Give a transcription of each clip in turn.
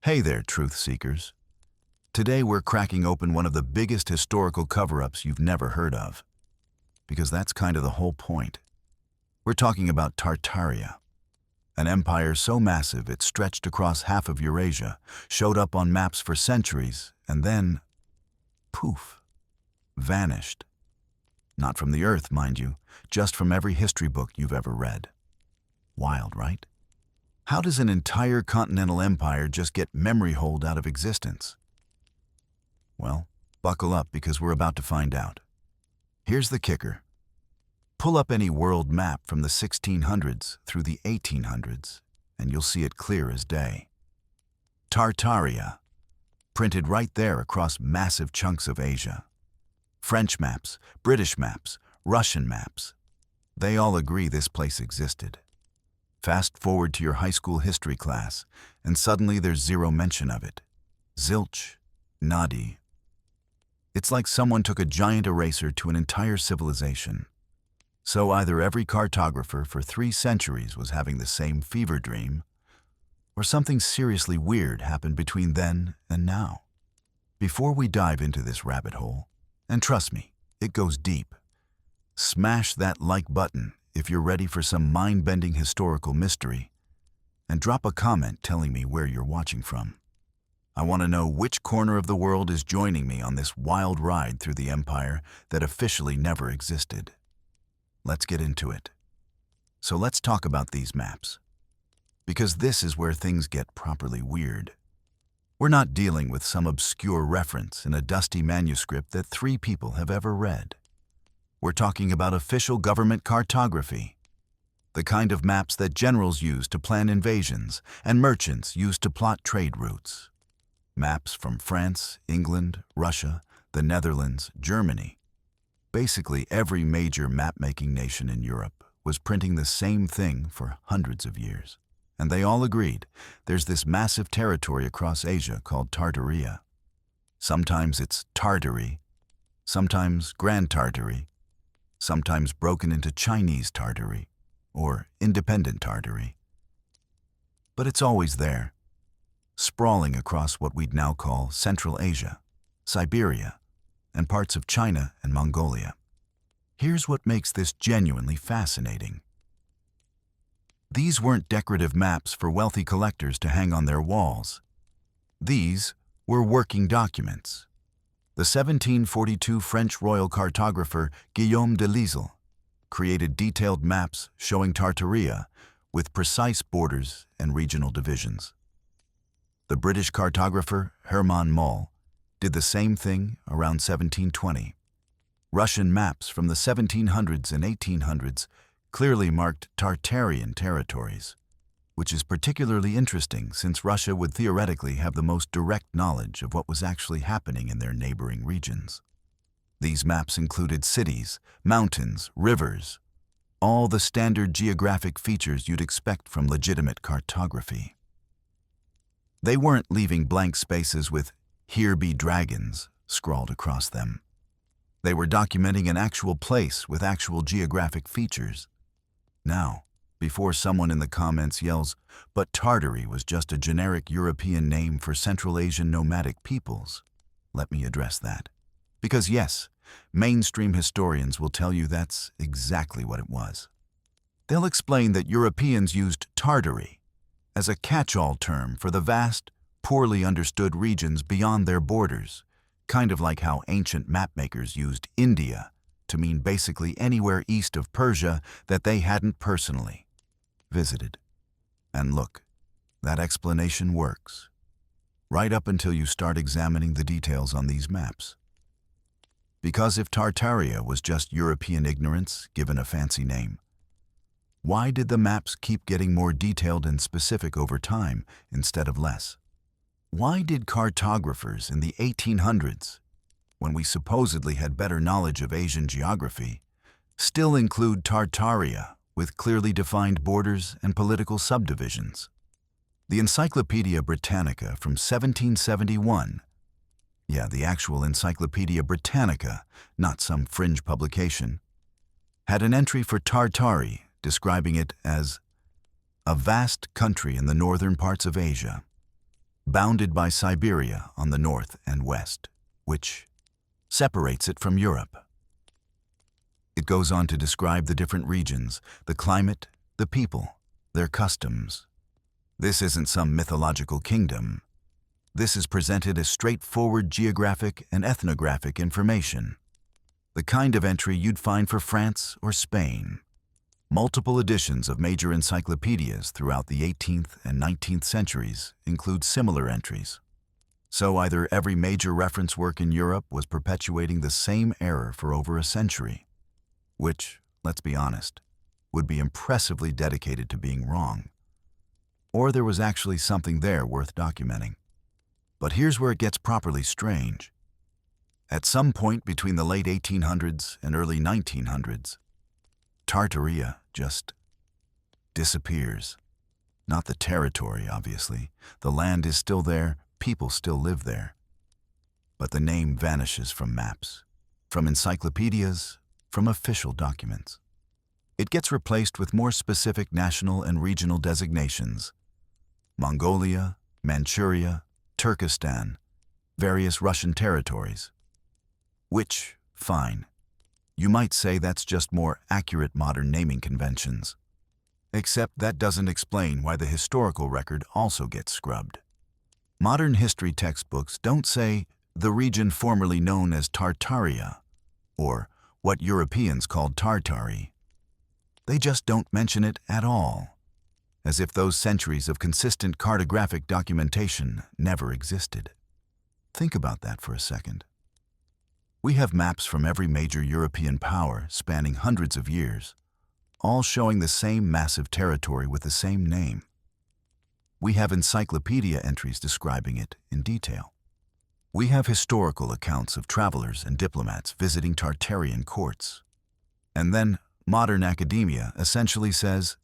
Hey there, truth seekers. Today we're cracking open one of the biggest historical cover-ups you've never heard of. Because that's kind of the whole point. We're talking about Tartaria, an empire so massive it stretched across half of Eurasia, showed up on maps for centuries, and then, poof, vanished. Not from the earth, mind you, just from every history book you've ever read. Wild, right? How does an entire continental empire just get memory holed out of existence? Well, buckle up because we're about to find out. Here's the kicker. Pull up any world map from the 1600s through the 1800s, and you'll see it clear as day. Tartaria, printed right there across massive chunks of Asia. French maps, British maps, Russian maps. They all agree this place existed. Fast forward to your high school history class, and suddenly there's zero mention of it. Zilch, nadi. It's like someone took a giant eraser to an entire civilization. So either every cartographer for 3 centuries was having the same fever dream, or something seriously weird happened between then and now. Before we dive into this rabbit hole, and trust me, it goes deep, smash that like button if you're ready for some mind-bending historical mystery, and drop a comment telling me where you're watching from. I want to know which corner of the world is joining me on this wild ride through the empire that officially never existed. Let's get into it. So let's talk about these maps, because this is where things get properly weird. We're not dealing with some obscure reference in a dusty manuscript that 3 people have ever read. We're talking about official government cartography, the kind of maps that generals use to plan invasions and merchants use to plot trade routes. Maps from France, England, Russia, the Netherlands, Germany. Basically, every major map-making nation in Europe was printing the same thing for hundreds of years. And they all agreed there's this massive territory across Asia called Tartaria. Sometimes it's Tartary, sometimes Grand Tartary, sometimes broken into Chinese Tartary or independent Tartary. But it's always there, sprawling across what we'd now call Central Asia, Siberia, and parts of China and Mongolia. Here's what makes this genuinely fascinating. These weren't decorative maps for wealthy collectors to hang on their walls. These were working documents. The 1742 French royal cartographer Guillaume de Lisle created detailed maps showing Tartaria with precise borders and regional divisions. The British cartographer Hermann Moll did the same thing around 1720. Russian maps from the 1700s and 1800s clearly marked Tartarian territories, which is particularly interesting since Russia would theoretically have the most direct knowledge of what was actually happening in their neighboring regions. These maps included cities, mountains, rivers, all the standard geographic features you'd expect from legitimate cartography. They weren't leaving blank spaces with "Here be dragons" scrawled across them. They were documenting an actual place with actual geographic features. Now, before someone in the comments yells, "But Tartary was just a generic European name for Central Asian nomadic peoples," let me address that. Because yes, mainstream historians will tell you that's exactly what it was. They'll explain that Europeans used Tartary as a catch-all term for the vast, poorly understood regions beyond their borders, kind of like how ancient mapmakers used India to mean basically anywhere east of Persia that they hadn't personally visited. And look, that explanation works, right up until you start examining the details on these maps. Because if Tartaria was just European ignorance given a fancy name, why did the maps keep getting more detailed and specific over time instead of less? Why did cartographers in the 1800s, when we supposedly had better knowledge of Asian geography, still include Tartaria with clearly defined borders and political subdivisions? The Encyclopedia Britannica from 1771, yeah, the actual Encyclopedia Britannica, not some fringe publication, had an entry for Tartary describing it as a vast country in the northern parts of Asia. bounded by Siberia on the north and west, which separates it from Europe. It goes on to describe the different regions, the climate, the people, their customs. This isn't some mythological kingdom. This is presented as straightforward geographic and ethnographic information, the kind of entry you'd find for France or Spain. Multiple editions of major encyclopedias throughout the 18th and 19th centuries include similar entries. So either every major reference work in Europe was perpetuating the same error for over a century, which, let's be honest, would be impressively dedicated to being wrong, or there was actually something there worth documenting. But here's where it gets properly strange. At some point between the late 1800s and early 1900s, Tartaria just disappears. Not the territory, obviously. The land is still there, people still live there. But the name vanishes from maps, from encyclopedias, from official documents. It gets replaced with more specific national and regional designations: Mongolia, Manchuria, Turkestan, various Russian territories. Which, fine. You might say that's just more accurate modern naming conventions. Except that doesn't explain why the historical record also gets scrubbed. Modern history textbooks don't say the region formerly known as Tartaria, or what Europeans called Tartary. They just don't mention it at all, as if those centuries of consistent cartographic documentation never existed. Think about that for a second. We have maps from every major European power spanning hundreds of years, all showing the same massive territory with the same name. We have encyclopedia entries describing it in detail. We have historical accounts of travelers and diplomats visiting Tartarian courts. And then modern academia essentially says,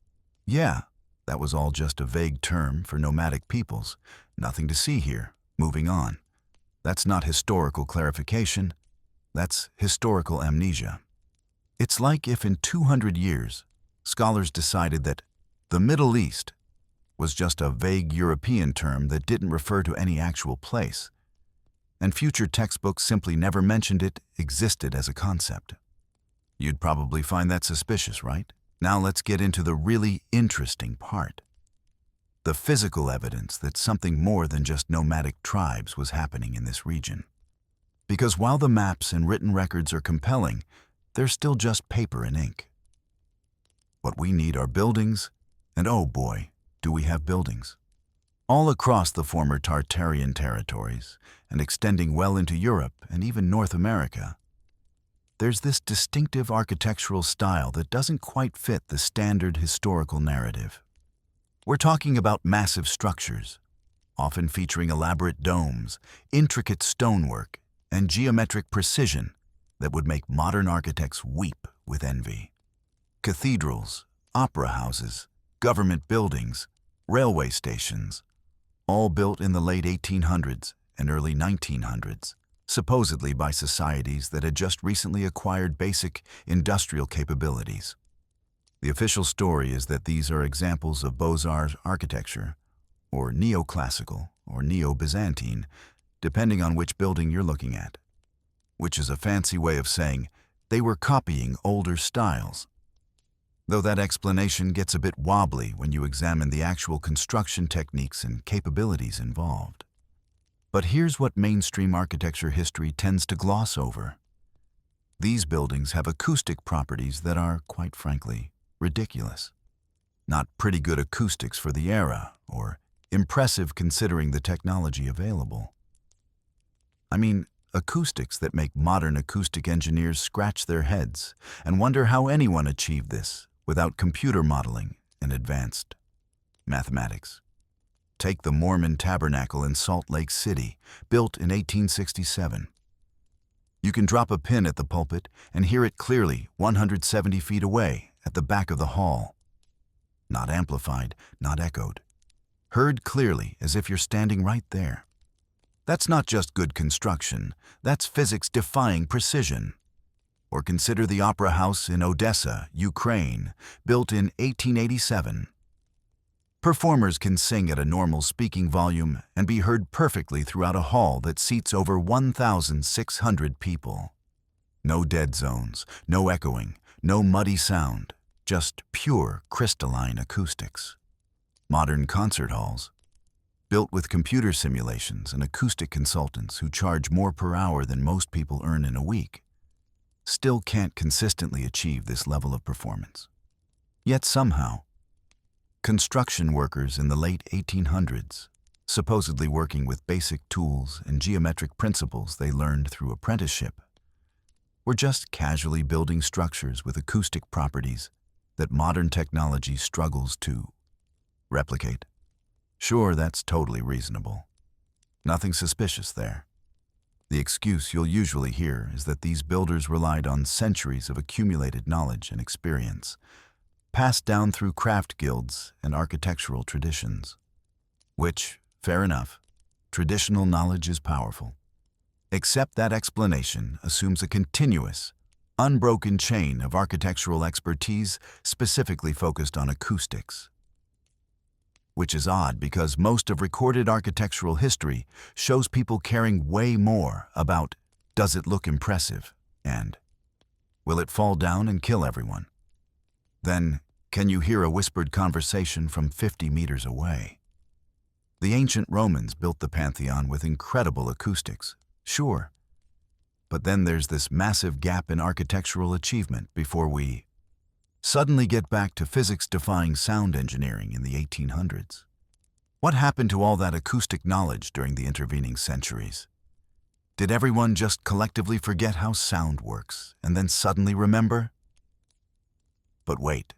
yeah, that was all just a vague term for nomadic peoples. Nothing to see here. Moving on. That's not historical clarification. That's historical amnesia. It's like if in 200 years, scholars decided that the Middle East was just a vague European term that didn't refer to any actual place, and future textbooks simply never mentioned it existed as a concept. You'd probably find that suspicious, right? Now let's get into the really interesting part. The physical evidence that something more than just nomadic tribes was happening in this region. Because while the maps and written records are compelling, they're still just paper and ink. What we need are buildings, and oh boy, do we have buildings. All across the former Tartarian territories, and extending well into Europe and even North America, there's this distinctive architectural style that doesn't quite fit the standard historical narrative. We're talking about massive structures, often featuring elaborate domes, intricate stonework, and geometric precision that would make modern architects weep with envy. Cathedrals, opera houses, government buildings, railway stations, all built in the late 1800s and early 1900s, supposedly by societies that had just recently acquired basic industrial capabilities. The official story is that these are examples of Beaux-Arts architecture, or neoclassical or neo-Byzantine, depending on which building you're looking at, which is a fancy way of saying they were copying older styles. Though that explanation gets a bit wobbly when you examine the actual construction techniques and capabilities involved. But here's what mainstream architecture history tends to gloss over. These buildings have acoustic properties that are, quite frankly, ridiculous. Not pretty good acoustics for the era, or impressive considering the technology available. I mean, acoustics that make modern acoustic engineers scratch their heads and wonder how anyone achieved this without computer modeling and advanced mathematics. Take the Mormon Tabernacle in Salt Lake City, built in 1867. You can drop a pin at the pulpit and hear it clearly 170 feet away at the back of the hall. Not amplified, not echoed. Heard clearly as if you're standing right there. That's not just good construction, that's physics-defying precision. Or consider the Opera House in Odessa, Ukraine, built in 1887. Performers can sing at a normal speaking volume and be heard perfectly throughout a hall that seats over 1,600 people. No dead zones, no echoing, no muddy sound, just pure crystalline acoustics. Modern concert halls, built with computer simulations and acoustic consultants who charge more per hour than most people earn in a week, still can't consistently achieve this level of performance. Yet somehow, construction workers in the late 1800s, supposedly working with basic tools and geometric principles they learned through apprenticeship, were just casually building structures with acoustic properties that modern technology struggles to replicate. Sure, that's totally reasonable. Nothing suspicious there. The excuse you'll usually hear is that these builders relied on centuries of accumulated knowledge and experience, passed down through craft guilds and architectural traditions. Which, fair enough, traditional knowledge is powerful. Except that explanation assumes a continuous, unbroken chain of architectural expertise specifically focused on acoustics. Which is odd because most of recorded architectural history shows people caring way more about, does it look impressive, and will it fall down and kill everyone? Then, can you hear a whispered conversation from 50 meters away? The ancient Romans built the Pantheon with incredible acoustics, sure. But then there's this massive gap in architectural achievement before we suddenly get back to physics-defying sound engineering in the 1800s. What happened to all that acoustic knowledge during the intervening centuries? Did everyone just collectively forget how sound works and then suddenly remember? But wait,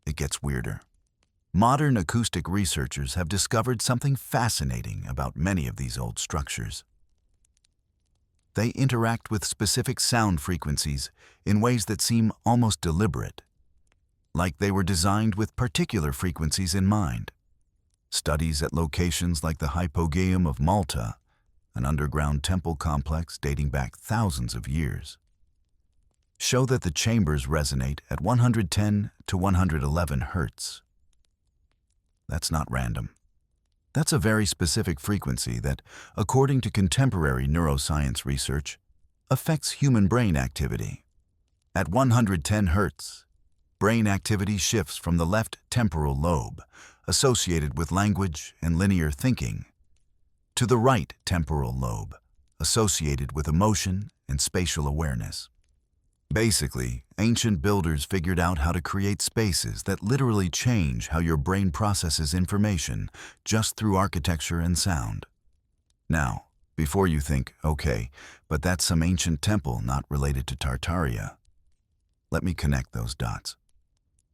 it gets weirder. Modern acoustic researchers have discovered something fascinating about many of these old structures. They interact with specific sound frequencies in ways that seem almost deliberate, like they were designed with particular frequencies in mind. Studies at locations like the Hypogeum of Malta, an underground temple complex dating back thousands of years, show that the chambers resonate at 110 to 111 hertz. That's not random. That's a very specific frequency that, according to contemporary neuroscience research, affects human brain activity. At 110 hertz, brain activity shifts from the left temporal lobe, associated with language and linear thinking, to the right temporal lobe, associated with emotion and spatial awareness. Basically, ancient builders figured out how to create spaces that literally change how your brain processes information just through architecture and sound. Now, before you think, okay, but that's some ancient temple not related to Tartaria, let me connect those dots.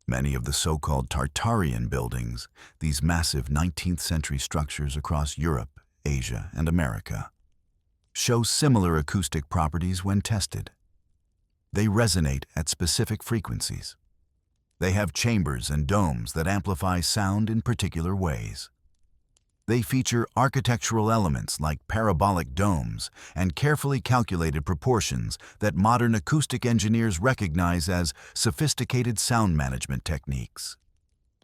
Many of the so-called Tartarian buildings, these massive 19th century structures across Europe, Asia, and America, show similar acoustic properties when tested. They resonate at specific frequencies. They have chambers and domes that amplify sound in particular ways. They feature architectural elements like parabolic domes and carefully calculated proportions that modern acoustic engineers recognize as sophisticated sound management techniques.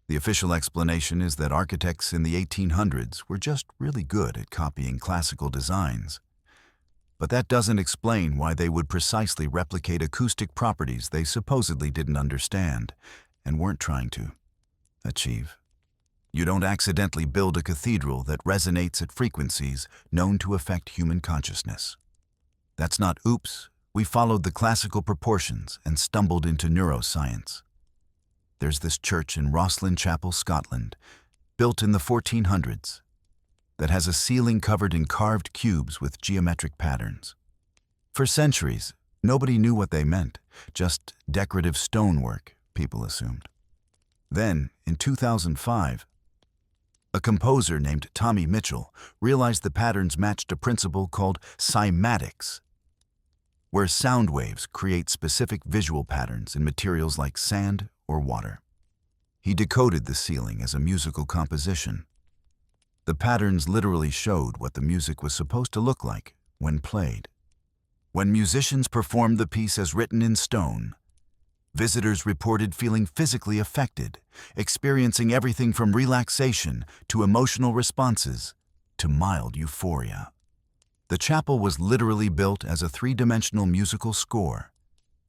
The official explanation is that architects in the 1800s were just really good at copying classical designs. But that doesn't explain why they would precisely replicate acoustic properties they supposedly didn't understand and weren't trying to achieve. You don't accidentally build a cathedral that resonates at frequencies known to affect human consciousness. That's not, oops, we followed the classical proportions and stumbled into neuroscience. There's this church in Rosslyn Chapel, Scotland, built in the 1400s, that has a ceiling covered in carved cubes with geometric patterns. For centuries, nobody knew what they meant, just decorative stonework, people assumed. Then, in 2005, a composer named Tommy Mitchell realized the patterns matched a principle called cymatics, where sound waves create specific visual patterns in materials like sand or water. He decoded the ceiling as a musical composition. The patterns literally showed what the music was supposed to look like when played. When musicians performed the piece as written in stone, Visitors reported feeling physically affected, experiencing everything from relaxation to emotional responses to mild euphoria. The chapel was literally built as a three-dimensional musical score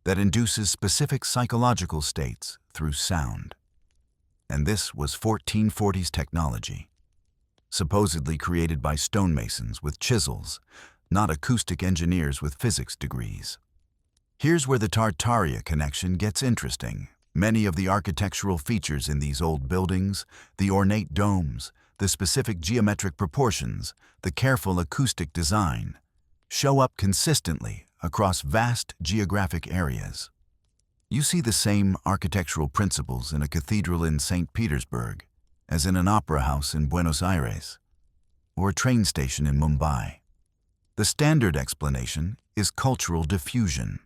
that induces specific psychological states through sound. And this was 1440s technology, supposedly created by stonemasons with chisels, not acoustic engineers with physics degrees. Here's where the Tartaria connection gets interesting. Many of the architectural features in these old buildings, the ornate domes, the specific geometric proportions, the careful acoustic design, show up consistently across vast geographic areas. You see the same architectural principles in a cathedral in St. Petersburg as in an opera house in Buenos Aires or a train station in Mumbai. The standard explanation is cultural diffusion.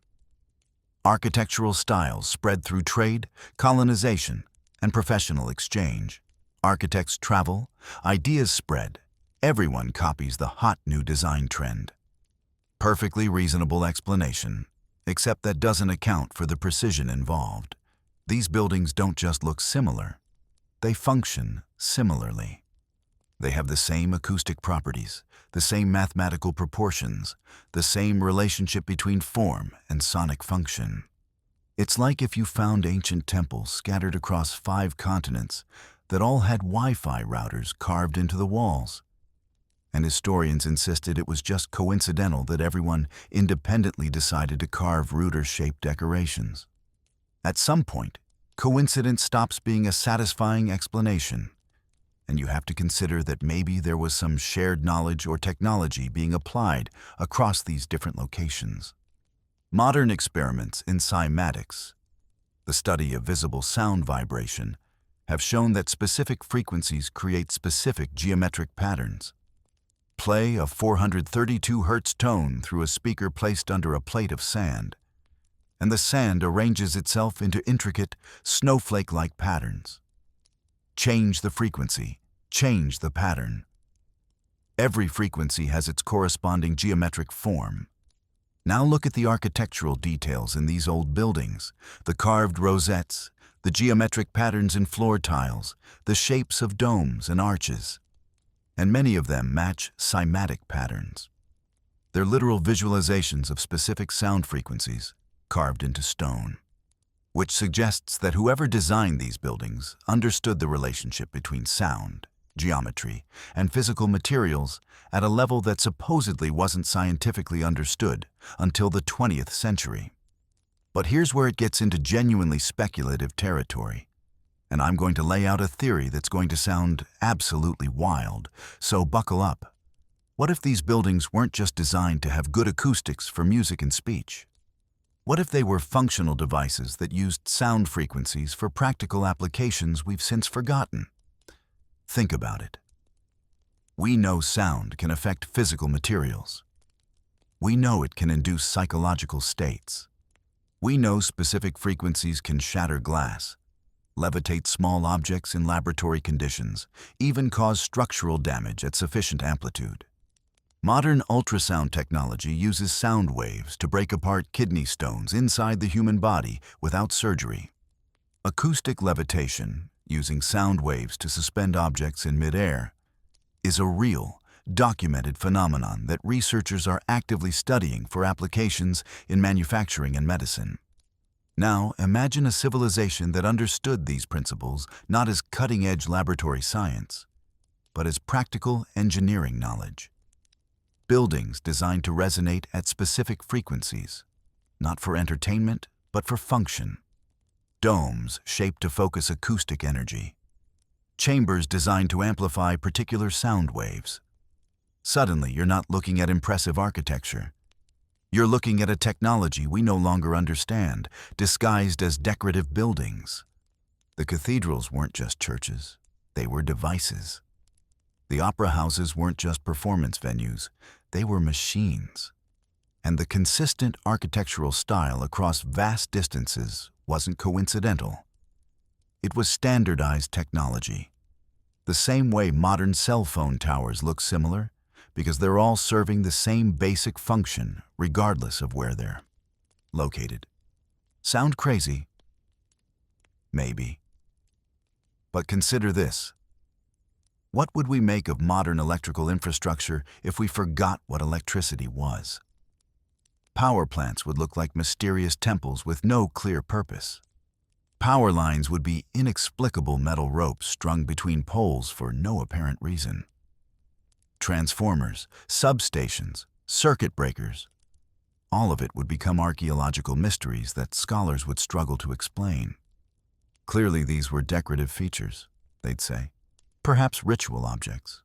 Architectural styles spread through trade, colonization, and professional exchange. Architects travel, ideas spread, everyone copies the hot new design trend. Perfectly reasonable explanation, except that doesn't account for the precision involved. These buildings don't just look similar, they function similarly. They have the same acoustic properties, the same mathematical proportions, the same relationship between form and sonic function. It's like if you found ancient temples scattered across 5 continents that all had Wi-Fi routers carved into the walls. And historians insisted it was just coincidental that everyone independently decided to carve router-shaped decorations. At some point, coincidence stops being a satisfying explanation, and you have to consider that maybe there was some shared knowledge or technology being applied across these different locations. Modern experiments in cymatics, the study of visible sound vibration, have shown that specific frequencies create specific geometric patterns. Play a 432 Hz tone through a speaker placed under a plate of sand, and the sand arranges itself into intricate, snowflake-like patterns. Change the frequency, change the pattern. Every frequency has its corresponding geometric form. Now look at the architectural details in these old buildings, the carved rosettes, the geometric patterns in floor tiles, the shapes of domes and arches. And many of them match cymatic patterns. They're literal visualizations of specific sound frequencies carved into stone, which suggests that whoever designed these buildings understood the relationship between sound, geometry, and physical materials at a level that supposedly wasn't scientifically understood until the 20th century. But here's where it gets into genuinely speculative territory. And I'm going to lay out a theory that's going to sound absolutely wild, so buckle up. What if these buildings weren't just designed to have good acoustics for music and speech? What if they were functional devices that used sound frequencies for practical applications we've since forgotten? Think about it. We know sound can affect physical materials. We know it can induce psychological states. We know specific frequencies can shatter glass, levitate small objects in laboratory conditions, even cause structural damage at sufficient amplitude. Modern ultrasound technology uses sound waves to break apart kidney stones inside the human body without surgery. Acoustic levitation, using sound waves to suspend objects in midair, is a real, documented phenomenon that researchers are actively studying for applications in manufacturing and medicine. Now, imagine a civilization that understood these principles not as cutting-edge laboratory science, but as practical engineering knowledge. Buildings designed to resonate at specific frequencies, not for entertainment, but for function. Domes shaped to focus acoustic energy. Chambers designed to amplify particular sound waves. Suddenly, you're not looking at impressive architecture. You're looking at a technology we no longer understand, disguised as decorative buildings. The cathedrals weren't just churches, they were devices. The opera houses weren't just performance venues, they were machines. And the consistent architectural style across vast distances wasn't coincidental. It was standardized technology. The same way modern cell phone towers look similar, because they're all serving the same basic function regardless of where they're located. Sound crazy? Maybe. But consider this. What would we make of modern electrical infrastructure if we forgot what electricity was? Power plants would look like mysterious temples with no clear purpose. Power lines would be inexplicable metal ropes strung between poles for no apparent reason. Transformers, substations, circuit breakers, all of it would become archaeological mysteries that scholars would struggle to explain. Clearly, these were decorative features, they'd say, perhaps ritual objects.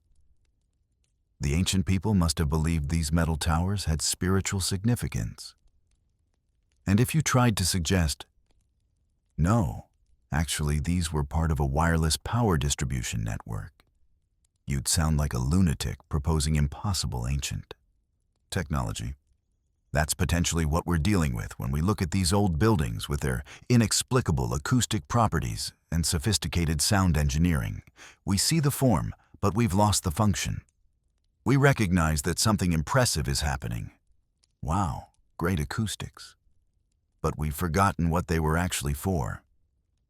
The ancient people must have believed these metal towers had spiritual significance. And if you tried to suggest, no, actually these were part of a wireless power distribution network, you'd sound like a lunatic proposing impossible ancient technology. That's potentially what we're dealing with when we look at these old buildings with their inexplicable acoustic properties and sophisticated sound engineering. We see the form, but we've lost the function. We recognize that something impressive is happening. Wow, great acoustics. But we've forgotten what they were actually for.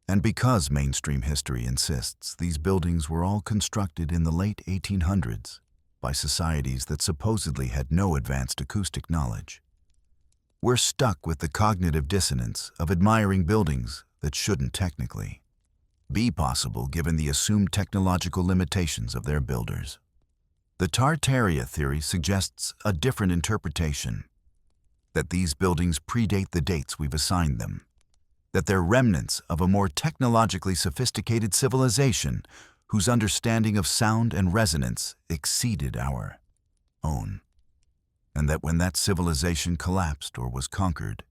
And because mainstream history insists these buildings were all constructed in the late 1800s by societies that supposedly had no advanced acoustic knowledge, we're stuck with the cognitive dissonance of admiring buildings that shouldn't technically be possible given the assumed technological limitations of their builders. The Tartaria theory suggests a different interpretation, that these buildings predate the dates we've assigned them, that they're remnants of a more technologically sophisticated civilization whose understanding of sound and resonance exceeded our own, and that when that civilization collapsed or was conquered,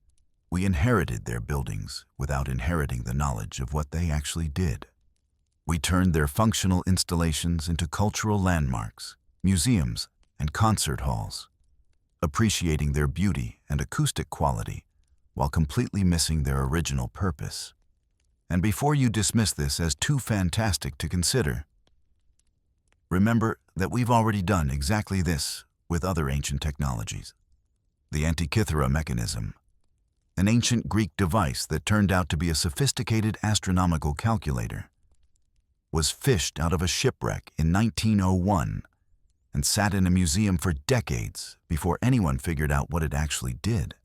we inherited their buildings without inheriting the knowledge of what they actually did. We turned their functional installations into cultural landmarks, museums, and concert halls, appreciating their beauty and acoustic quality while completely missing their original purpose. And before you dismiss this as too fantastic to consider, remember that we've already done exactly this with other ancient technologies. The Antikythera mechanism, an ancient Greek device that turned out to be a sophisticated astronomical calculator, was fished out of a shipwreck in 1901 and sat in a museum for decades before anyone figured out what it actually did.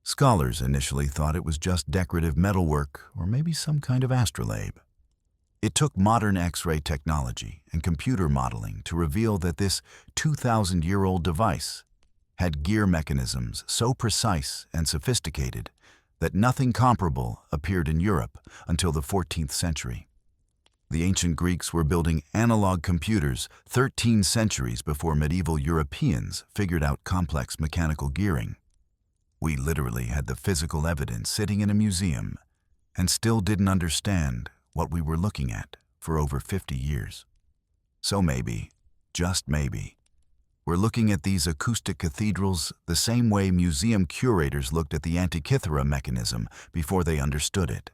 Scholars initially thought it was just decorative metalwork or maybe some kind of astrolabe. It took modern X-ray technology and computer modeling to reveal that this 2,000-year-old device had gear mechanisms so precise and sophisticated that nothing comparable appeared in Europe until the 14th century. The ancient Greeks were building analog computers 13 centuries before medieval Europeans figured out complex mechanical gearing. We literally had the physical evidence sitting in a museum and still didn't understand what we were looking at for over 50 years. So maybe, just maybe, we're looking at these acoustic cathedrals the same way museum curators looked at the Antikythera mechanism before they understood it.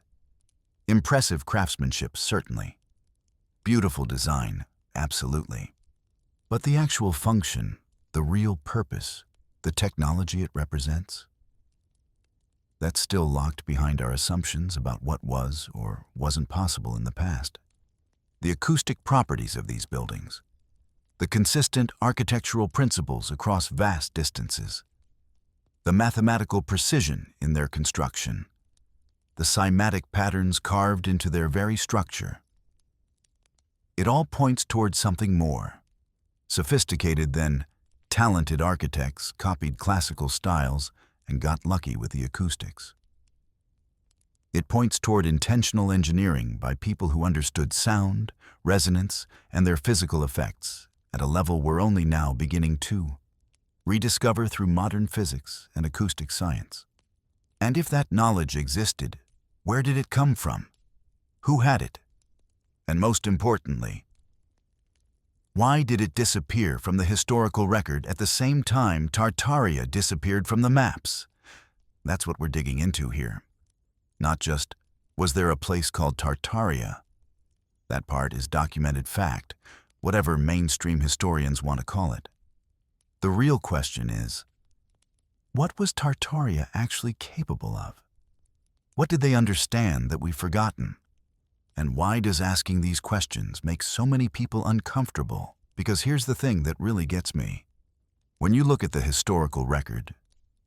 Impressive craftsmanship, certainly. Beautiful design, absolutely. But the actual function, the real purpose, the technology it represents, that's still locked behind our assumptions about what was or wasn't possible in the past. The acoustic properties of these buildings, the consistent architectural principles across vast distances, the mathematical precision in their construction, the cymatic patterns carved into their very structure. It all points towards something more. Sophisticated then, talented architects copied classical styles and got lucky with the acoustics. It points toward intentional engineering by people who understood sound, resonance, and their physical effects at a level we're only now beginning to rediscover through modern physics and acoustic science. And if that knowledge existed, where did it come from? Who had it? And most importantly, why did it disappear from the historical record at the same time Tartaria disappeared from the maps? That's what we're digging into here. Not just, was there a place called Tartaria? That part is documented fact, whatever mainstream historians want to call it. The real question is, what was Tartaria actually capable of? What did they understand that we've forgotten? And why does asking these questions make so many people uncomfortable? Because here's the thing that really gets me. When you look at the historical record,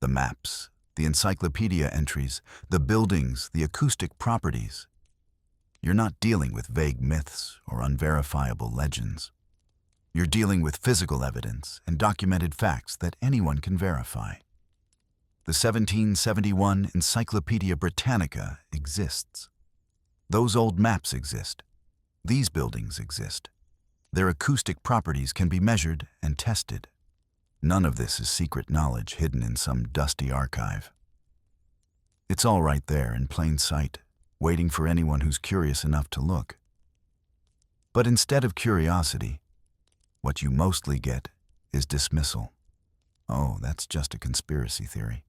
the maps, the encyclopedia entries, the buildings, the acoustic properties, you're not dealing with vague myths or unverifiable legends. You're dealing with physical evidence and documented facts that anyone can verify. The 1771 Encyclopedia Britannica exists. Those old maps exist. These buildings exist. Their acoustic properties can be measured and tested. None of this is secret knowledge hidden in some dusty archive. It's all right there in plain sight, waiting for anyone who's curious enough to look. But instead of curiosity, what you mostly get is dismissal. Oh, that's just a conspiracy theory.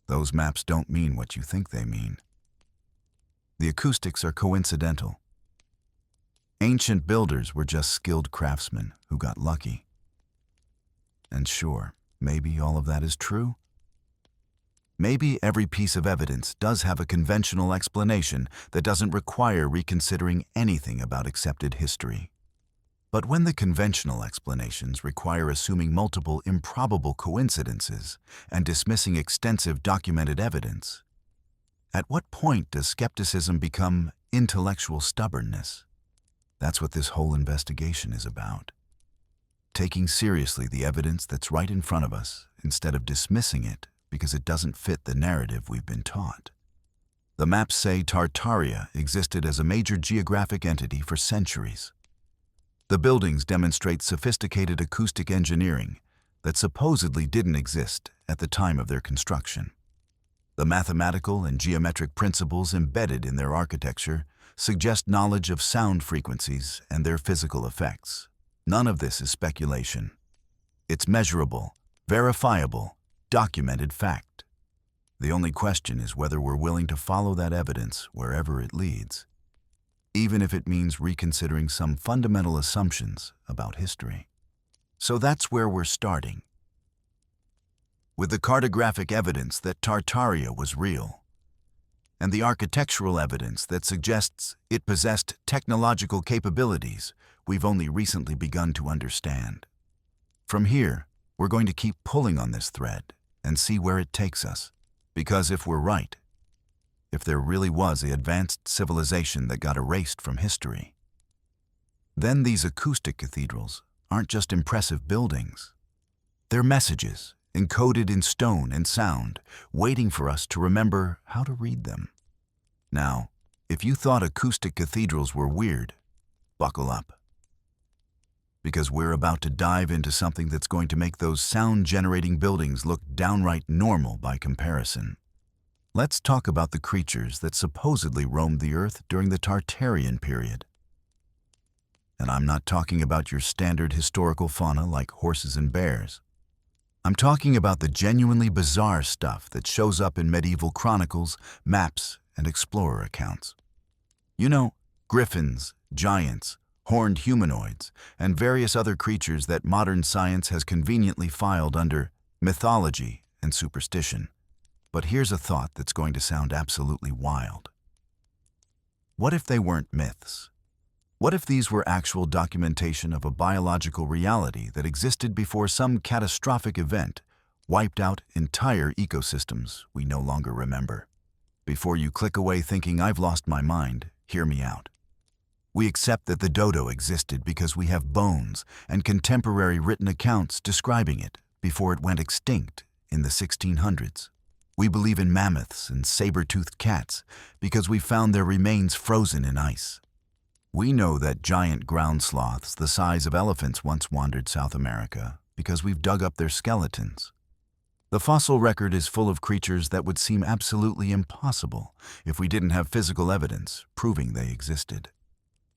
Those maps don't mean what you think they mean. The acoustics are coincidental. Ancient builders were just skilled craftsmen who got lucky. And sure, maybe all of that is true. Maybe every piece of evidence does have a conventional explanation that doesn't require reconsidering anything about accepted history. But when the conventional explanations require assuming multiple improbable coincidences and dismissing extensive documented evidence, at what point does skepticism become intellectual stubbornness? That's what this whole investigation is about. Taking seriously the evidence that's right in front of us instead of dismissing it because it doesn't fit the narrative we've been taught. The maps say Tartaria existed as a major geographic entity for centuries. The buildings demonstrate sophisticated acoustic engineering that supposedly didn't exist at the time of their construction. The mathematical and geometric principles embedded in their architecture suggest knowledge of sound frequencies and their physical effects. None of this is speculation. It's measurable, verifiable, documented fact. The only question is whether we're willing to follow that evidence wherever it leads, even if it means reconsidering some fundamental assumptions about history. So that's where we're starting. With the cartographic evidence that Tartaria was real, and the architectural evidence that suggests it possessed technological capabilities we've only recently begun to understand. From here, we're going to keep pulling on this thread and see where it takes us. Because if we're right, if there really was an advanced civilization that got erased from history, then these acoustic cathedrals aren't just impressive buildings. They're messages, encoded in stone and sound, waiting for us to remember how to read them. Now, if you thought acoustic cathedrals were weird, buckle up. Because we're about to dive into something that's going to make those sound-generating buildings look downright normal by comparison. Let's talk about the creatures that supposedly roamed the earth during the Tartarian period. And I'm not talking about your standard historical fauna like horses and bears. I'm talking about the genuinely bizarre stuff that shows up in medieval chronicles, maps, and explorer accounts. You know, griffins, giants, horned humanoids, and various other creatures that modern science has conveniently filed under mythology and superstition. But here's a thought that's going to sound absolutely wild. What if they weren't myths? What if these were actual documentation of a biological reality that existed before some catastrophic event wiped out entire ecosystems we no longer remember? Before you click away thinking I've lost my mind, hear me out. We accept that the dodo existed because we have bones and contemporary written accounts describing it before it went extinct in the 1600s. We believe in mammoths and saber-toothed cats because we found their remains frozen in ice. We know that giant ground sloths the size of elephants once wandered South America because we've dug up their skeletons. The fossil record is full of creatures that would seem absolutely impossible if we didn't have physical evidence proving they existed.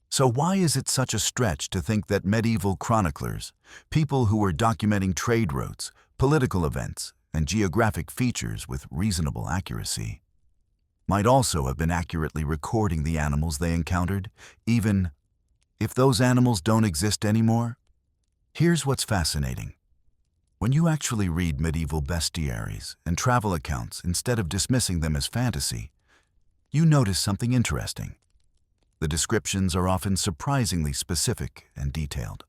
So why is it such a stretch to think that medieval chroniclers, people who were documenting trade routes, political events, and geographic features with reasonable accuracy, might also have been accurately recording the animals they encountered, even if those animals don't exist anymore? Here's what's fascinating. When you actually read medieval bestiaries and travel accounts instead of dismissing them as fantasy, you notice something interesting. The descriptions are often surprisingly specific and detailed.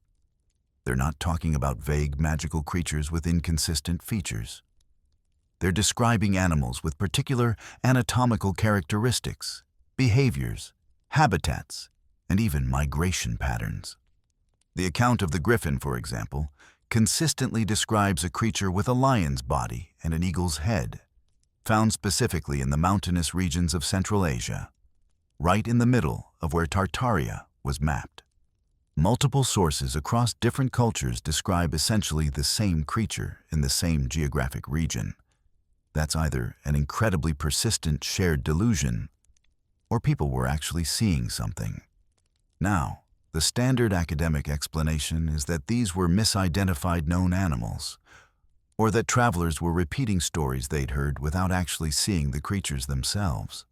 They're not talking about vague magical creatures with inconsistent features. They're describing animals with particular anatomical characteristics, behaviors, habitats, and even migration patterns. The account of the griffin, for example, consistently describes a creature with a lion's body and an eagle's head, found specifically in the mountainous regions of Central Asia, right in the middle of where Tartaria was mapped. Multiple sources across different cultures describe essentially the same creature in the same geographic region. That's either an incredibly persistent shared delusion, or people were actually seeing something. Now, the standard academic explanation is that these were misidentified known animals, or that travelers were repeating stories they'd heard without actually seeing the creatures themselves.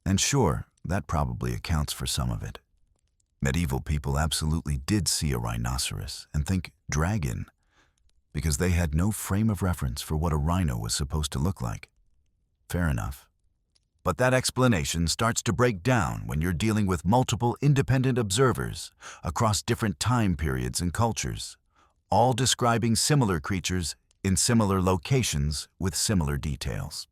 And sure, that probably accounts for some of it. Medieval people absolutely did see a rhinoceros and think dragon, because they had no frame of reference for what a rhino was supposed to look like. Fair enough. But that explanation starts to break down when you're dealing with multiple independent observers across different time periods and cultures, all describing similar creatures in similar locations with similar details.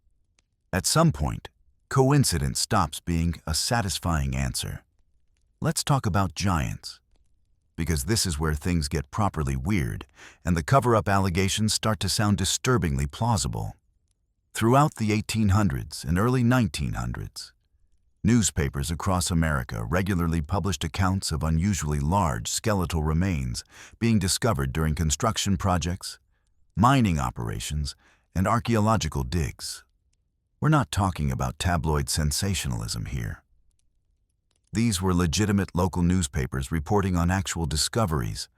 At some point, coincidence stops being a satisfying answer. Let's talk about giants, because this is where things get properly weird and the cover-up allegations start to sound disturbingly plausible. Throughout the 1800s and early 1900s, newspapers across America regularly published accounts of unusually large skeletal remains being discovered during construction projects, mining operations, and archaeological digs. We're not talking about tabloid sensationalism here. These were legitimate local newspapers reporting on actual discoveries,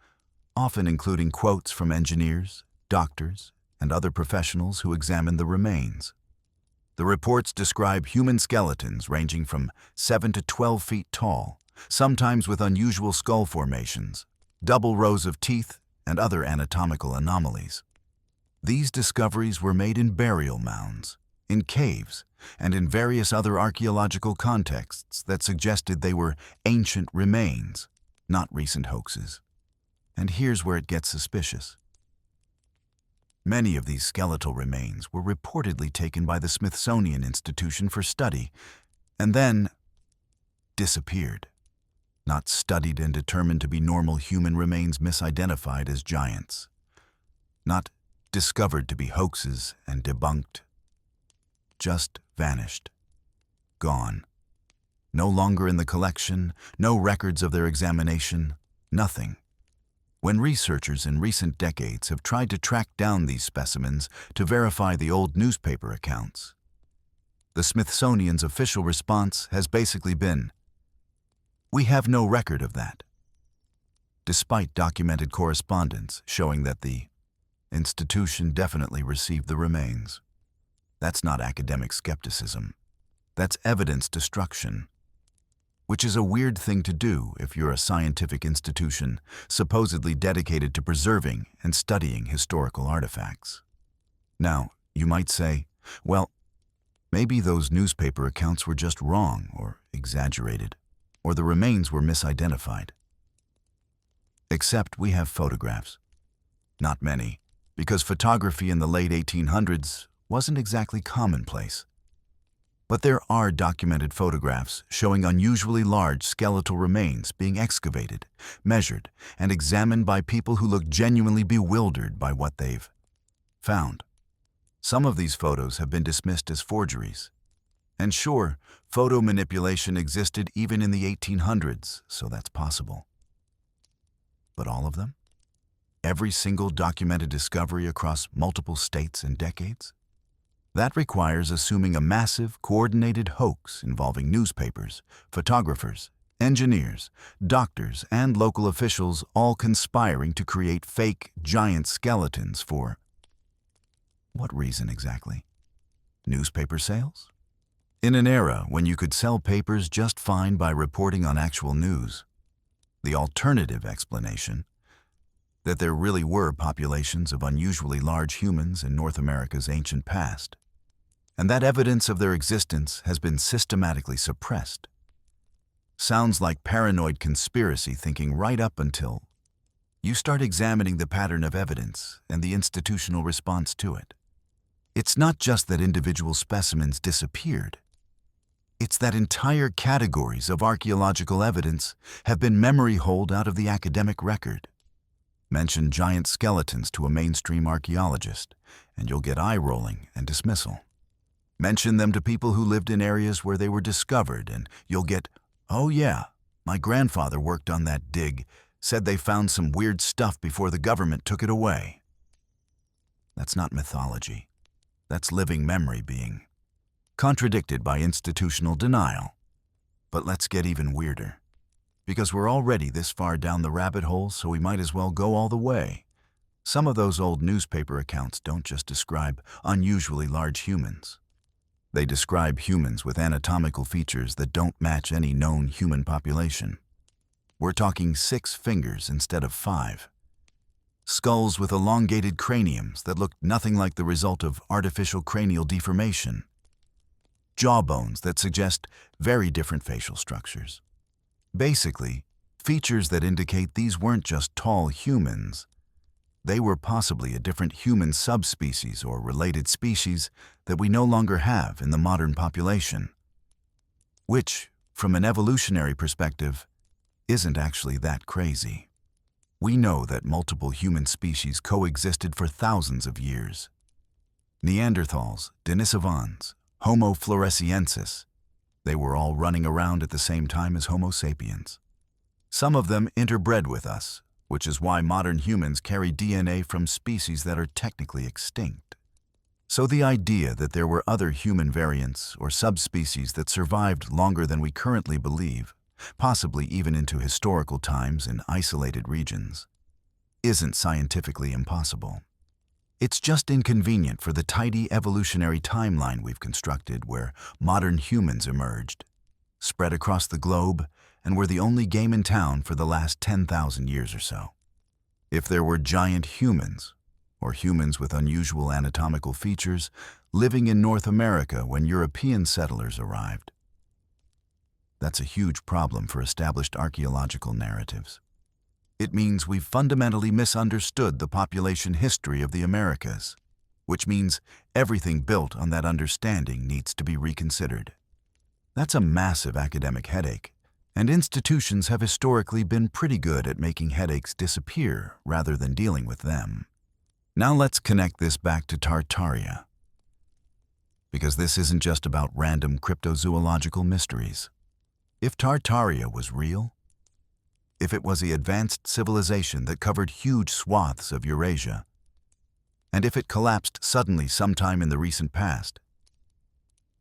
often including quotes from engineers, doctors, and other professionals who examined the remains. The reports describe human skeletons ranging from 7 to 12 feet tall, sometimes with unusual skull formations, double rows of teeth, and other anatomical anomalies. These discoveries were made in burial mounds, in caves, and in various other archaeological contexts that suggested they were ancient remains, not recent hoaxes. And here's where it gets suspicious. Many of these skeletal remains were reportedly taken by the Smithsonian Institution for study and then disappeared, not studied and determined to be normal human remains misidentified as giants, not discovered to be hoaxes and debunked. Just vanished. Gone. No longer in the collection, no records of their examination, nothing. When researchers in recent decades have tried to track down these specimens to verify the old newspaper accounts, the Smithsonian's official response has basically been, "We have no record of that," despite documented correspondence showing that the institution definitely received the remains. That's not academic skepticism. That's evidence destruction, which is a weird thing to do if you're a scientific institution supposedly dedicated to preserving and studying historical artifacts. Now, you might say, well, maybe those newspaper accounts were just wrong or exaggerated, or the remains were misidentified. Except we have photographs. Not many, because photography in the late 1800s wasn't exactly commonplace. But there are documented photographs showing unusually large skeletal remains being excavated, measured, and examined by people who look genuinely bewildered by what they've found. Some of these photos have been dismissed as forgeries. And sure, photo manipulation existed even in the 1800s, so that's possible. But all of them? Every single documented discovery across multiple states and decades? That requires assuming a massive, coordinated hoax involving newspapers, photographers, engineers, doctors, and local officials all conspiring to create fake, giant skeletons for what reason exactly? Newspaper sales? In an era when you could sell papers just fine by reporting on actual news, the alternative explanation, that there really were populations of unusually large humans in North America's ancient past, and that evidence of their existence has been systematically suppressed. Sounds like paranoid conspiracy thinking right up until you start examining the pattern of evidence and the institutional response to it. It's not just that individual specimens disappeared. It's that entire categories of archaeological evidence have been memory-holed out of the academic record. Mention giant skeletons to a mainstream archaeologist, and you'll get eye-rolling and dismissal. Mention them to people who lived in areas where they were discovered, and you'll get, "Oh yeah, my grandfather worked on that dig, said they found some weird stuff before the government took it away." That's not mythology. That's living memory being contradicted by institutional denial. But let's get even weirder. Because we're already this far down the rabbit hole, so we might as well go all the way. Some of those old newspaper accounts don't just describe unusually large humans. They describe humans with anatomical features that don't match any known human population. We're talking 6 fingers instead of 5. Skulls with elongated craniums that looked nothing like the result of artificial cranial deformation. Jawbones that suggest very different facial structures. Basically, features that indicate these weren't just tall humans. They were possibly a different human subspecies or related species that we no longer have in the modern population. Which, from an evolutionary perspective, isn't actually that crazy. We know that multiple human species coexisted for thousands of years. Neanderthals, Denisovans, Homo floresiensis, they were all running around at the same time as Homo sapiens. Some of them interbred with us, which is why modern humans carry DNA from species that are technically extinct. So the idea that there were other human variants or subspecies that survived longer than we currently believe, possibly even into historical times in isolated regions, isn't scientifically impossible. It's just inconvenient for the tidy evolutionary timeline we've constructed where modern humans emerged, spread across the globe, and were the only game in town for the last 10,000 years or so. If there were giant humans, or humans with unusual anatomical features, living in North America when European settlers arrived, that's a huge problem for established archaeological narratives. It means we've fundamentally misunderstood the population history of the Americas, which means everything built on that understanding needs to be reconsidered. That's a massive academic headache, and institutions have historically been pretty good at making headaches disappear rather than dealing with them. Now let's connect this back to Tartaria, because this isn't just about random cryptozoological mysteries. If Tartaria was real, if it was the advanced civilization that covered huge swaths of Eurasia, and if it collapsed suddenly sometime in the recent past,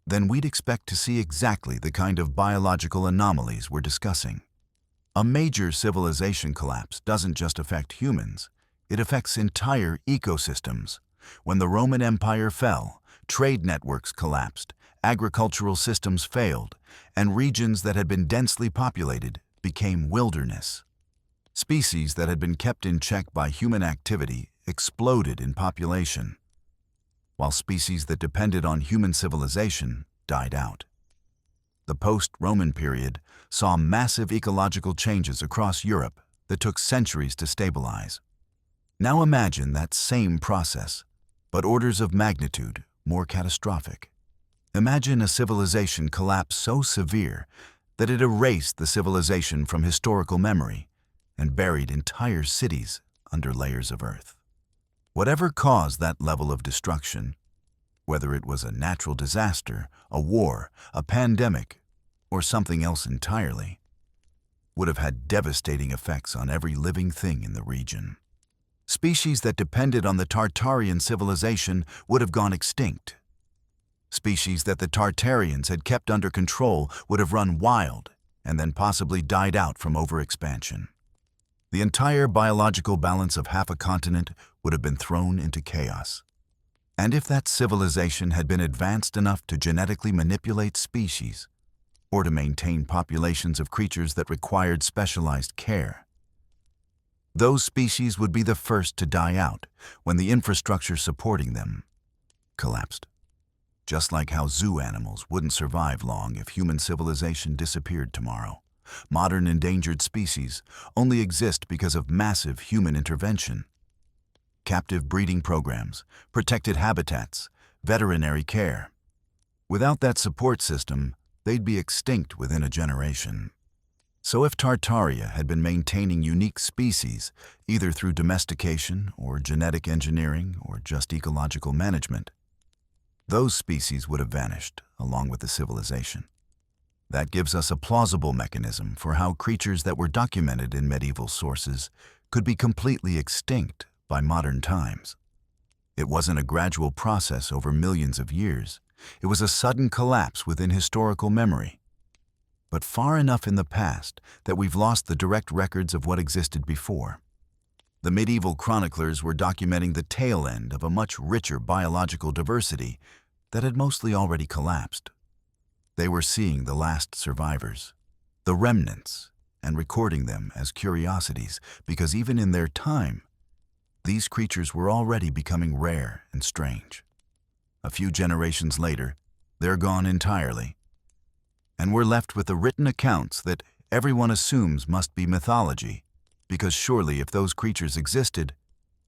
then we'd expect to see exactly the kind of biological anomalies we're discussing. A major civilization collapse doesn't just affect humans, it affects entire ecosystems. When the Roman Empire fell, trade networks collapsed, agricultural systems failed, and regions that had been densely populated became wilderness. Species that had been kept in check by human activity exploded in population, while species that depended on human civilization died out. The post-Roman period saw massive ecological changes across Europe that took centuries to stabilize. Now imagine that same process, but orders of magnitude more catastrophic. Imagine a civilization collapse so severe that it erased the civilization from historical memory and buried entire cities under layers of earth. Whatever caused that level of destruction, whether it was a natural disaster, a war, a pandemic, or something else entirely, would have had devastating effects on every living thing in the region. Species that depended on the Tartarian civilization would have gone extinct. Species that the Tartarians had kept under control would have run wild and then possibly died out from overexpansion. The entire biological balance of half a continent would have been thrown into chaos. And if that civilization had been advanced enough to genetically manipulate species, or to maintain populations of creatures that required specialized care, those species would be the first to die out when the infrastructure supporting them collapsed. Just like how zoo animals wouldn't survive long if human civilization disappeared tomorrow. Modern endangered species only exist because of massive human intervention. Captive breeding programs, protected habitats, veterinary care. Without that support system, they'd be extinct within a generation. So if Tartaria had been maintaining unique species, either through domestication or genetic engineering or just ecological management, those species would have vanished along with the civilization. That gives us a plausible mechanism for how creatures that were documented in medieval sources could be completely extinct by modern times. It wasn't a gradual process over millions of years. It was a sudden collapse within historical memory, but far enough in the past that we've lost the direct records of what existed before. The medieval chroniclers were documenting the tail end of a much richer biological diversity that had mostly already collapsed. They were seeing the last survivors, the remnants, and recording them as curiosities because even in their time, these creatures were already becoming rare and strange. A few generations later, they're gone entirely, and we're left with the written accounts that everyone assumes must be mythology, because surely if those creatures existed,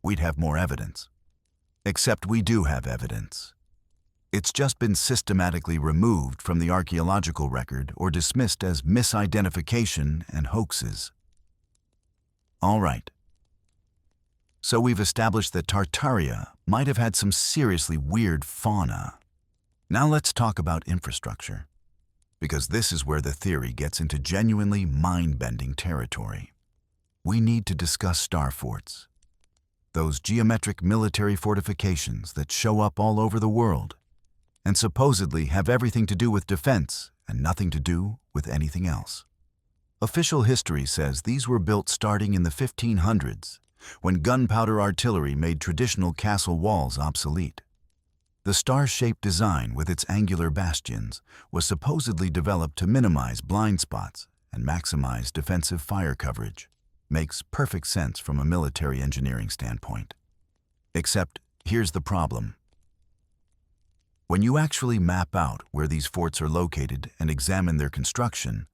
we'd have more evidence. Except we do have evidence. It's just been systematically removed from the archaeological record or dismissed as misidentification and hoaxes. All right. So we've established that Tartaria might have had some seriously weird fauna. Now let's talk about infrastructure, because this is where the theory gets into genuinely mind-bending territory. We need to discuss star forts, those geometric military fortifications that show up all over the world and supposedly have everything to do with defense and nothing to do with anything else. Official history says these were built starting in the 1500s, when gunpowder artillery made traditional castle walls obsolete. The star-shaped design with its angular bastions was supposedly developed to minimize blind spots and maximize defensive fire coverage. Makes perfect sense from a military engineering standpoint. Except, here's the problem. When you actually map out where these forts are located and examine their construction,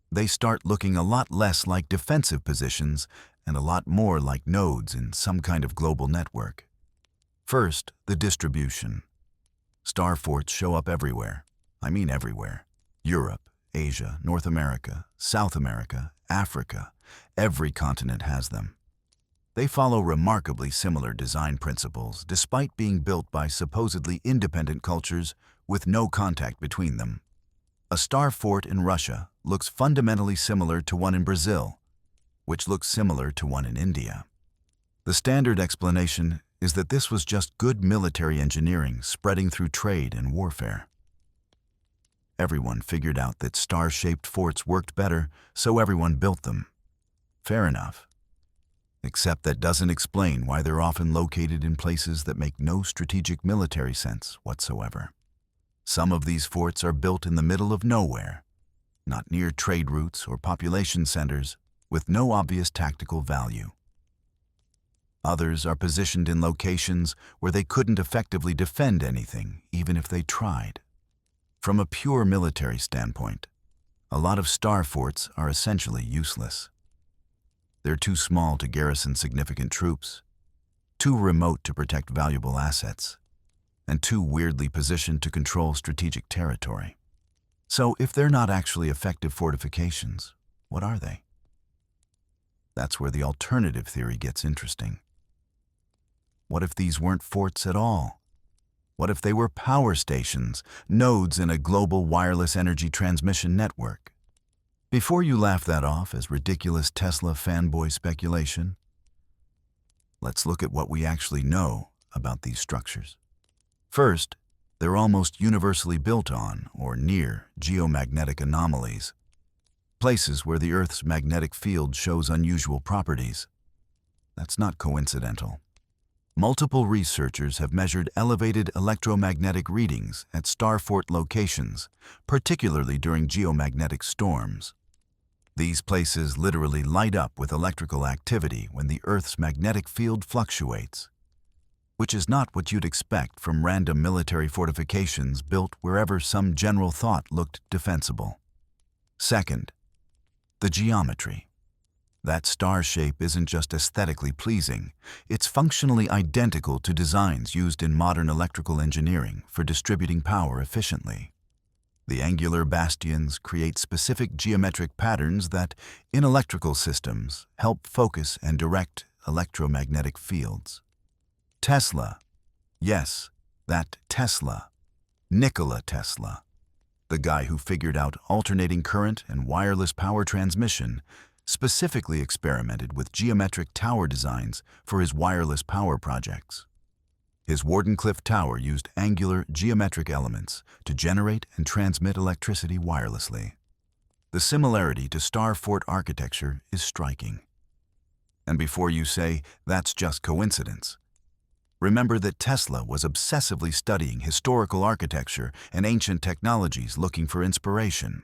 they start looking a lot less like defensive positions and a lot more like nodes in some kind of global network. First, the distribution. Star forts show up everywhere. I mean everywhere. Europe, Asia, North America, South America, Africa. Every continent has them. They follow remarkably similar design principles despite being built by supposedly independent cultures with no contact between them. A star fort in Russia looks fundamentally similar to one in Brazil, which looks similar to one in India. The standard explanation is that this was just good military engineering spreading through trade and warfare. Everyone figured out that star-shaped forts worked better, so everyone built them. Fair enough. Except that doesn't explain why they're often located in places that make no strategic military sense whatsoever. Some of these forts are built in the middle of nowhere, not near trade routes or population centers, with no obvious tactical value. Others are positioned in locations where they couldn't effectively defend anything, even if they tried. From a pure military standpoint, a lot of star forts are essentially useless. They're too small to garrison significant troops, too remote to protect valuable assets, and too weirdly positioned to control strategic territory. So if they're not actually effective fortifications, what are they? That's where the alternative theory gets interesting. What if these weren't forts at all? What if they were power stations, nodes in a global wireless energy transmission network? Before you laugh that off as ridiculous Tesla fanboy speculation, let's look at what we actually know about these structures. First, they're almost universally built on or near geomagnetic anomalies, places where the Earth's magnetic field shows unusual properties. That's not coincidental. Multiple researchers have measured elevated electromagnetic readings at star fort locations, particularly during geomagnetic storms. These places literally light up with electrical activity when the Earth's magnetic field fluctuates, which is not what you'd expect from random military fortifications built wherever some general thought looked defensible. Second, The geometry. That star shape isn't just aesthetically pleasing, it's functionally identical to designs used in modern electrical engineering for distributing power efficiently. The angular bastions create specific geometric patterns that, in electrical systems, help focus and direct electromagnetic fields. Tesla. Yes, that Tesla. Nikola Tesla. The guy who figured out alternating current and wireless power transmission, specifically experimented with geometric tower designs for his wireless power projects. His Wardenclyffe Tower used angular geometric elements to generate and transmit electricity wirelessly. The similarity to star fort architecture is striking. And before you say, that's just coincidence, remember that Tesla was obsessively studying historical architecture and ancient technologies looking for inspiration.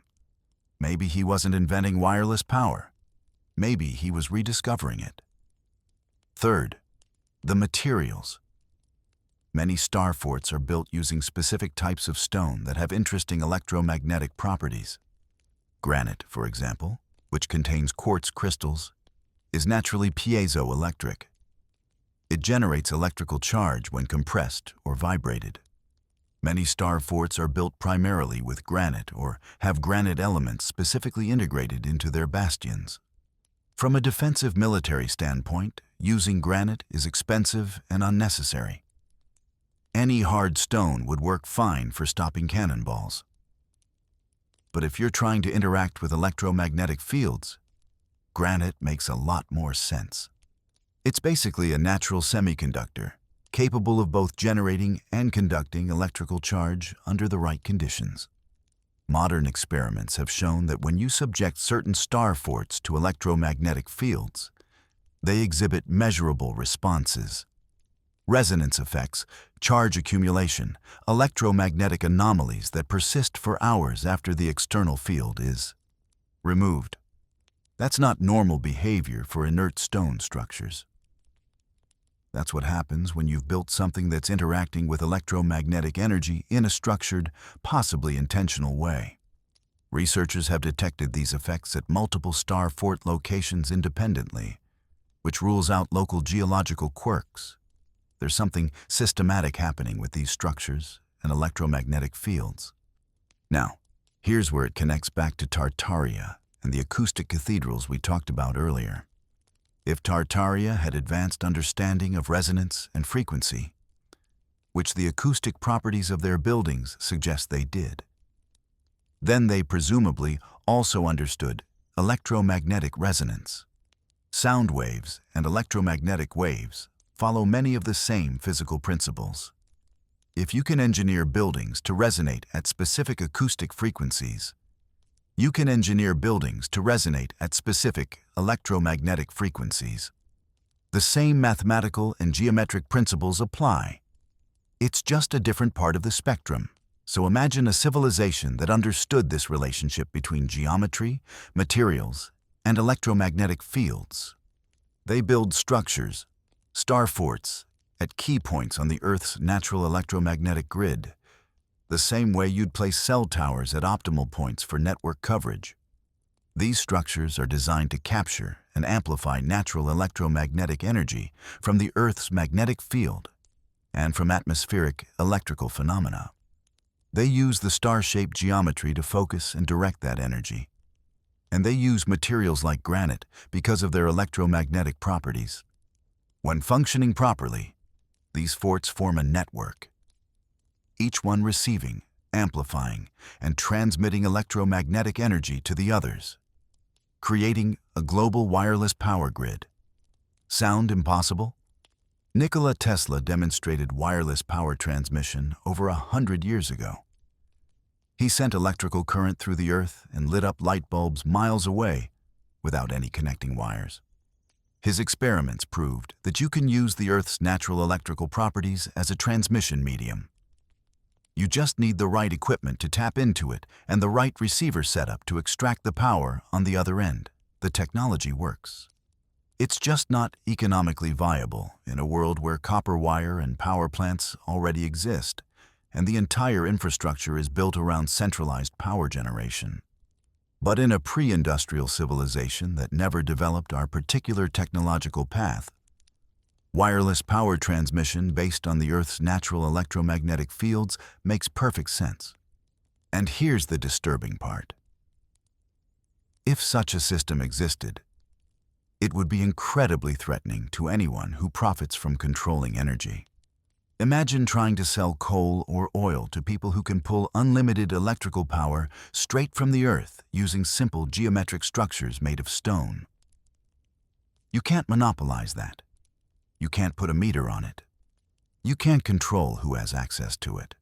Maybe he wasn't inventing wireless power. Maybe he was rediscovering it. Third, the materials. Many star forts are built using specific types of stone that have interesting electromagnetic properties. Granite, for example, which contains quartz crystals, is naturally piezoelectric. It generates electrical charge when compressed or vibrated. Many star forts are built primarily with granite or have granite elements specifically integrated into their bastions. From a defensive military standpoint, using granite is expensive and unnecessary. Any hard stone would work fine for stopping cannonballs. But if you're trying to interact with electromagnetic fields, granite makes a lot more sense. It's basically a natural semiconductor, capable of both generating and conducting electrical charge under the right conditions. Modern experiments have shown that when you subject certain star forts to electromagnetic fields, they exhibit measurable responses. Resonance effects, charge accumulation, electromagnetic anomalies that persist for hours after the external field is removed. That's not normal behavior for inert stone structures. That's what happens when you've built something that's interacting with electromagnetic energy in a structured, possibly intentional way. Researchers have detected these effects at multiple star fort locations independently, which rules out local geological quirks. There's something systematic happening with these structures and electromagnetic fields. Now, here's where it connects back to Tartaria and the acoustic cathedrals we talked about earlier. If Tartaria had advanced understanding of resonance and frequency, which the acoustic properties of their buildings suggest they did, then they presumably also understood electromagnetic resonance. Sound waves and electromagnetic waves follow many of the same physical principles. If you can engineer buildings to resonate at specific acoustic frequencies, you can engineer buildings to resonate at specific electromagnetic frequencies. The same mathematical and geometric principles apply. It's just a different part of the spectrum. So imagine a civilization that understood this relationship between geometry, materials, and electromagnetic fields. They build structures, star forts, at key points on the Earth's natural electromagnetic grid, the same way you'd place cell towers at optimal points for network coverage. These structures are designed to capture and amplify natural electromagnetic energy from the Earth's magnetic field and from atmospheric electrical phenomena. They use the star-shaped geometry to focus and direct that energy. And they use materials like granite because of their electromagnetic properties. When functioning properly, these forts form a network, each one receiving, amplifying, and transmitting electromagnetic energy to the others, creating a global wireless power grid. Sound impossible? Nikola Tesla demonstrated wireless power transmission over 100 years ago. He sent electrical current through the Earth and lit up light bulbs miles away without any connecting wires. His experiments proved that you can use the Earth's natural electrical properties as a transmission medium. You just need the right equipment to tap into it and the right receiver setup to extract the power on the other end. The technology works. It's just not economically viable in a world where copper wire and power plants already exist, and the entire infrastructure is built around centralized power generation. But in a pre-industrial civilization that never developed our particular technological path, wireless power transmission based on the Earth's natural electromagnetic fields makes perfect sense. And here's the disturbing part. If such a system existed, it would be incredibly threatening to anyone who profits from controlling energy. Imagine trying to sell coal or oil to people who can pull unlimited electrical power straight from the Earth using simple geometric structures made of stone. You can't monopolize that. You can't put a meter on it. You can't control who has access to it.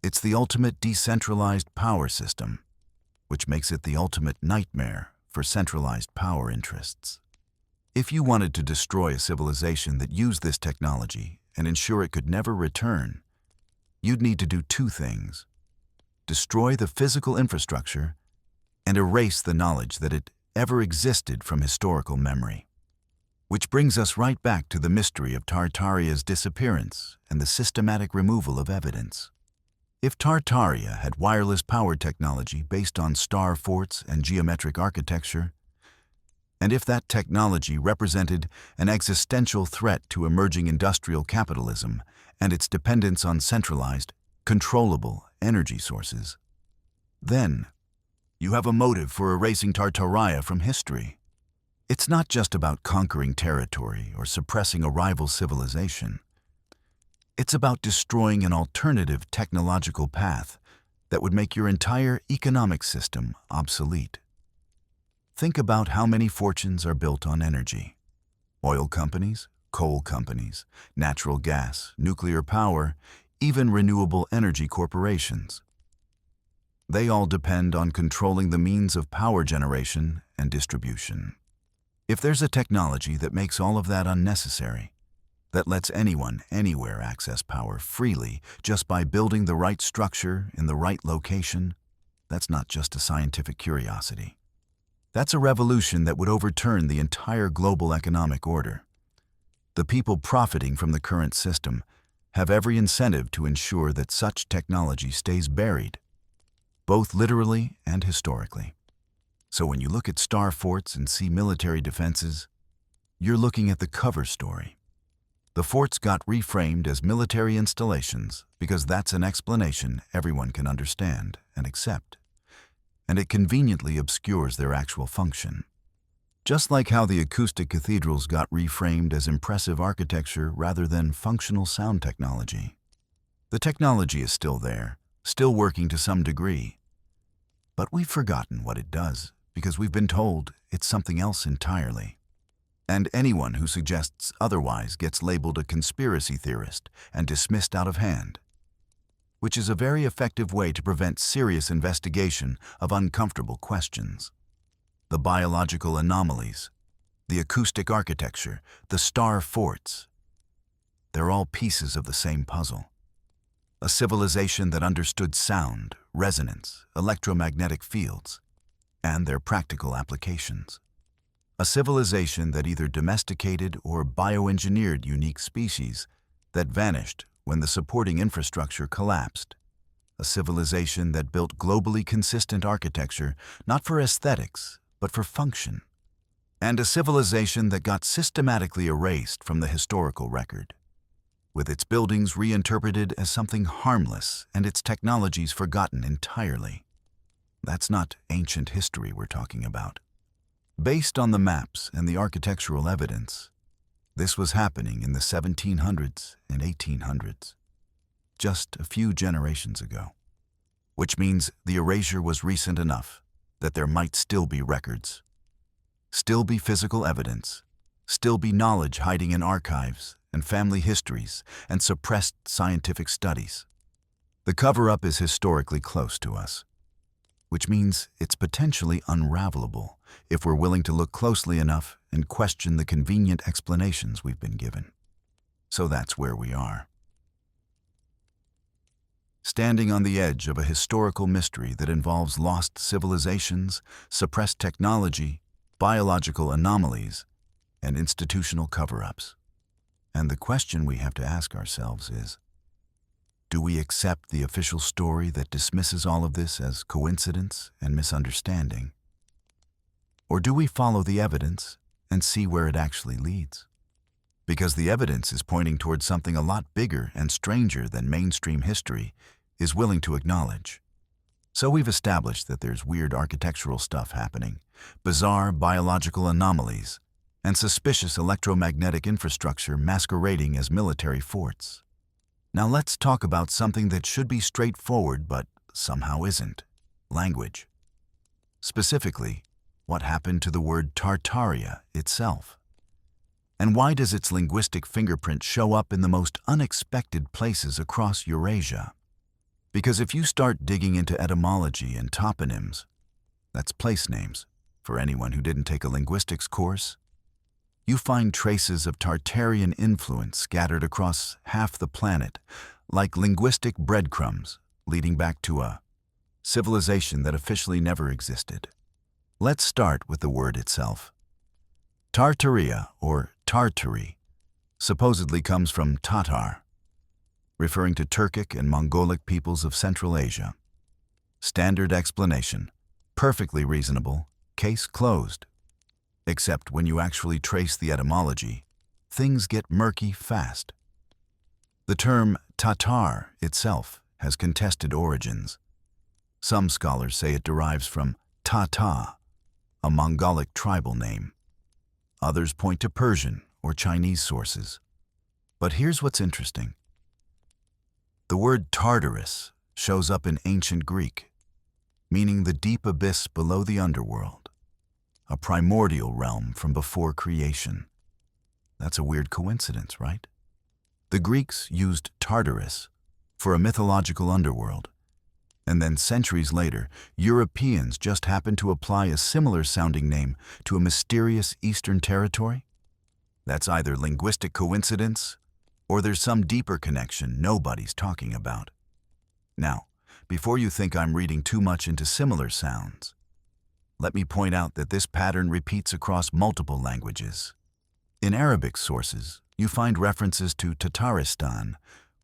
It's the ultimate decentralized power system, which makes it the ultimate nightmare for centralized power interests. If you wanted to destroy a civilization that used this technology and ensure it could never return, you'd need to do two things: destroy the physical infrastructure and erase the knowledge that it ever existed from historical memory. Which brings us right back to the mystery of Tartaria's disappearance and the systematic removal of evidence. If Tartaria had wireless power technology based on star forts and geometric architecture, and if that technology represented an existential threat to emerging industrial capitalism and its dependence on centralized, controllable energy sources, then you have a motive for erasing Tartaria from history. It's not just about conquering territory or suppressing a rival civilization. It's about destroying an alternative technological path that would make your entire economic system obsolete. Think about how many fortunes are built on energy. Oil companies, coal companies, natural gas, nuclear power, even renewable energy corporations. They all depend on controlling the means of power generation and distribution. If there's a technology that makes all of that unnecessary, that lets anyone, anywhere access power freely just by building the right structure in the right location, that's not just a scientific curiosity. That's a revolution that would overturn the entire global economic order. The people profiting from the current system have every incentive to ensure that such technology stays buried, both literally and historically. So when you look at star forts and see military defenses, you're looking at the cover story. The forts got reframed as military installations because that's an explanation everyone can understand and accept, and it conveniently obscures their actual function. Just like how the acoustic cathedrals got reframed as impressive architecture rather than functional sound technology. The technology is still there, still working to some degree, but we've forgotten what it does because we've been told it's something else entirely. And anyone who suggests otherwise gets labeled a conspiracy theorist and dismissed out of hand, which is a very effective way to prevent serious investigation of uncomfortable questions. The biological anomalies, the acoustic architecture, the star forts, they're all pieces of the same puzzle. A civilization that understood sound, resonance, electromagnetic fields, and their practical applications. A civilization that either domesticated or bioengineered unique species that vanished when the supporting infrastructure collapsed. A civilization that built globally consistent architecture not for aesthetics, but for function. And a civilization that got systematically erased from the historical record, with its buildings reinterpreted as something harmless and its technologies forgotten entirely. That's not ancient history we're talking about. Based on the maps and the architectural evidence, this was happening in the 1700s and 1800s, just a few generations ago. Which means the erasure was recent enough that there might still be records, still be physical evidence, still be knowledge hiding in archives and family histories and suppressed scientific studies. The cover-up is historically close to us, which means it's potentially unravelable if we're willing to look closely enough and question the convenient explanations we've been given. So that's where we are. Standing on the edge of a historical mystery that involves lost civilizations, suppressed technology, biological anomalies, and institutional cover-ups. And the question we have to ask ourselves is, Do we accept the official story that dismisses all of this as coincidence and misunderstanding? Or do we follow the evidence and see where it actually leads? Because the evidence is pointing towards something a lot bigger and stranger than mainstream history is willing to acknowledge. So we've established that there's weird architectural stuff happening, bizarre biological anomalies, and suspicious electromagnetic infrastructure masquerading as military forts. Now let's talk about something that should be straightforward but somehow isn't: language. Specifically, what happened to the word Tartaria itself? And why does its linguistic fingerprint show up in the most unexpected places across Eurasia? Because if you start digging into etymology and toponyms, that's place names, for anyone who didn't take a linguistics course, you find traces of Tartarian influence scattered across half the planet, like linguistic breadcrumbs leading back to a civilization that officially never existed. Let's start with the word itself. Tartaria, or Tartary, supposedly comes from Tatar, referring to Turkic and Mongolic peoples of Central Asia. Standard explanation, perfectly reasonable, case closed. Except when you actually trace the etymology, things get murky fast. The term Tatar itself has contested origins. Some scholars say it derives from Tata, a Mongolic tribal name. Others point to Persian or Chinese sources. But here's what's interesting. The word Tartarus shows up in ancient Greek, meaning the deep abyss below the underworld, a primordial realm from before creation. That's a weird coincidence, right? The Greeks used Tartarus for a mythological underworld, and then centuries later, Europeans just happened to apply a similar sounding name to a mysterious eastern territory? That's either linguistic coincidence, or there's some deeper connection nobody's talking about. Now, before you think I'm reading too much into similar sounds, let me point out that this pattern repeats across multiple languages. In Arabic sources, you find references to Tataristan,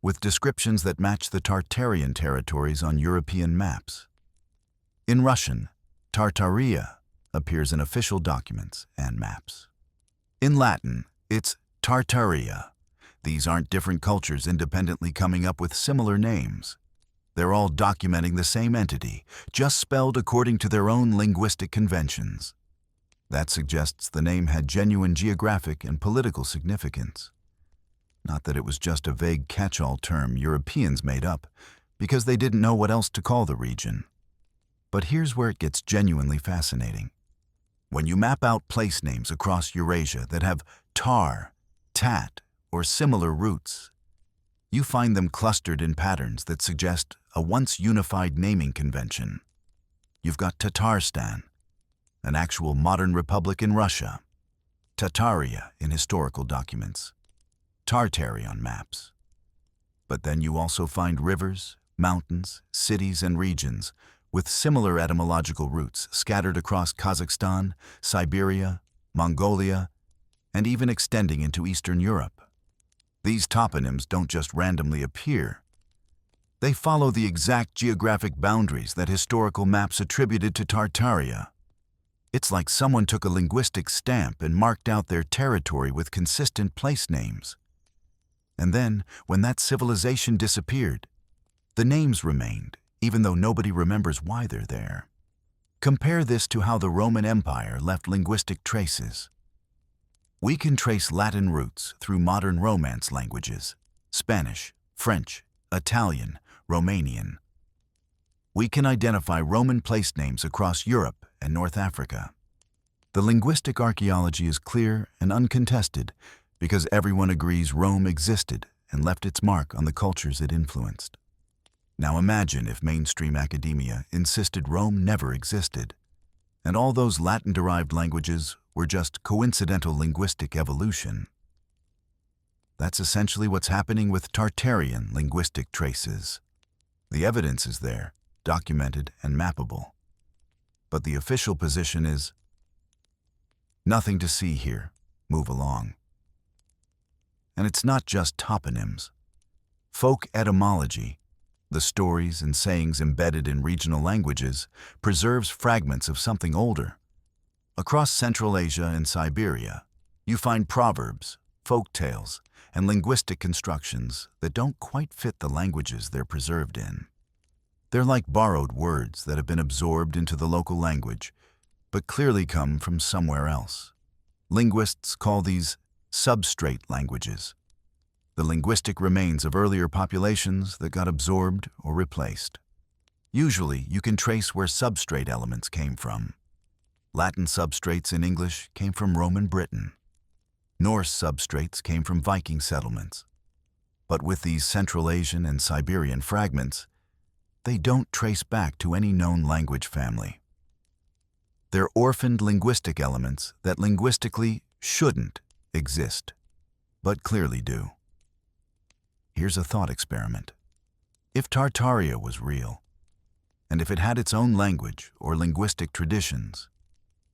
with descriptions that match the Tartarian territories on European maps. In Russian, Tartaria appears in official documents and maps. In Latin, it's Tartaria. These aren't different cultures independently coming up with similar names. They're all documenting the same entity, just spelled according to their own linguistic conventions. That suggests the name had genuine geographic and political significance. Not that it was just a vague catch-all term Europeans made up, because they didn't know what else to call the region. But here's where it gets genuinely fascinating. When you map out place names across Eurasia that have tar, tat, or similar roots, you find them clustered in patterns that suggest a once unified naming convention. You've got Tatarstan, an actual modern republic in Russia, Tartaria in historical documents, Tartary on maps. But then you also find rivers, mountains, cities, and regions with similar etymological roots scattered across Kazakhstan, Siberia, Mongolia, and even extending into Eastern Europe. These toponyms don't just randomly appear. They follow the exact geographic boundaries that historical maps attributed to Tartaria. It's like someone took a linguistic stamp and marked out their territory with consistent place names. And then, when that civilization disappeared, the names remained, even though nobody remembers why they're there. Compare this to how the Roman Empire left linguistic traces. We can trace Latin roots through modern Romance languages: Spanish, French, Italian, Romanian. We can identify Roman place names across Europe and North Africa. The linguistic archaeology is clear and uncontested because everyone agrees Rome existed and left its mark on the cultures it influenced. Now imagine if mainstream academia insisted Rome never existed, and all those Latin-derived languages were just coincidental linguistic evolution. That's essentially what's happening with Tartarian linguistic traces. The evidence is there, documented and mappable. But the official position is, nothing to see here, move along. And it's not just toponyms. Folk etymology, the stories and sayings embedded in regional languages, preserves fragments of something older. Across Central Asia and Siberia, you find proverbs, folk tales, and linguistic constructions that don't quite fit the languages they're preserved in. They're like borrowed words that have been absorbed into the local language, but clearly come from somewhere else. Linguists call these substrate languages, the linguistic remains of earlier populations that got absorbed or replaced. Usually, you can trace where substrate elements came from. Latin substrates in English came from Roman Britain. Norse substrates came from Viking settlements. But with these Central Asian and Siberian fragments, they don't trace back to any known language family. They're orphaned linguistic elements that linguistically shouldn't exist, but clearly do. Here's a thought experiment. If Tartaria was real, and if it had its own language or linguistic traditions,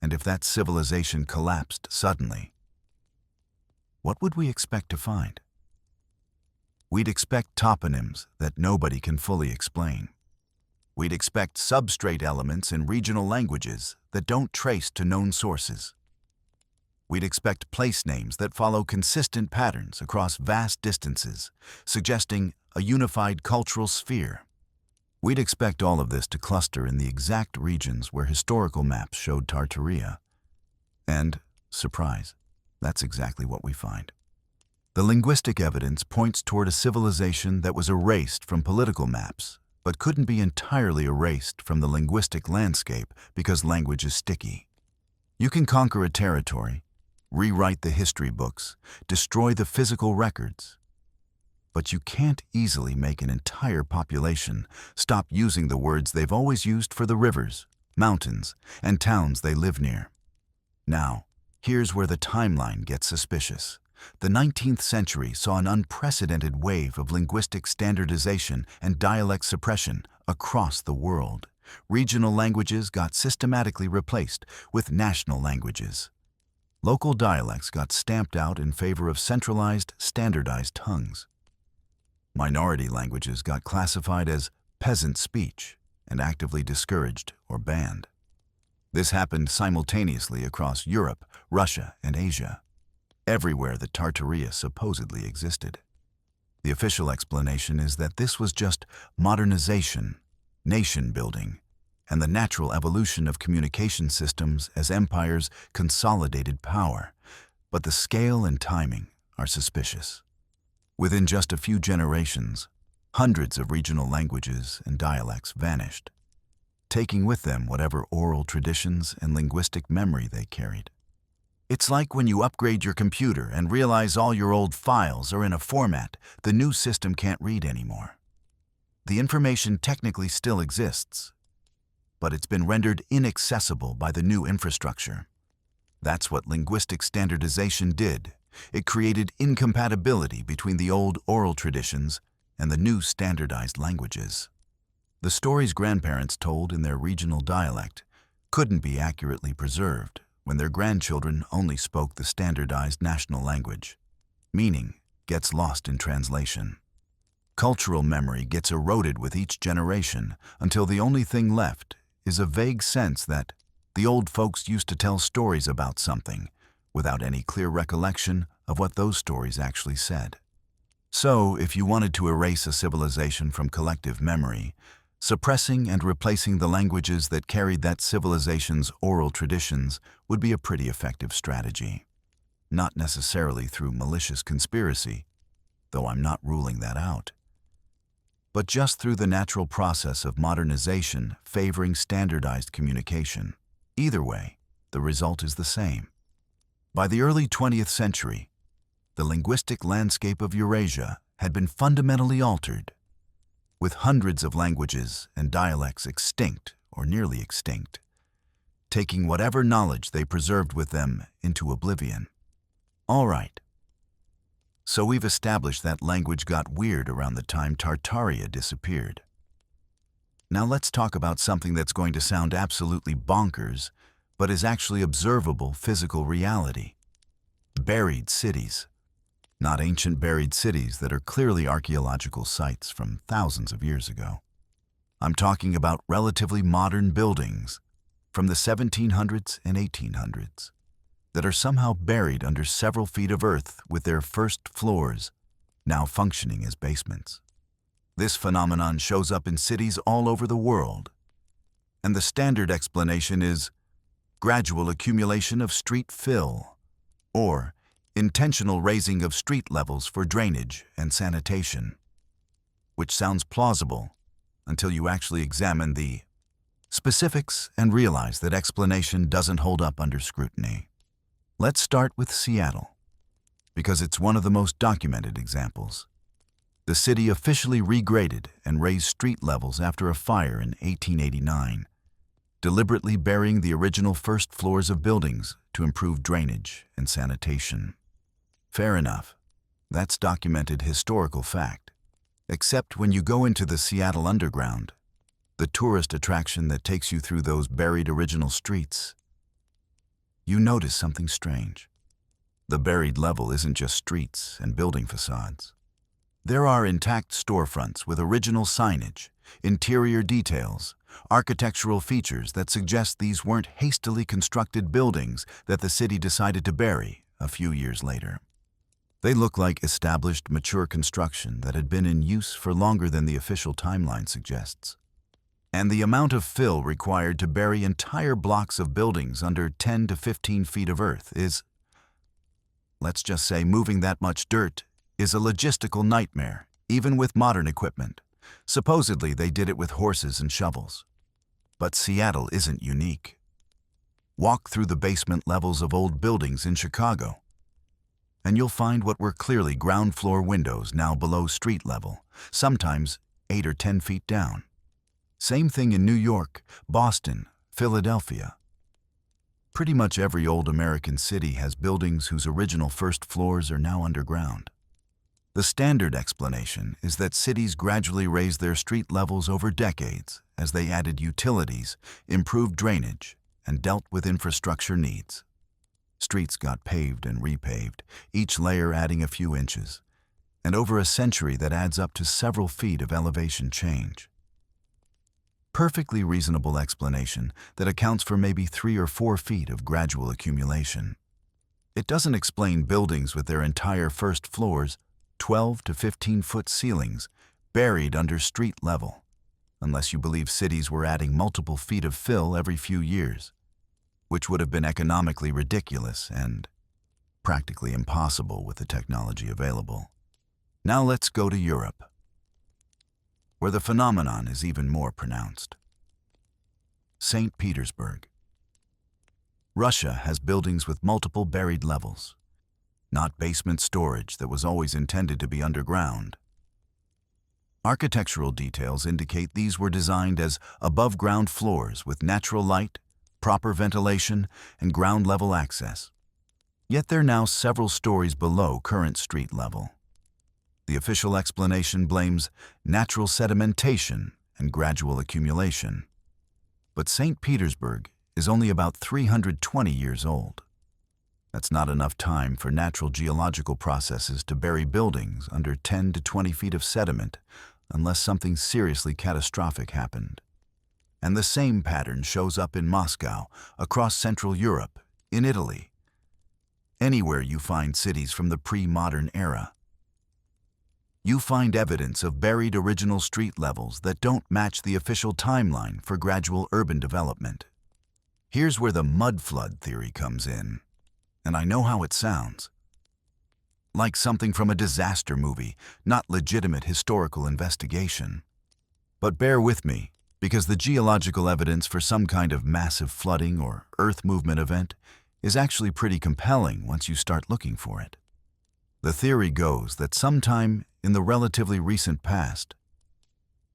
and if that civilization collapsed suddenly, what would we expect to find? We'd expect toponyms that nobody can fully explain. We'd expect substrate elements in regional languages that don't trace to known sources. We'd expect place names that follow consistent patterns across vast distances, suggesting a unified cultural sphere. We'd expect all of this to cluster in the exact regions where historical maps showed Tartaria. And, surprise, that's exactly what we find. The linguistic evidence points toward a civilization that was erased from political maps, but couldn't be entirely erased from the linguistic landscape because language is sticky. You can conquer a territory, rewrite the history books, destroy the physical records, but you can't easily make an entire population stop using the words they've always used for the rivers, mountains, and towns they live near. Now, here's where the timeline gets suspicious. The 19th century saw an unprecedented wave of linguistic standardization and dialect suppression across the world. Regional languages got systematically replaced with national languages. Local dialects got stamped out in favor of centralized, standardized tongues. Minority languages got classified as peasant speech and actively discouraged or banned. This happened simultaneously across Europe, Russia, and Asia, everywhere that Tartaria supposedly existed. The official explanation is that this was just modernization, nation-building, and the natural evolution of communication systems as empires consolidated power, but the scale and timing are suspicious. Within just a few generations, hundreds of regional languages and dialects vanished, taking with them whatever oral traditions and linguistic memory they carried. It's like when you upgrade your computer and realize all your old files are in a format the new system can't read anymore. The information technically still exists, but it's been rendered inaccessible by the new infrastructure. That's what linguistic standardization did. It created incompatibility between the old oral traditions and the new standardized languages. The stories grandparents told in their regional dialect couldn't be accurately preserved when their grandchildren only spoke the standardized national language. Meaning gets lost in translation. Cultural memory gets eroded with each generation until the only thing left is a vague sense that the old folks used to tell stories about something without any clear recollection of what those stories actually said. So, if you wanted to erase a civilization from collective memory, suppressing and replacing the languages that carried that civilization's oral traditions would be a pretty effective strategy. Not necessarily through malicious conspiracy, though I'm not ruling that out, but just through the natural process of modernization favoring standardized communication. Either way, the result is the same. By the early 20th century, the linguistic landscape of Eurasia had been fundamentally altered, with hundreds of languages and dialects extinct or nearly extinct, taking whatever knowledge they preserved with them into oblivion. All right. So we've established that language got weird around the time Tartaria disappeared. Now let's talk about something that's going to sound absolutely bonkers, but is actually observable physical reality. Buried cities. not ancient buried cities that are clearly archaeological sites from thousands of years ago. I'm talking about relatively modern buildings from the 1700s and 1800s that are somehow buried under several feet of earth with their first floors now functioning as basements. This phenomenon shows up in cities all over the world, and the standard explanation is gradual accumulation of street fill, or intentional raising of street levels for drainage and sanitation, which sounds plausible until you actually examine the specifics and realize that explanation doesn't hold up under scrutiny. Let's start with Seattle, because it's one of the most documented examples. The city officially regraded and raised street levels after a fire in 1889, deliberately burying the original first floors of buildings to improve drainage and sanitation. Fair enough. That's documented historical fact. Except when you go into the Seattle Underground, the tourist attraction that takes you through those buried original streets, you notice something strange. The buried level isn't just streets and building facades. There are intact storefronts with original signage, interior details, architectural features that suggest these weren't hastily constructed buildings that the city decided to bury a few years later. They look like established, mature construction that had been in use for longer than the official timeline suggests. And the amount of fill required to bury entire blocks of buildings under 10 to 15 feet of earth is, let's just say, moving that much dirt is a logistical nightmare, even with modern equipment. Supposedly, they did it with horses and shovels. But Seattle isn't unique. Walk through the basement levels of old buildings in Chicago, and you'll find what were clearly ground floor windows now below street level, sometimes 8 or 10 feet down. Same thing in New York, Boston, Philadelphia. Pretty much every old American city has buildings whose original first floors are now underground. The standard explanation is that cities gradually raised their street levels over decades as they added utilities, improved drainage, and dealt with infrastructure needs. Streets got paved and repaved, each layer adding a few inches, and over a century that adds up to several feet of elevation change. Perfectly reasonable explanation that accounts for maybe 3 or 4 feet of gradual accumulation. It doesn't explain buildings with their entire first floors, 12 to 15-foot ceilings, buried under street level, unless you believe cities were adding multiple feet of fill every few years, which would have been economically ridiculous and practically impossible with the technology available. Now let's go to Europe, where the phenomenon is even more pronounced. St. Petersburg. Russia has buildings with multiple buried levels, not basement storage that was always intended to be underground. Architectural details indicate these were designed as above-ground floors with natural light, proper ventilation, and ground-level access. Yet they're now several stories below current street level. The official explanation blames natural sedimentation and gradual accumulation. But St. Petersburg is only about 320 years old. That's not enough time for natural geological processes to bury buildings under 10 to 20 feet of sediment unless something seriously catastrophic happened. And the same pattern shows up in Moscow, across Central Europe, in Italy, anywhere you find cities from the pre-modern era. You find evidence of buried original street levels that don't match the official timeline for gradual urban development. Here's where the mud flood theory comes in, and I know how it sounds. Like something from a disaster movie, not legitimate historical investigation. But bear with me, because the geological evidence for some kind of massive flooding or earth movement event is actually pretty compelling once you start looking for it. The theory goes that sometime in the relatively recent past,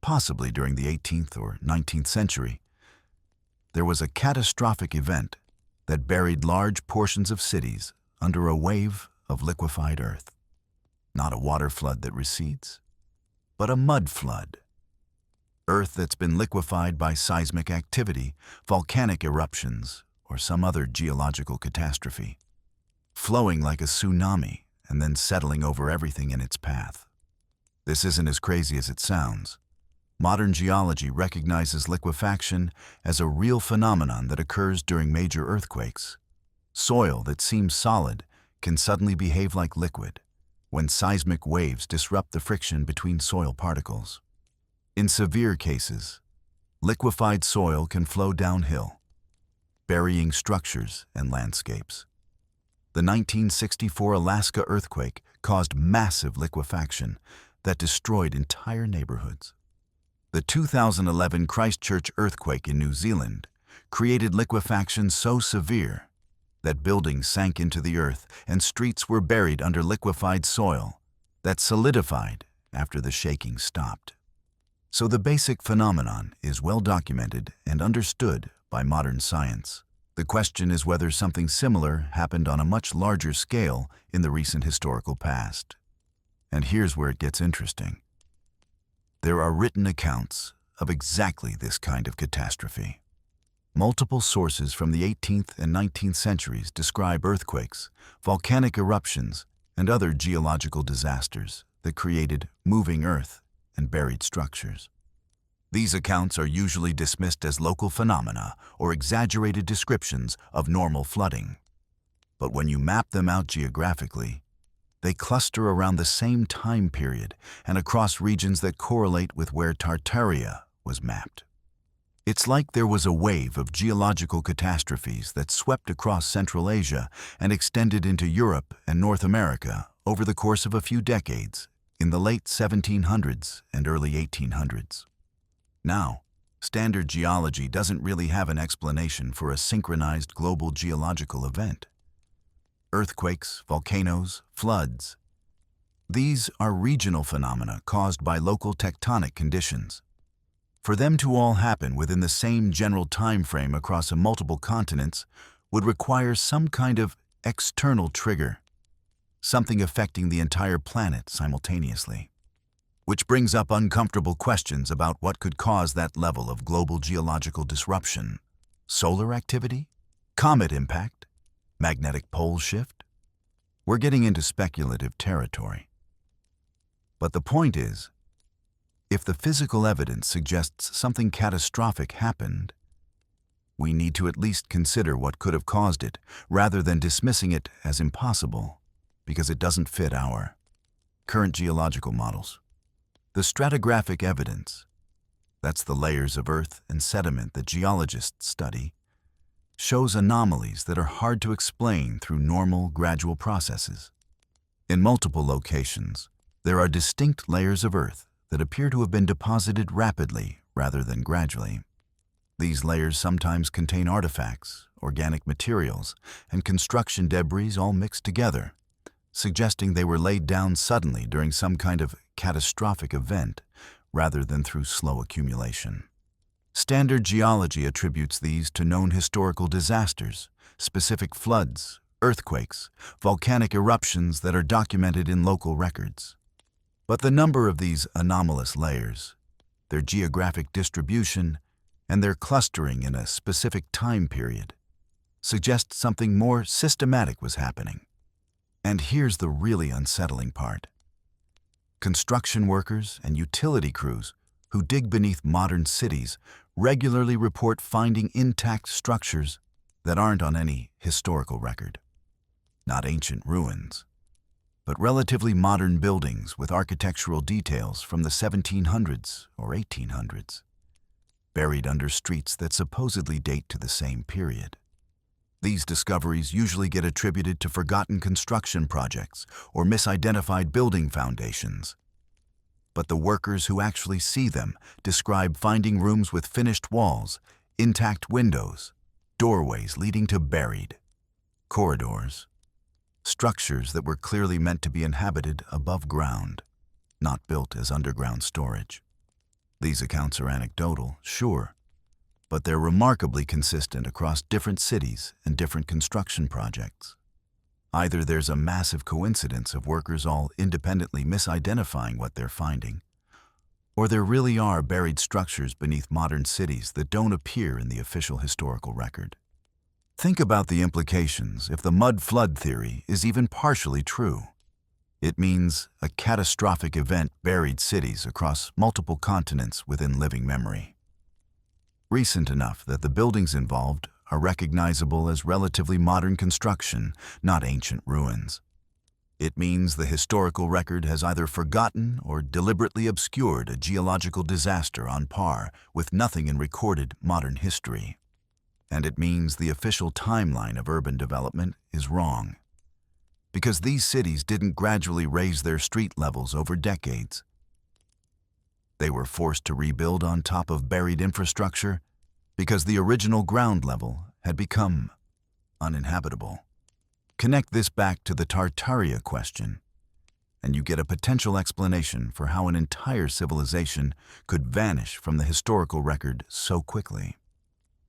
possibly during the 18th or 19th century, there was a catastrophic event that buried large portions of cities under a wave of liquefied earth. Not a water flood that recedes, but a mud flood. Earth that's been liquefied by seismic activity, volcanic eruptions, or some other geological catastrophe, flowing like a tsunami and then settling over everything in its path. This isn't as crazy as it sounds. Modern geology recognizes liquefaction as a real phenomenon that occurs during major earthquakes. Soil that seems solid can suddenly behave like liquid when seismic waves disrupt the friction between soil particles. In severe cases, liquefied soil can flow downhill, burying structures and landscapes. The 1964 Alaska earthquake caused massive liquefaction that destroyed entire neighborhoods. The 2011 Christchurch earthquake in New Zealand created liquefaction so severe that buildings sank into the earth and streets were buried under liquefied soil that solidified after the shaking stopped. So the basic phenomenon is well documented and understood by modern science. The question is whether something similar happened on a much larger scale in the recent historical past. And here's where it gets interesting. There are written accounts of exactly this kind of catastrophe. Multiple sources from the 18th and 19th centuries describe earthquakes, volcanic eruptions, and other geological disasters that created moving earth and buried structures. These accounts are usually dismissed as local phenomena or exaggerated descriptions of normal flooding. But when you map them out geographically, they cluster around the same time period and across regions that correlate with where Tartaria was mapped. It's like there was a wave of geological catastrophes that swept across Central Asia and extended into Europe and North America over the course of a few decades in the late 1700s and early 1800s. Now, standard geology doesn't really have an explanation for a synchronized global geological event. Earthquakes, volcanoes, floods. These are regional phenomena caused by local tectonic conditions. For them to all happen within the same general time frame across multiple continents would require some kind of external trigger, something affecting the entire planet simultaneously. Which brings up uncomfortable questions about what could cause that level of global geological disruption. Solar activity? Comet impact? Magnetic pole shift? We're getting into speculative territory. But the point is, if the physical evidence suggests something catastrophic happened, we need to at least consider what could have caused it, rather than dismissing it as impossible, because it doesn't fit our current geological models. The stratigraphic evidence, that's the layers of earth and sediment that geologists study, shows anomalies that are hard to explain through normal, gradual processes. In multiple locations, there are distinct layers of earth that appear to have been deposited rapidly rather than gradually. These layers sometimes contain artifacts, organic materials, and construction debris all mixed together, suggesting they were laid down suddenly during some kind of catastrophic event rather than through slow accumulation. Standard geology attributes these to known historical disasters, specific floods, earthquakes, volcanic eruptions that are documented in local records. But the number of these anomalous layers, their geographic distribution, and their clustering in a specific time period suggest something more systematic was happening. And here's the really unsettling part. Construction workers and utility crews who dig beneath modern cities regularly report finding intact structures that aren't on any historical record. Not ancient ruins, but relatively modern buildings with architectural details from the 1700s or 1800s, buried under streets that supposedly date to the same period. These discoveries usually get attributed to forgotten construction projects or misidentified building foundations. But the workers who actually see them describe finding rooms with finished walls, intact windows, doorways leading to buried corridors, structures that were clearly meant to be inhabited above ground, not built as underground storage. These accounts are anecdotal, sure, but they're remarkably consistent across different cities and different construction projects. Either there's a massive coincidence of workers all independently misidentifying what they're finding, or there really are buried structures beneath modern cities that don't appear in the official historical record. Think about the implications if the mud flood theory is even partially true. It means a catastrophic event buried cities across multiple continents within living memory. Recent enough that the buildings involved are recognizable as relatively modern construction, not ancient ruins. It means the historical record has either forgotten or deliberately obscured a geological disaster on par with nothing in recorded modern history. And it means the official timeline of urban development is wrong. Because these cities didn't gradually raise their street levels over decades. They were forced to rebuild on top of buried infrastructure because the original ground level had become uninhabitable. Connect this back to the Tartaria question, and you get a potential explanation for how an entire civilization could vanish from the historical record so quickly.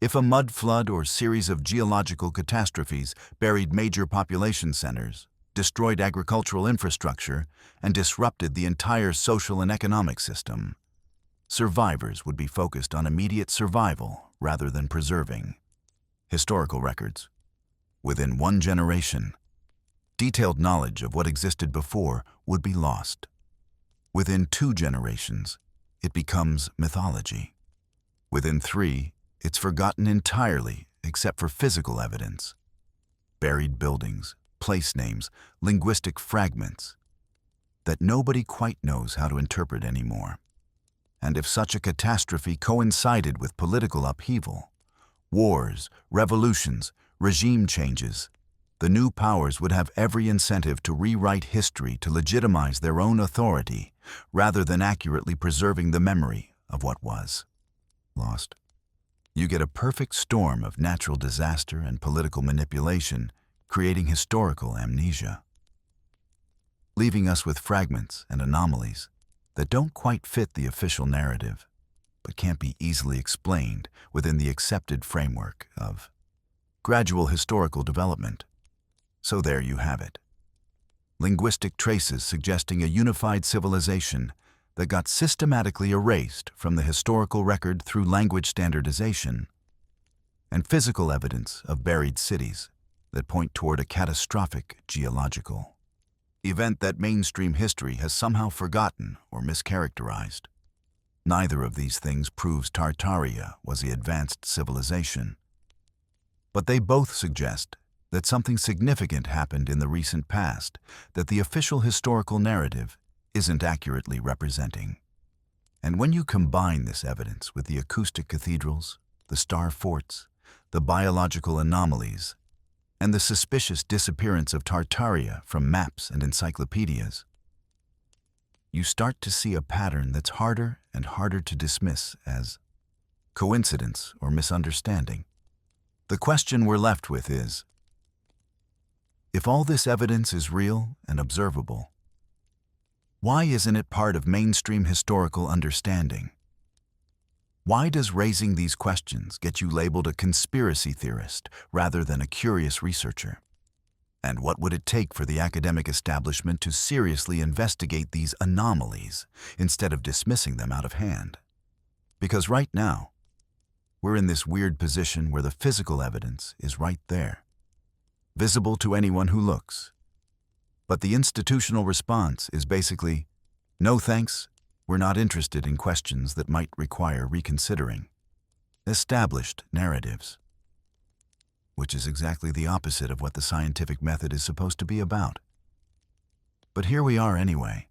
If a mud flood or series of geological catastrophes buried major population centers, destroyed agricultural infrastructure, and disrupted the entire social and economic system, survivors would be focused on immediate survival rather than preserving historical records. Within one generation, detailed knowledge of what existed before would be lost. Within 2 generations, it becomes mythology. Within 3, it's forgotten entirely except for physical evidence. Buried buildings, place names, linguistic fragments that nobody quite knows how to interpret anymore. And if such a catastrophe coincided with political upheaval, wars, revolutions, regime changes, the new powers would have every incentive to rewrite history to legitimize their own authority rather than accurately preserving the memory of what was lost. You get a perfect storm of natural disaster and political manipulation, creating historical amnesia, leaving us with fragments and anomalies that don't quite fit the official narrative, but can't be easily explained within the accepted framework of gradual historical development. So there you have it. Linguistic traces suggesting a unified civilization that got systematically erased from the historical record through language standardization, and physical evidence of buried cities that point toward a catastrophic geological event that mainstream history has somehow forgotten or mischaracterized. Neither of these things proves Tartaria was the advanced civilization. But they both suggest that something significant happened in the recent past that the official historical narrative isn't accurately representing. And when you combine this evidence with the acoustic cathedrals, the star forts, the biological anomalies, and the suspicious disappearance of Tartaria from maps and encyclopedias, you start to see a pattern that's harder and harder to dismiss as coincidence or misunderstanding. The question we're left with is, if all this evidence is real and observable, why isn't it part of mainstream historical understanding? Why does raising these questions get you labeled a conspiracy theorist rather than a curious researcher? And what would it take for the academic establishment to seriously investigate these anomalies instead of dismissing them out of hand? Because right now, we're in this weird position where the physical evidence is right there, visible to anyone who looks. But the institutional response is basically, no thanks, we're not interested in questions that might require reconsidering established narratives, which is exactly the opposite of what the scientific method is supposed to be about. But here we are anyway.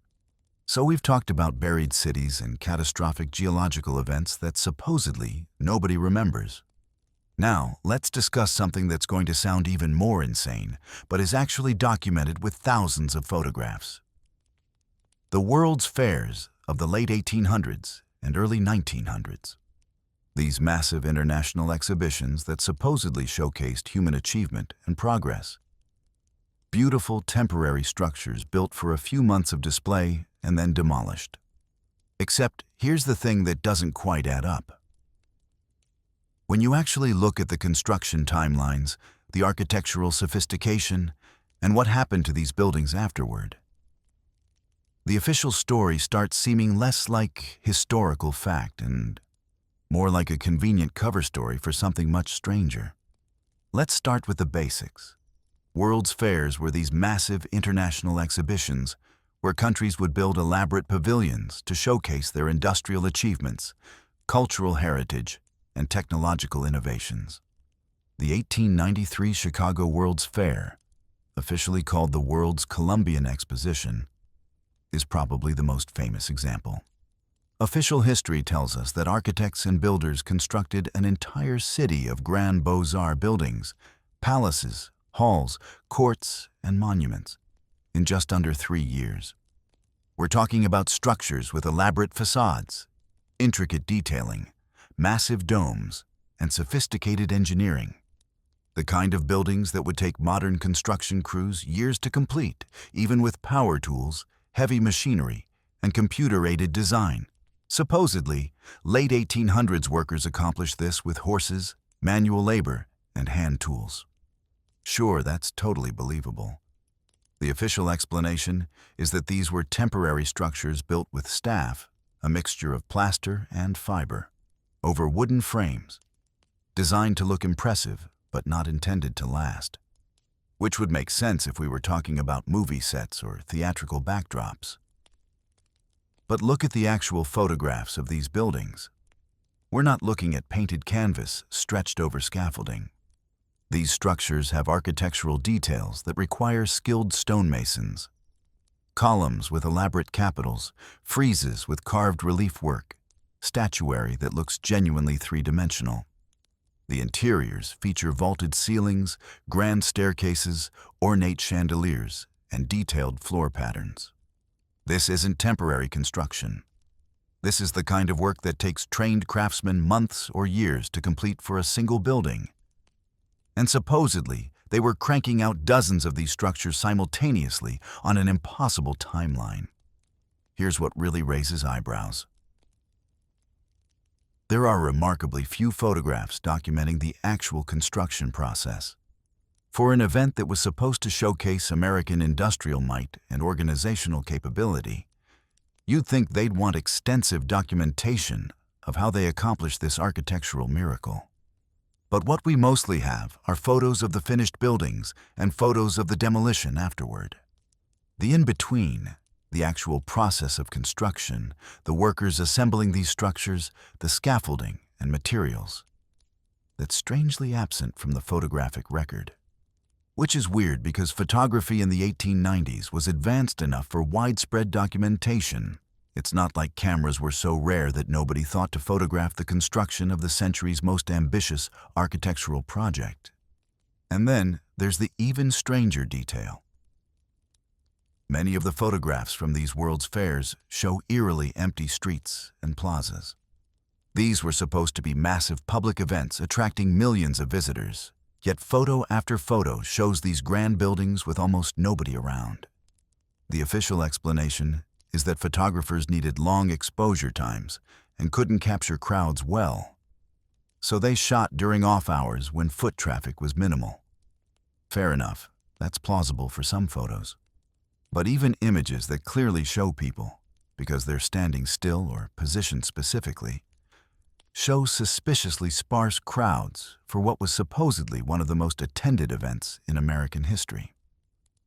So we've talked about buried cities and catastrophic geological events that supposedly nobody remembers. Now, let's discuss something that's going to sound even more insane, but is actually documented with thousands of photographs. The World's Fairs of the late 1800s and early 1900s. These massive international exhibitions that supposedly showcased human achievement and progress. Beautiful temporary structures built for a few months of display and then demolished. Except, here's the thing that doesn't quite add up. When you actually look at the construction timelines, the architectural sophistication, and what happened to these buildings afterward, the official story starts seeming less like historical fact and more like a convenient cover story for something much stranger. Let's start with the basics. World's Fairs were these massive international exhibitions where countries would build elaborate pavilions to showcase their industrial achievements, cultural heritage, and technological innovations. The 1893 Chicago World's Fair, officially called the World's Columbian Exposition, is probably the most famous example. Official history tells us that architects and builders constructed an entire city of grand beaux-arts buildings, palaces, halls, courts, and monuments in just under 3 years. We're talking about structures with elaborate facades, intricate detailing, massive domes, and sophisticated engineering. The kind of buildings that would take modern construction crews years to complete, even with power tools, heavy machinery, and computer-aided design. Supposedly, late 1800s workers accomplished this with horses, manual labor, and hand tools. Sure, that's totally believable. The official explanation is that these were temporary structures built with staff, a mixture of plaster and fiber, over wooden frames, designed to look impressive but not intended to last. Which would make sense if we were talking about movie sets or theatrical backdrops. But look at the actual photographs of these buildings. We're not looking at painted canvas stretched over scaffolding. These structures have architectural details that require skilled stonemasons. Columns with elaborate capitals, friezes with carved relief work, statuary that looks genuinely three-dimensional. The interiors feature vaulted ceilings, grand staircases, ornate chandeliers, and detailed floor patterns. This isn't temporary construction. This is the kind of work that takes trained craftsmen months or years to complete for a single building. And supposedly, they were cranking out dozens of these structures simultaneously on an impossible timeline. Here's what really raises eyebrows. There are remarkably few photographs documenting the actual construction process. For an event that was supposed to showcase American industrial might and organizational capability, you'd think they'd want extensive documentation of how they accomplished this architectural miracle. But what we mostly have are photos of the finished buildings and photos of the demolition afterward. The in-between, the actual process of construction, the workers assembling these structures, the scaffolding and materials, that's strangely absent from the photographic record. Which is weird because photography in the 1890s was advanced enough for widespread documentation. It's not like cameras were so rare that nobody thought to photograph the construction of the century's most ambitious architectural project. And then there's the even stranger detail. Many of the photographs from these World's Fairs show eerily empty streets and plazas. These were supposed to be massive public events attracting millions of visitors. Yet photo after photo shows these grand buildings with almost nobody around. The official explanation is that photographers needed long exposure times and couldn't capture crowds well. So they shot during off hours when foot traffic was minimal. Fair enough, that's plausible for some photos. But even images that clearly show people, because they're standing still or positioned specifically, show suspiciously sparse crowds for what was supposedly one of the most attended events in American history.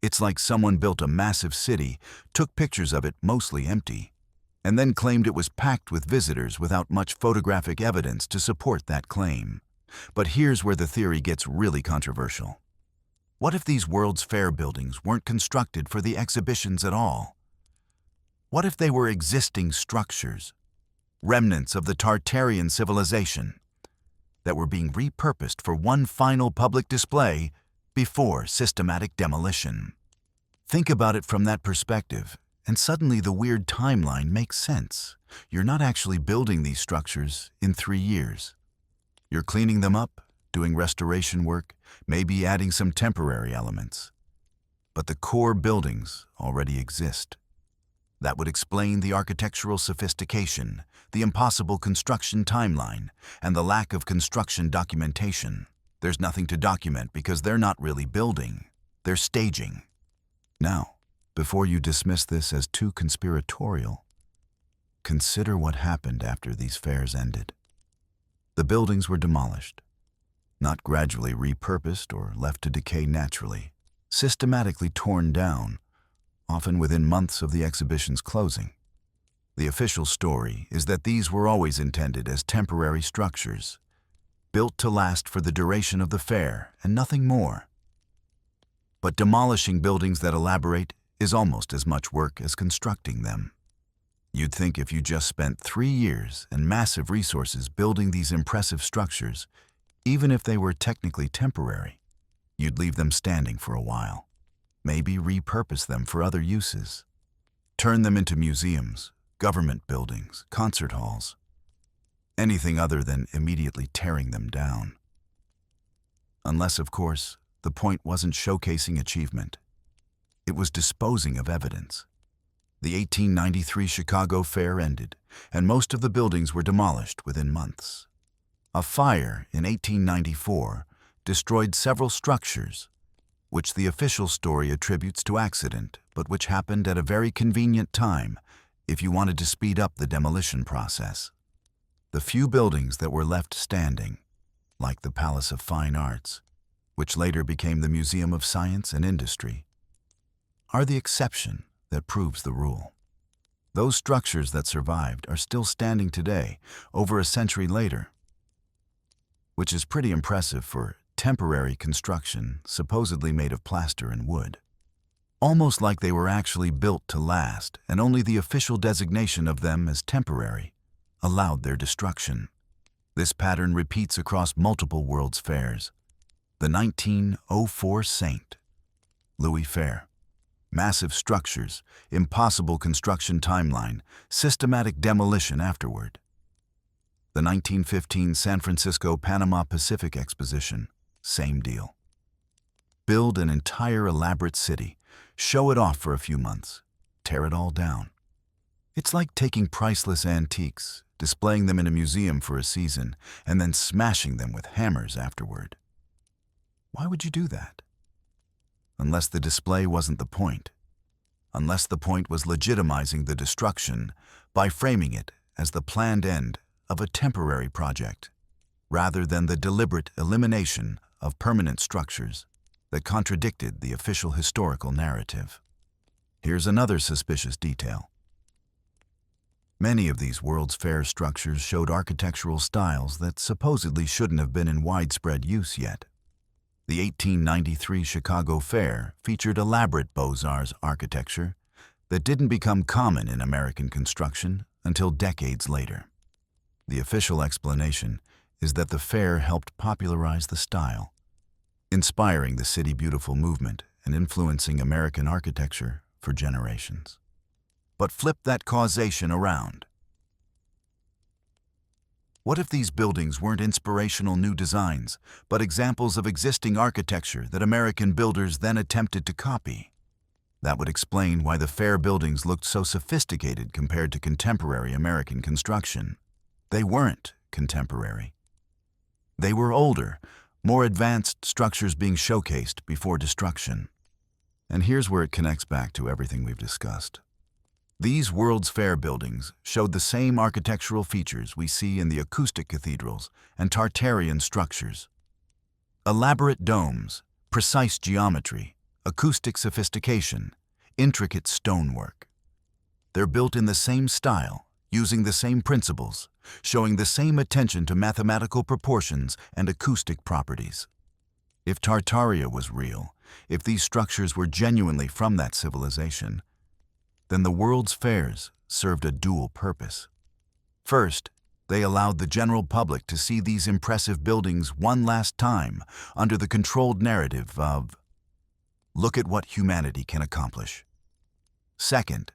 It's like someone built a massive city, took pictures of it mostly empty, and then claimed it was packed with visitors without much photographic evidence to support that claim. But here's where the theory gets really controversial. What if these World's Fair buildings weren't constructed for the exhibitions at all? What if they were existing structures, remnants of the Tartarian civilization, that were being repurposed for one final public display before systematic demolition? Think about it from that perspective, and suddenly the weird timeline makes sense. You're not actually building these structures in 3 years. You're cleaning them up, doing restoration work, maybe adding some temporary elements. But the core buildings already exist. That would explain the architectural sophistication, the impossible construction timeline, and the lack of construction documentation. There's nothing to document because they're not really building, they're staging. Now, before you dismiss this as too conspiratorial, consider what happened after these fairs ended. The buildings were demolished, not gradually repurposed or left to decay naturally, systematically torn down, often within months of the exhibition's closing. The official story is that these were always intended as temporary structures, built to last for the duration of the fair and nothing more. But demolishing buildings that elaborate is almost as much work as constructing them. You'd think if you just spent 3 years and massive resources building these impressive structures, even if they were technically temporary, you'd leave them standing for a while. Maybe repurpose them for other uses. Turn them into museums, government buildings, concert halls. Anything other than immediately tearing them down. Unless, of course, the point wasn't showcasing achievement. It was disposing of evidence. The 1893 Chicago Fair ended, and most of the buildings were demolished within months. A fire in 1894 destroyed several structures, which the official story attributes to accident, but which happened at a very convenient time if you wanted to speed up the demolition process. The few buildings that were left standing, like the Palace of Fine Arts, which later became the Museum of Science and Industry, are the exception that proves the rule. Those structures that survived are still standing today, over a century later, which is pretty impressive for temporary construction supposedly made of plaster and wood. Almost like they were actually built to last, and only the official designation of them as temporary allowed their destruction. This pattern repeats across multiple World's Fairs. The 1904 St. Louis Fair. Massive structures, impossible construction timeline, systematic demolition afterward. The 1915 San Francisco Panama Pacific Exposition. Same deal. Build an entire elaborate city, show it off for a few months, tear it all down. It's like taking priceless antiques, displaying them in a museum for a season, and then smashing them with hammers afterward. Why would you do that? Unless the display wasn't the point. Unless the point was legitimizing the destruction by framing it as the planned end of a temporary project, rather than the deliberate elimination of permanent structures that contradicted the official historical narrative. Here's another suspicious detail. Many of these World's Fair structures showed architectural styles that supposedly shouldn't have been in widespread use yet. The 1893 Chicago Fair featured elaborate Beaux-Arts architecture that didn't become common in American construction until decades later. The official explanation is that the fair helped popularize the style, inspiring the City Beautiful movement and influencing American architecture for generations. But flip that causation around. What if these buildings weren't inspirational new designs, but examples of existing architecture that American builders then attempted to copy? That would explain why the fair buildings looked so sophisticated compared to contemporary American construction. They weren't contemporary. They were older, more advanced structures being showcased before destruction. And here's where it connects back to everything we've discussed. These World's Fair buildings showed the same architectural features we see in the acoustic cathedrals and Tartarian structures. Elaborate domes, precise geometry, acoustic sophistication, intricate stonework. They're built in the same style, using the same principles, showing the same attention to mathematical proportions and acoustic properties. If Tartaria was real, if these structures were genuinely from that civilization, then the World's Fairs served a dual purpose. First, they allowed the general public to see these impressive buildings one last time under the controlled narrative of, "Look at what humanity can accomplish." Second,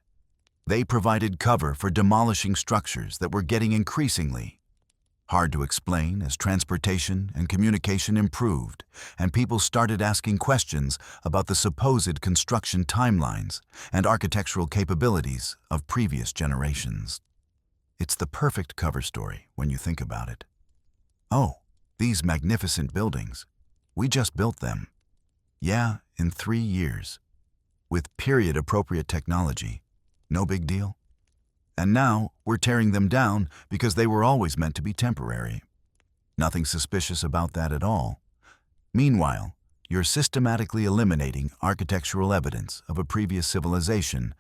they provided cover for demolishing structures that were getting increasingly hard to explain as transportation and communication improved, and people started asking questions about the supposed construction timelines and architectural capabilities of previous generations. It's the perfect cover story when you think about it. Oh, these magnificent buildings. We just built them. Yeah, in 3 years. With period-appropriate technology. No big deal. And now we're tearing them down because they were always meant to be temporary. Nothing suspicious about that at all. Meanwhile, you're systematically eliminating architectural evidence of a previous civilization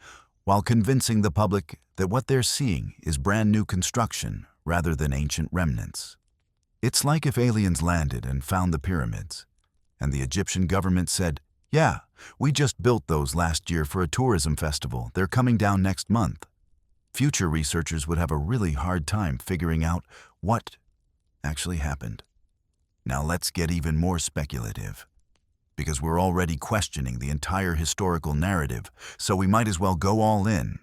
while convincing the public that what they're seeing is brand new construction rather than ancient remnants. It's like if aliens landed and found the pyramids, and the Egyptian government said, "Yeah, we just built those last year for a tourism festival. They're coming down next month." Future researchers would have a really hard time figuring out what actually happened. Now let's get even more speculative, because we're already questioning the entire historical narrative, so we might as well go all in.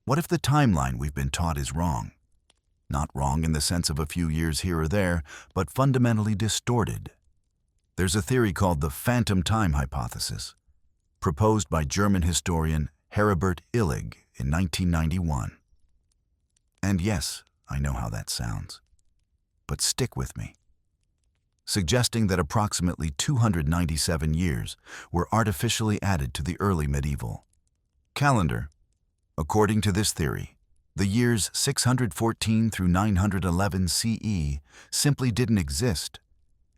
What if the timeline we've been taught is wrong? Not wrong in the sense of a few years here or there, but fundamentally distorted. There's a theory called the phantom time hypothesis, proposed by German historian Heribert Illig in 1991. And yes, I know how that sounds, but stick with me. Suggesting that approximately 297 years were artificially added to the early medieval calendar. According to this theory, the years 614 through 911 CE simply didn't exist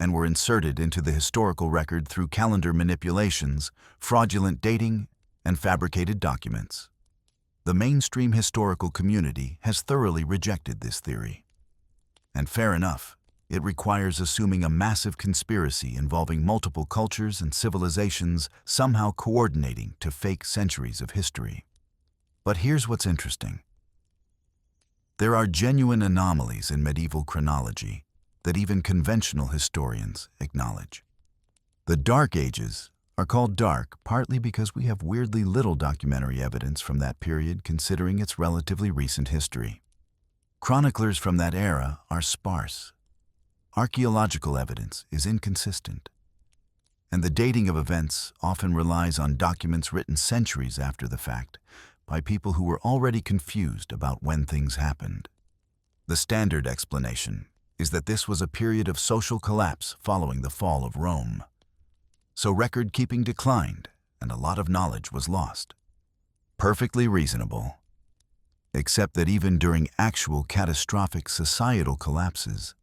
and were inserted into the historical record through calendar manipulations, fraudulent dating, and fabricated documents. The mainstream historical community has thoroughly rejected this theory. And fair enough, it requires assuming a massive conspiracy involving multiple cultures and civilizations somehow coordinating to fake centuries of history. But here's what's interesting. There are genuine anomalies in medieval chronology that even conventional historians acknowledge. The Dark Ages are called dark partly because we have weirdly little documentary evidence from that period considering its relatively recent history. Chroniclers from that era are sparse. Archaeological evidence is inconsistent. And the dating of events often relies on documents written centuries after the fact by people who were already confused about when things happened. The standard explanation is that this was a period of social collapse following the fall of Rome. So record-keeping declined, and a lot of knowledge was lost. Perfectly reasonable. Except that even during actual catastrophic societal collapses,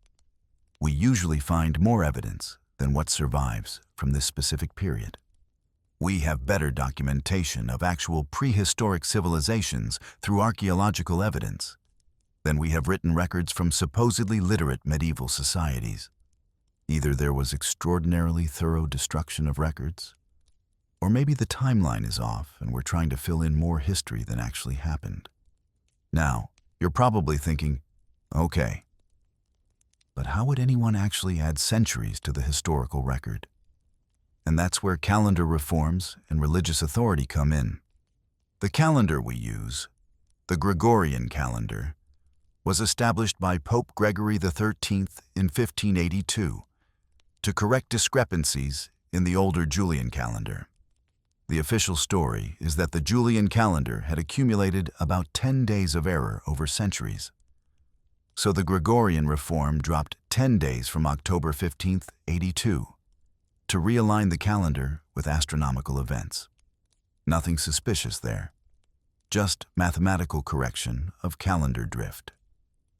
we usually find more evidence than what survives from this specific period. We have better documentation of actual prehistoric civilizations through archaeological evidence than we have written records from supposedly literate medieval societies. Either there was extraordinarily thorough destruction of records, or maybe the timeline is off and we're trying to fill in more history than actually happened. Now, you're probably thinking, okay, but how would anyone actually add centuries to the historical record? And that's where calendar reforms and religious authority come in. The calendar we use, the Gregorian calendar, was established by Pope Gregory XIII in 1582 to correct discrepancies in the older Julian calendar. The official story is that the Julian calendar had accumulated about 10 days of error over centuries. So the Gregorian reform dropped 10 days from October 15th, 82, to realign the calendar with astronomical events. Nothing suspicious there, just mathematical correction of calendar drift.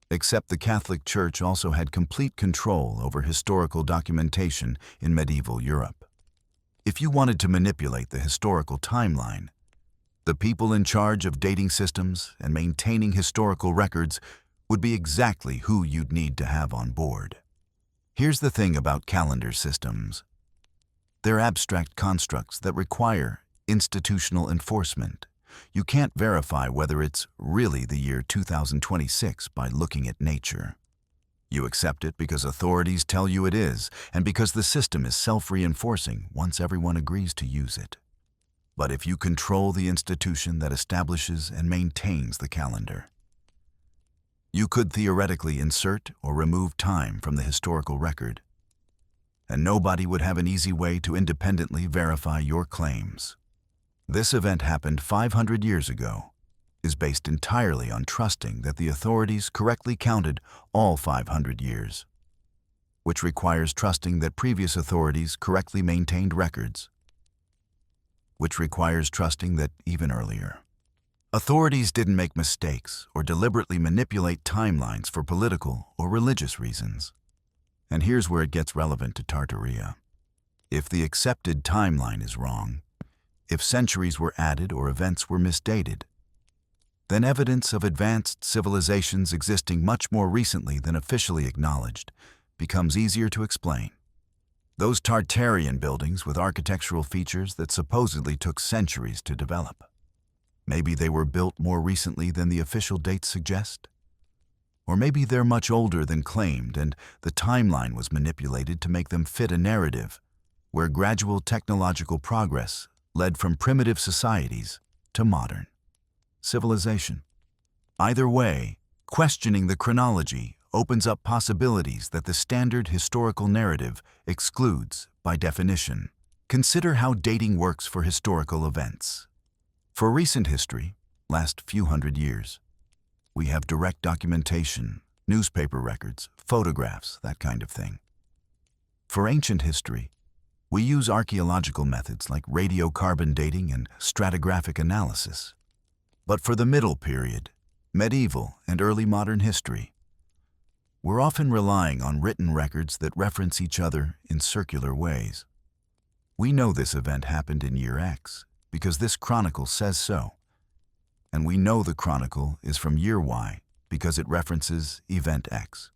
Except the Catholic Church also had complete control over historical documentation in medieval Europe. If you wanted to manipulate the historical timeline, the people in charge of dating systems and maintaining historical records would be exactly who you'd need to have on board. Here's the thing about calendar systems. They're abstract constructs that require institutional enforcement. You can't verify whether it's really the year 2026 by looking at nature. You accept it because authorities tell you it is, and because the system is self-reinforcing once everyone agrees to use it. But if you control the institution that establishes and maintains the calendar, you could theoretically insert or remove time from the historical record, and nobody would have an easy way to independently verify your claims. This event happened 500 years ago, is based entirely on trusting that the authorities correctly counted all 500 years, which requires trusting that previous authorities correctly maintained records, which requires trusting that even earlier authorities didn't make mistakes or deliberately manipulate timelines for political or religious reasons. And here's where it gets relevant to Tartaria. If the accepted timeline is wrong, if centuries were added or events were misdated, then evidence of advanced civilizations existing much more recently than officially acknowledged becomes easier to explain. Those Tartarian buildings with architectural features that supposedly took centuries to develop. Maybe they were built more recently than the official dates suggest? Or maybe they're much older than claimed and the timeline was manipulated to make them fit a narrative where gradual technological progress led from primitive societies to modern civilization. Either way, questioning the chronology opens up possibilities that the standard historical narrative excludes by definition. Consider how dating works for historical events. For recent history, last few hundred years, we have direct documentation, newspaper records, photographs, that kind of thing. For ancient history, we use archaeological methods like radiocarbon dating and stratigraphic analysis. But for the middle period, medieval and early modern history, we're often relying on written records that reference each other in circular ways. We know this event happened in year X because this chronicle says so. And we know the chronicle is from year Y because it references event X.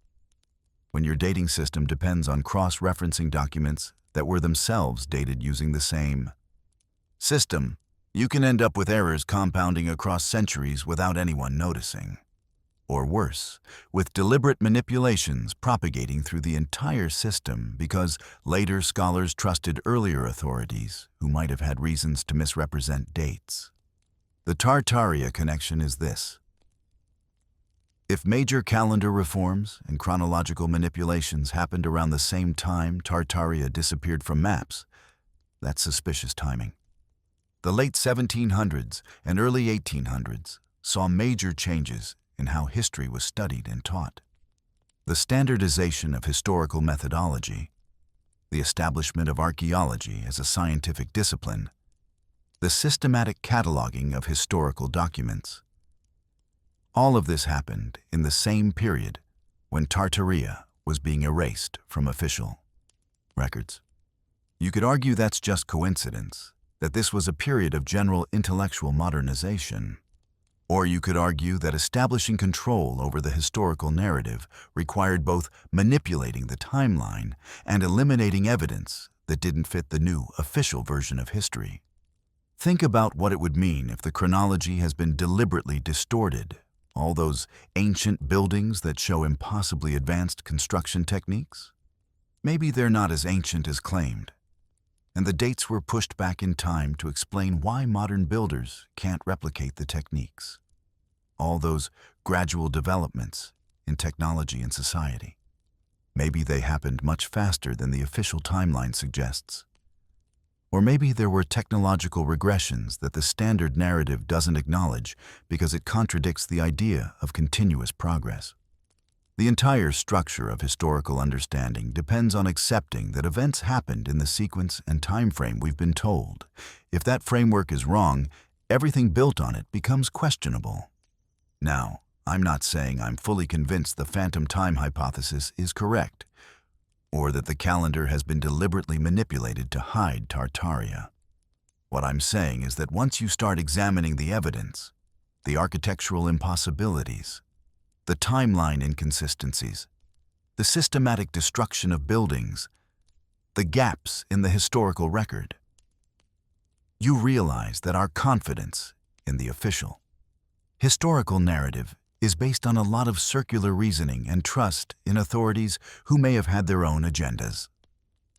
When your dating system depends on cross-referencing documents that were themselves dated using the same system, you can end up with errors compounding across centuries without anyone noticing. Or worse, with deliberate manipulations propagating through the entire system because later scholars trusted earlier authorities who might have had reasons to misrepresent dates. The Tartaria connection is this. If major calendar reforms and chronological manipulations happened around the same time Tartaria disappeared from maps, that's suspicious timing. The late 1700s and early 1800s saw major changes in how history was studied and taught. The standardization of historical methodology, the establishment of archaeology as a scientific discipline, the systematic cataloging of historical documents. All of this happened in the same period when Tartaria was being erased from official records. You could argue that's just coincidence, that this was a period of general intellectual modernization. Or you could argue that establishing control over the historical narrative required both manipulating the timeline and eliminating evidence that didn't fit the new official version of history. Think about what it would mean if the chronology has been deliberately distorted. All those ancient buildings that show impossibly advanced construction techniques? Maybe they're not as ancient as claimed, and the dates were pushed back in time to explain why modern builders can't replicate the techniques. All those gradual developments in technology and society. Maybe they happened much faster than the official timeline suggests. Or maybe there were technological regressions that the standard narrative doesn't acknowledge because it contradicts the idea of continuous progress. The entire structure of historical understanding depends on accepting that events happened in the sequence and time frame we've been told. If that framework is wrong, everything built on it becomes questionable. Now, I'm not saying I'm fully convinced the phantom time hypothesis is correct, or that the calendar has been deliberately manipulated to hide Tartaria. What I'm saying is that once you start examining the evidence, the architectural impossibilities, the timeline inconsistencies, the systematic destruction of buildings, the gaps in the historical record, you realize that our confidence in the official historical narrative is based on a lot of circular reasoning and trust in authorities who may have had their own agendas.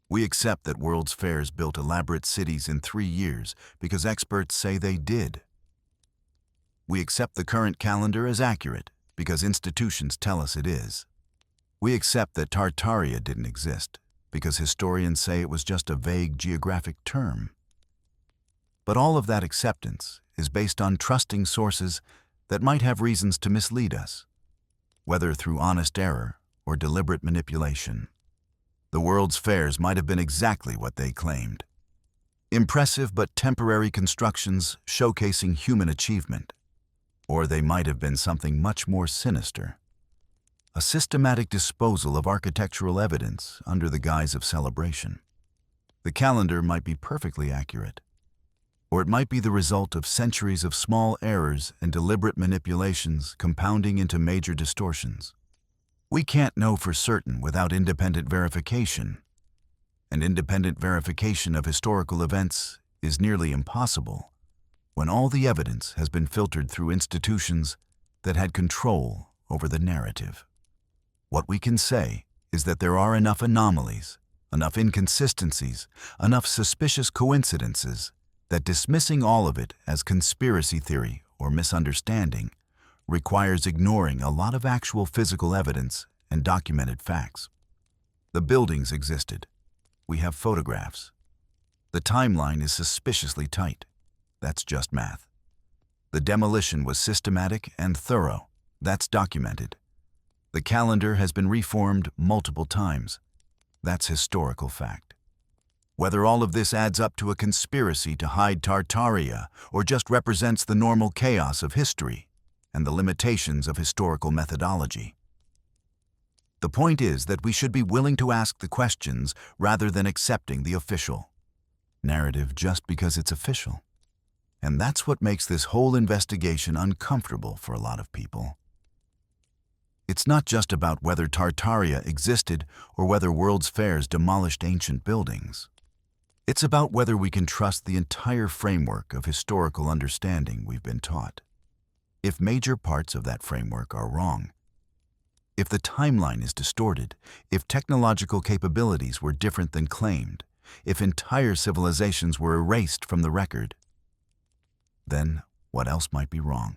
We accept that World's Fairs built elaborate cities in 3 years because experts say they did. We accept the current calendar as accurate because institutions tell us it is. We accept that Tartaria didn't exist because historians say it was just a vague geographic term. But all of that acceptance is based on trusting sources that might have reasons to mislead us, whether through honest error or deliberate manipulation. The World's Fairs might have been exactly what they claimed. Impressive but temporary constructions showcasing human achievement. Or they might have been something much more sinister. A systematic disposal of architectural evidence under the guise of celebration. The calendar might be perfectly accurate, or it might be the result of centuries of small errors and deliberate manipulations compounding into major distortions. We can't know for certain without independent verification, and independent verification of historical events is nearly impossible when all the evidence has been filtered through institutions that had control over the narrative. What we can say is that there are enough anomalies, enough inconsistencies, enough suspicious coincidences that dismissing all of it as conspiracy theory or misunderstanding requires ignoring a lot of actual physical evidence and documented facts. The buildings existed. We have photographs. The timeline is suspiciously tight. That's just math. The demolition was systematic and thorough. That's documented. The calendar has been reformed multiple times. That's historical fact. Whether all of this adds up to a conspiracy to hide Tartaria or just represents the normal chaos of history and the limitations of historical methodology. The point is that we should be willing to ask the questions rather than accepting the official narrative just because it's official. And that's what makes this whole investigation uncomfortable for a lot of people. It's not just about whether Tartaria existed or whether World's Fairs demolished ancient buildings. It's about whether we can trust the entire framework of historical understanding we've been taught. If major parts of that framework are wrong, if the timeline is distorted, if technological capabilities were different than claimed, if entire civilizations were erased from the record, then what else might be wrong?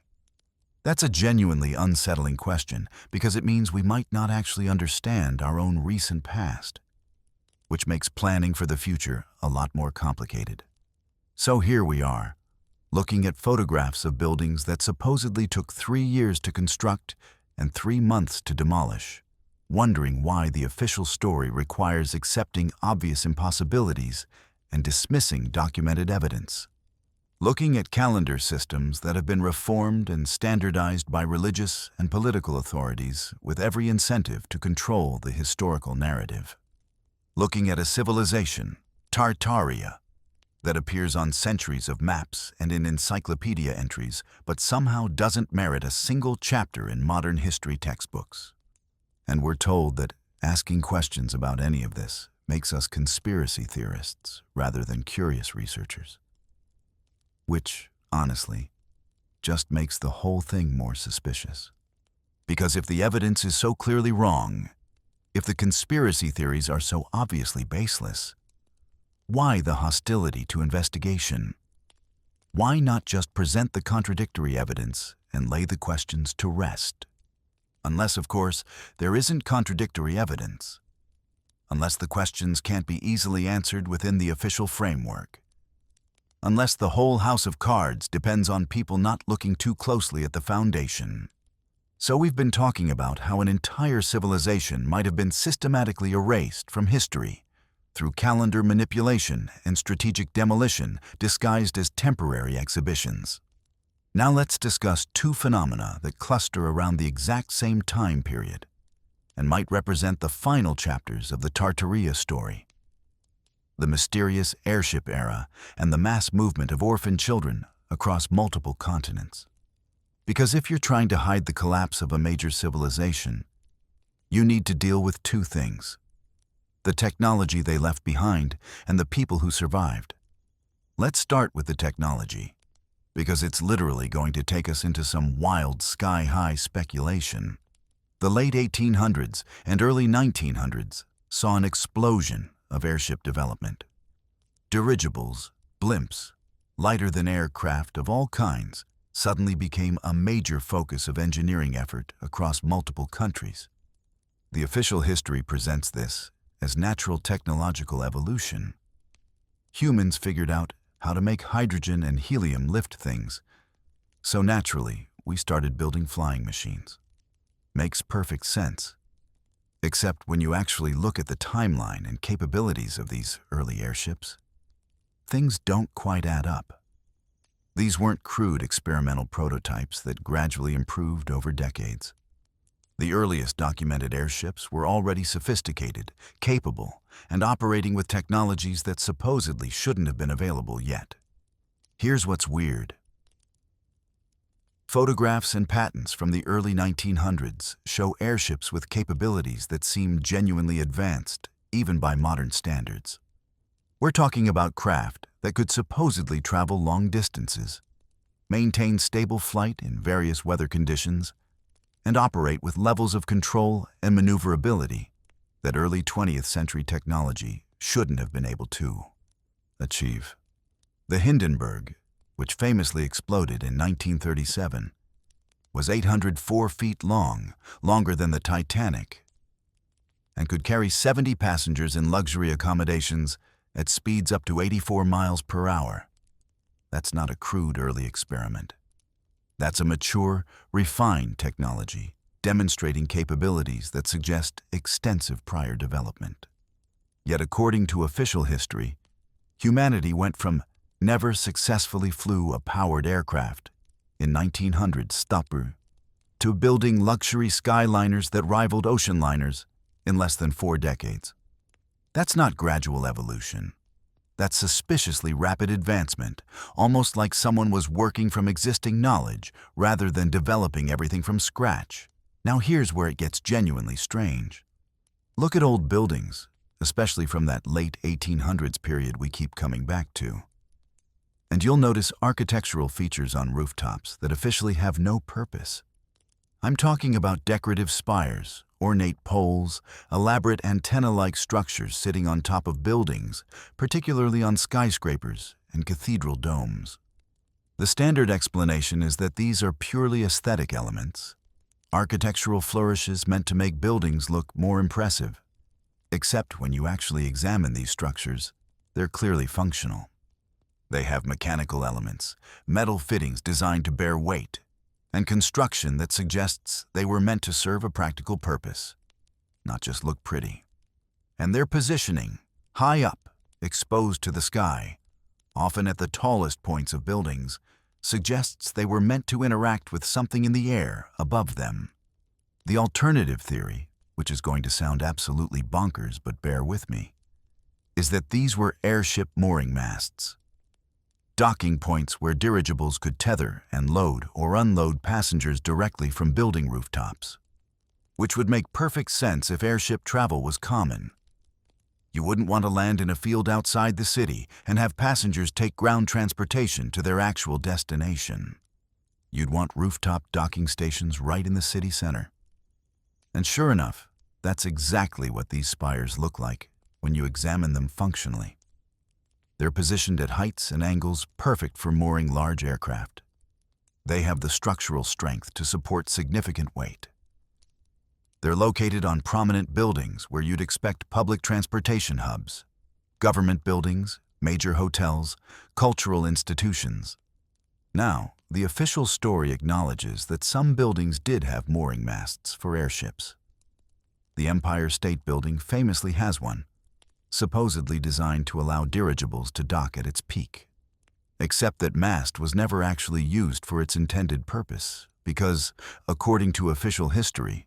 That's a genuinely unsettling question because it means we might not actually understand our own recent past, which makes planning for the future a lot more complicated. So here we are, looking at photographs of buildings that supposedly took 3 years to construct and 3 months to demolish, wondering why the official story requires accepting obvious impossibilities and dismissing documented evidence. Looking at calendar systems that have been reformed and standardized by religious and political authorities with every incentive to control the historical narrative. Looking at a civilization, Tartaria, that appears on centuries of maps and in encyclopedia entries, but somehow doesn't merit a single chapter in modern history textbooks. And we're told that asking questions about any of this makes us conspiracy theorists rather than curious researchers. Which, honestly, just makes the whole thing more suspicious. Because if the evidence is so clearly wrong, if the conspiracy theories are so obviously baseless, why the hostility to investigation? Why not just present the contradictory evidence and lay the questions to rest? Unless, of course, there isn't contradictory evidence. Unless the questions can't be easily answered within the official framework. Unless the whole house of cards depends on people not looking too closely at the foundation. So we've been talking about how an entire civilization might have been systematically erased from history through calendar manipulation and strategic demolition disguised as temporary exhibitions. Now let's discuss 2 phenomena that cluster around the exact same time period and might represent the final chapters of the Tartaria story. The mysterious airship era and the mass movement of orphan children across multiple continents. Because if you're trying to hide the collapse of a major civilization, you need to deal with 2 things: the technology they left behind and the people who survived. Let's start with the technology, because it's literally going to take us into some wild sky-high speculation. The late 1800s and early 1900s saw an explosion of airship development. Dirigibles, blimps, lighter-than-air craft of all kinds suddenly became a major focus of engineering effort across multiple countries. The official history presents this as natural technological evolution. Humans figured out how to make hydrogen and helium lift things, so naturally we started building flying machines. Makes perfect sense. Except when you actually look at the timeline and capabilities of these early airships, things don't quite add up. These weren't crude experimental prototypes that gradually improved over decades. The earliest documented airships were already sophisticated, capable, and operating with technologies that supposedly shouldn't have been available yet. Here's what's weird. Photographs and patents from the early 1900s show airships with capabilities that seem genuinely advanced, even by modern standards. We're talking about craft that could supposedly travel long distances, maintain stable flight in various weather conditions, and operate with levels of control and maneuverability that early 20th century technology shouldn't have been able to achieve. The Hindenburg, which famously exploded in 1937, was 804 feet long, longer than the Titanic, and could carry 70 passengers in luxury accommodations at speeds up to 84 miles per hour. That's not a crude early experiment. That's a mature, refined technology, demonstrating capabilities that suggest extensive prior development. Yet according to official history, humanity went from never successfully flew a powered aircraft in 1900 Stopper to building luxury skyliners that rivaled ocean liners in less than 4 decades. That's not gradual evolution. That's suspiciously rapid advancement, almost like someone was working from existing knowledge rather than developing everything from scratch. Now here's where it gets genuinely strange. Look at old buildings, especially from that late 1800s period we keep coming back to. And you'll notice architectural features on rooftops that officially have no purpose. I'm talking about decorative spires, ornate poles, elaborate antenna-like structures sitting on top of buildings, particularly on skyscrapers and cathedral domes. The standard explanation is that these are purely aesthetic elements, architectural flourishes meant to make buildings look more impressive. Except when you actually examine these structures, they're clearly functional. They have mechanical elements, metal fittings designed to bear weight, and construction that suggests they were meant to serve a practical purpose, not just look pretty. And their positioning, high up, exposed to the sky, often at the tallest points of buildings, suggests they were meant to interact with something in the air above them. The alternative theory, which is going to sound absolutely bonkers but bear with me, is that these were airship mooring masts, docking points where dirigibles could tether and load or unload passengers directly from building rooftops, which would make perfect sense if airship travel was common. You wouldn't want to land in a field outside the city and have passengers take ground transportation to their actual destination. You'd want rooftop docking stations right in the city center. And sure enough, that's exactly what these spires look like when you examine them functionally. They're positioned at heights and angles perfect for mooring large aircraft. They have the structural strength to support significant weight. They're located on prominent buildings where you'd expect public transportation hubs, government buildings, major hotels, cultural institutions. Now, the official story acknowledges that some buildings did have mooring masts for airships. The Empire State Building famously has one, supposedly designed to allow dirigibles to dock at its peak. Except that mast was never actually used for its intended purpose because, according to official history,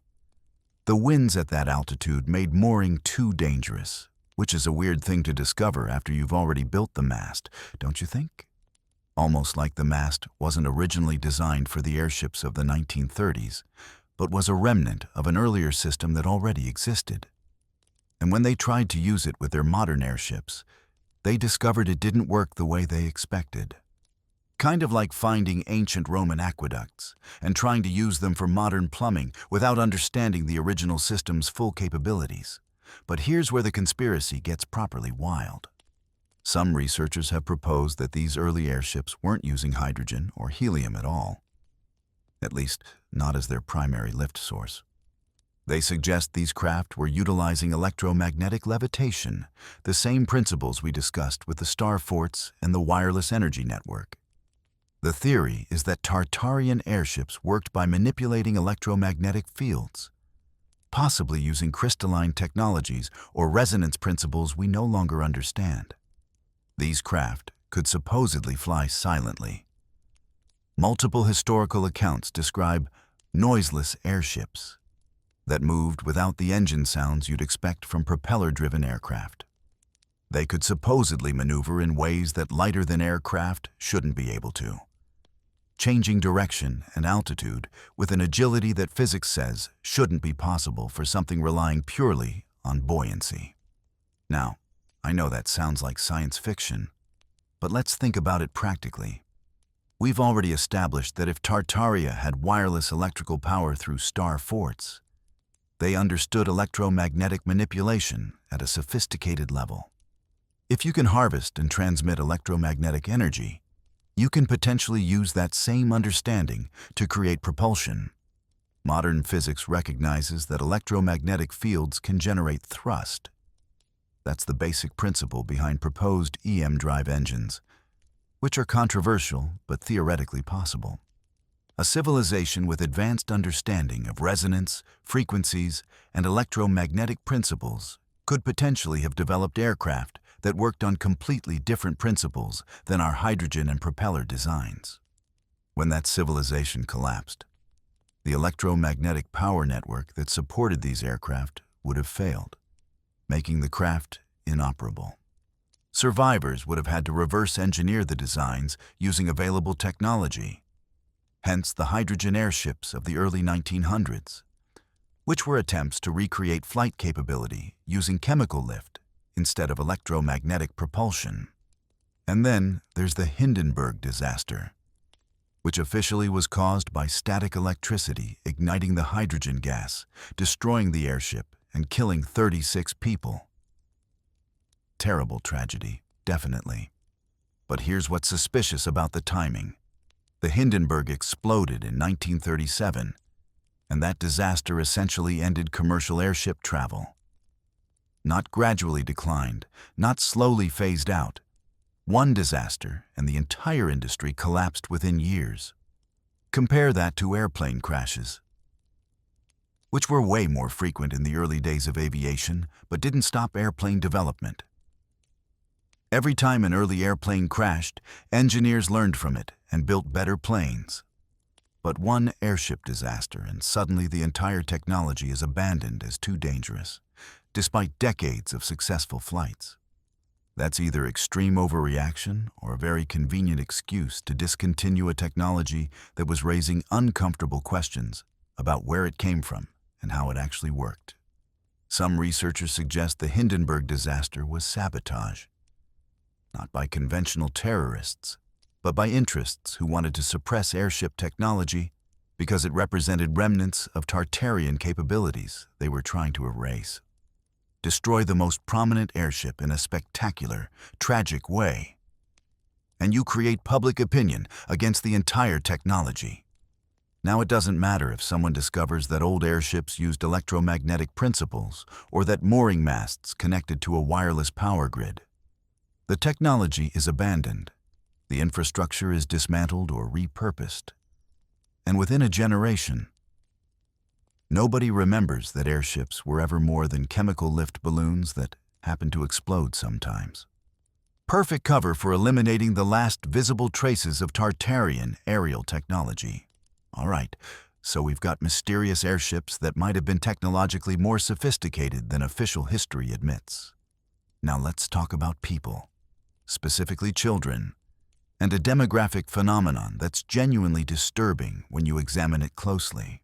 the winds at that altitude made mooring too dangerous, which is a weird thing to discover after you've already built the mast, don't you think? Almost like the mast wasn't originally designed for the airships of the 1930s, but was a remnant of an earlier system that already existed. And when they tried to use it with their modern airships, they discovered it didn't work the way they expected. Kind of like finding ancient Roman aqueducts and trying to use them for modern plumbing without understanding the original system's full capabilities. But here's where the conspiracy gets properly wild. Some researchers have proposed that these early airships weren't using hydrogen or helium at all, at least not as their primary lift source. They suggest these craft were utilizing electromagnetic levitation, the same principles we discussed with the star forts and the wireless energy network. The theory is that Tartarian airships worked by manipulating electromagnetic fields, possibly using crystalline technologies or resonance principles we no longer understand. These craft could supposedly fly silently. Multiple historical accounts describe noiseless airships, that moved without the engine sounds you'd expect from propeller-driven aircraft. They could supposedly maneuver in ways that lighter-than-air craft shouldn't be able to, changing direction and altitude with an agility that physics says shouldn't be possible for something relying purely on buoyancy. Now, I know that sounds like science fiction, but let's think about it practically. We've already established that if Tartaria had wireless electrical power through star forts, they understood electromagnetic manipulation at a sophisticated level. If you can harvest and transmit electromagnetic energy, you can potentially use that same understanding to create propulsion. Modern physics recognizes that electromagnetic fields can generate thrust. That's the basic principle behind proposed EM drive engines, which are controversial but theoretically possible. A civilization with advanced understanding of resonance, frequencies, and electromagnetic principles could potentially have developed aircraft that worked on completely different principles than our hydrogen and propeller designs. When that civilization collapsed, the electromagnetic power network that supported these aircraft would have failed, making the craft inoperable. Survivors would have had to reverse engineer the designs using available technology, hence the hydrogen airships of the early 1900s, which were attempts to recreate flight capability using chemical lift instead of electromagnetic propulsion. And then there's the Hindenburg disaster, which officially was caused by static electricity igniting the hydrogen gas, destroying the airship and killing 36 people. Terrible tragedy, definitely. But here's what's suspicious about the timing. The Hindenburg exploded in 1937, and that disaster essentially ended commercial airship travel. Not gradually declined, not slowly phased out. One disaster, and the entire industry collapsed within years. Compare that to airplane crashes, which were way more frequent in the early days of aviation, but didn't stop airplane development. Every time an early airplane crashed, engineers learned from it and built better planes. But one airship disaster, and suddenly the entire technology is abandoned as too dangerous, despite decades of successful flights. That's either extreme overreaction or a very convenient excuse to discontinue a technology that was raising uncomfortable questions about where it came from and how it actually worked. Some researchers suggest the Hindenburg disaster was sabotage, not by conventional terrorists, but by interests who wanted to suppress airship technology because it represented remnants of Tartarian capabilities they were trying to erase. Destroy the most prominent airship in a spectacular, tragic way, and you create public opinion against the entire technology. Now it doesn't matter if someone discovers that old airships used electromagnetic principles or that mooring masts connected to a wireless power grid. The technology is abandoned, the infrastructure is dismantled or repurposed, and within a generation, nobody remembers that airships were ever more than chemical lift balloons that happen to explode sometimes. Perfect cover for eliminating the last visible traces of Tartarian aerial technology. All right, so we've got mysterious airships that might have been technologically more sophisticated than official history admits. Now let's talk about people, specifically children, and a demographic phenomenon that's genuinely disturbing when you examine it closely.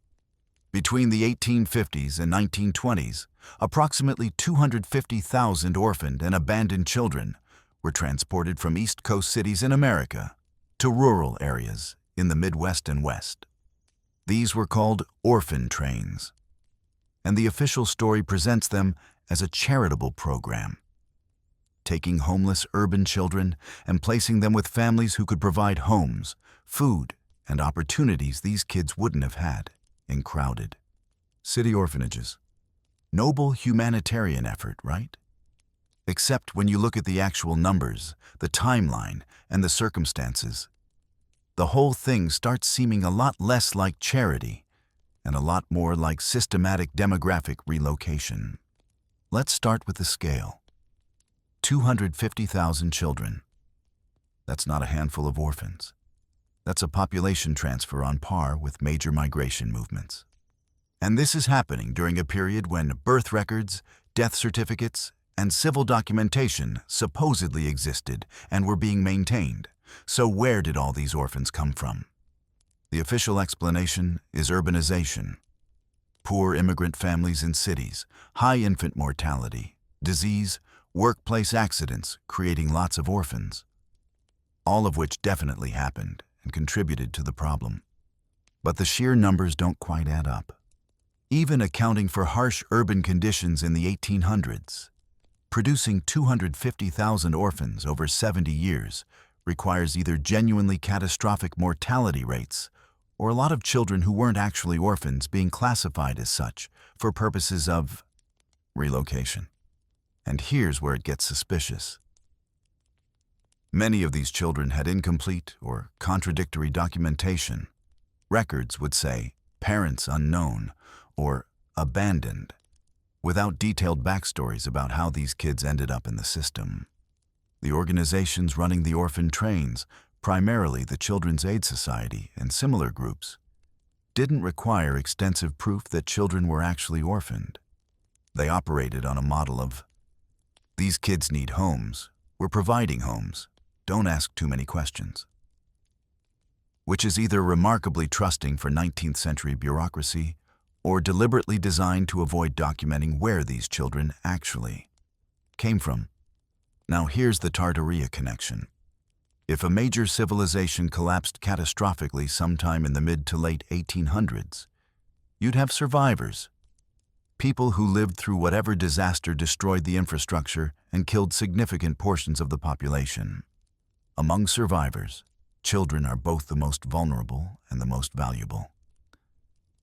Between the 1850s and 1920s, approximately 250,000 orphaned and abandoned children were transported from East Coast cities in America to rural areas in the Midwest and West. These were called orphan trains, and the official story presents them as a charitable program, taking homeless urban children and placing them with families who could provide homes, food, and opportunities these kids wouldn't have had in crowded city orphanages. Noble humanitarian effort, right? Except when you look at the actual numbers, the timeline, and the circumstances, the whole thing starts seeming a lot less like charity and a lot more like systematic demographic relocation. Let's start with the scale. 250,000 children. That's not a handful of orphans. That's a population transfer on par with major migration movements. And this is happening during a period when birth records, death certificates, and civil documentation supposedly existed and were being maintained. So where did all these orphans come from? The official explanation is urbanization. Poor immigrant families in cities, high infant mortality, disease, workplace accidents, creating lots of orphans. All of which definitely happened and contributed to the problem. But the sheer numbers don't quite add up. Even accounting for harsh urban conditions in the 1800s, producing 250,000 orphans over 70 years requires either genuinely catastrophic mortality rates or a lot of children who weren't actually orphans being classified as such for purposes of relocation. And here's where it gets suspicious. Many of these children had incomplete or contradictory documentation. Records would say parents unknown or abandoned, without detailed backstories about how these kids ended up in the system. The organizations running the orphan trains, primarily the Children's Aid Society and similar groups, didn't require extensive proof that children were actually orphaned. They operated on a model of, these kids need homes, we're providing homes, don't ask too many questions. Which is either remarkably trusting for 19th century bureaucracy or deliberately designed to avoid documenting where these children actually came from. Now here's the Tartaria connection. If a major civilization collapsed catastrophically sometime in the mid to late 1800s, you'd have survivors, people who lived through whatever disaster destroyed the infrastructure and killed significant portions of the population. Among survivors, children are both the most vulnerable and the most valuable.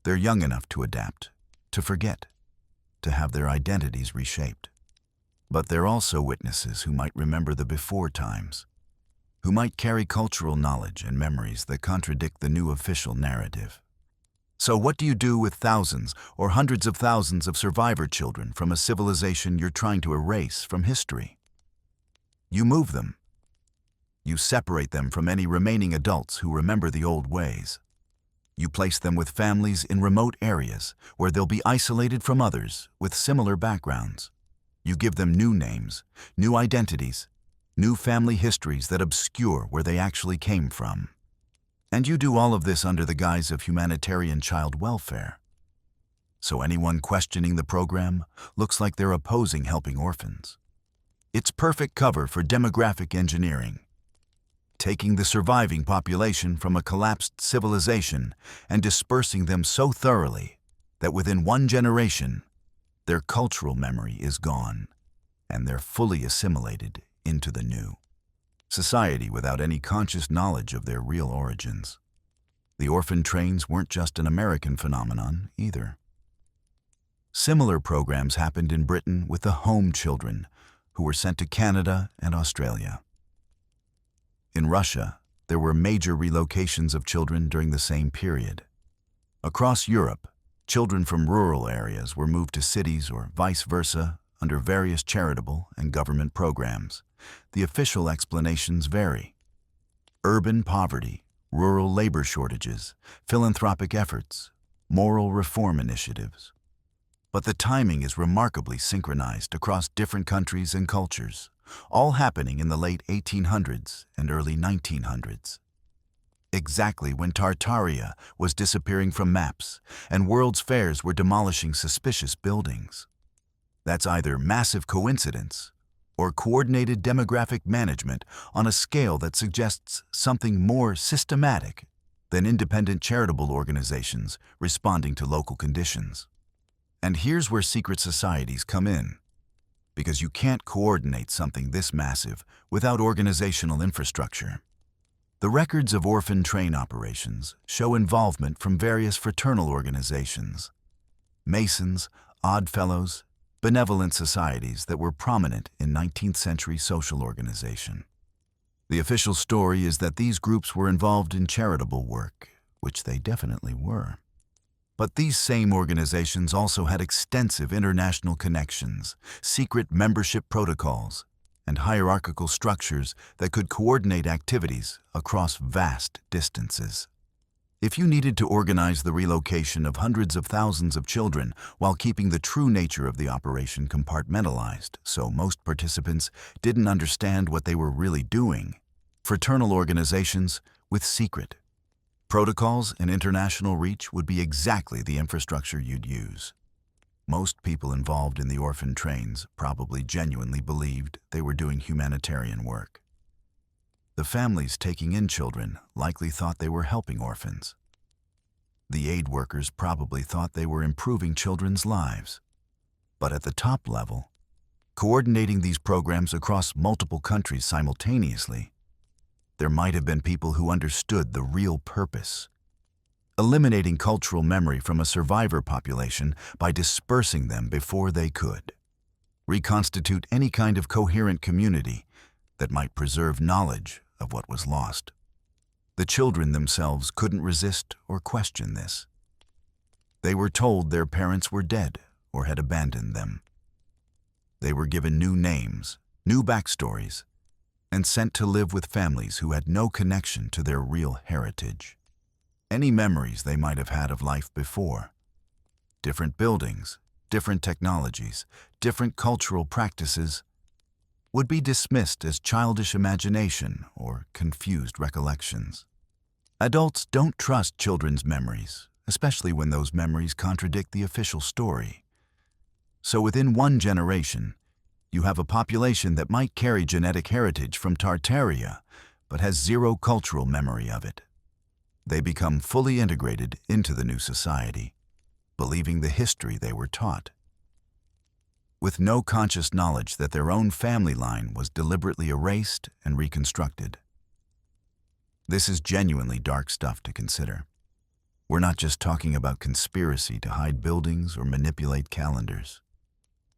They're young enough to adapt, to forget, to have their identities reshaped. But they're also witnesses who might remember the before times, who might carry cultural knowledge and memories that contradict the new official narrative. So what do you do with thousands or hundreds of thousands of survivor children from a civilization you're trying to erase from history? You move them. You separate them from any remaining adults who remember the old ways. You place them with families in remote areas where they'll be isolated from others with similar backgrounds. You give them new names, new identities, new family histories that obscure where they actually came from. And you do all of this under the guise of humanitarian child welfare. So anyone questioning the program looks like they're opposing helping orphans. It's perfect cover for demographic engineering, taking the surviving population from a collapsed civilization and dispersing them so thoroughly that within one generation, their cultural memory is gone and they're fully assimilated into the new society without any conscious knowledge of their real origins. The orphan trains weren't just an American phenomenon either. Similar programs happened in Britain with the home children who were sent to Canada and Australia. In Russia, there were major relocations of children during the same period. Across Europe, children from rural areas were moved to cities or vice versa under various charitable and government programs. The official explanations vary. Urban poverty, rural labor shortages, philanthropic efforts, moral reform initiatives. But the timing is remarkably synchronized across different countries and cultures, all happening in the late 1800s and early 1900s. Exactly when Tartaria was disappearing from maps and World's Fairs were demolishing suspicious buildings. That's either massive coincidence or coordinated demographic management on a scale that suggests something more systematic than independent charitable organizations responding to local conditions. And here's where secret societies come in, because you can't coordinate something this massive without organizational infrastructure. The records of orphan train operations show involvement from various fraternal organizations, Masons, Odd Fellows, benevolent societies that were prominent in 19th century social organization. The official story is that these groups were involved in charitable work, which they definitely were. But these same organizations also had extensive international connections, secret membership protocols, and hierarchical structures that could coordinate activities across vast distances. If you needed to organize the relocation of hundreds of thousands of children while keeping the true nature of the operation compartmentalized, so most participants didn't understand what they were really doing, fraternal organizations with secret protocols and international reach would be exactly the infrastructure you'd use. Most people involved in the orphan trains probably genuinely believed they were doing humanitarian work. The families taking in children likely thought they were helping orphans. The aid workers probably thought they were improving children's lives. But at the top level, coordinating these programs across multiple countries simultaneously, there might have been people who understood the real purpose. Eliminating cultural memory from a survivor population by dispersing them before they could reconstitute any kind of coherent community that might preserve knowledge of what was lost. The children themselves couldn't resist or question this. They were told their parents were dead or had abandoned them. They were given new names, new backstories, and sent to live with families who had no connection to their real heritage. Any memories they might have had of life before, different buildings, different technologies, different cultural practices, would be dismissed as childish imagination or confused recollections. Adults don't trust children's memories, especially when those memories contradict the official story. So within one generation, you have a population that might carry genetic heritage from Tartaria, but has zero cultural memory of it. They become fully integrated into the new society, believing the history they were taught, with no conscious knowledge that their own family line was deliberately erased and reconstructed. This is genuinely dark stuff to consider. We're not just talking about conspiracy to hide buildings or manipulate calendars.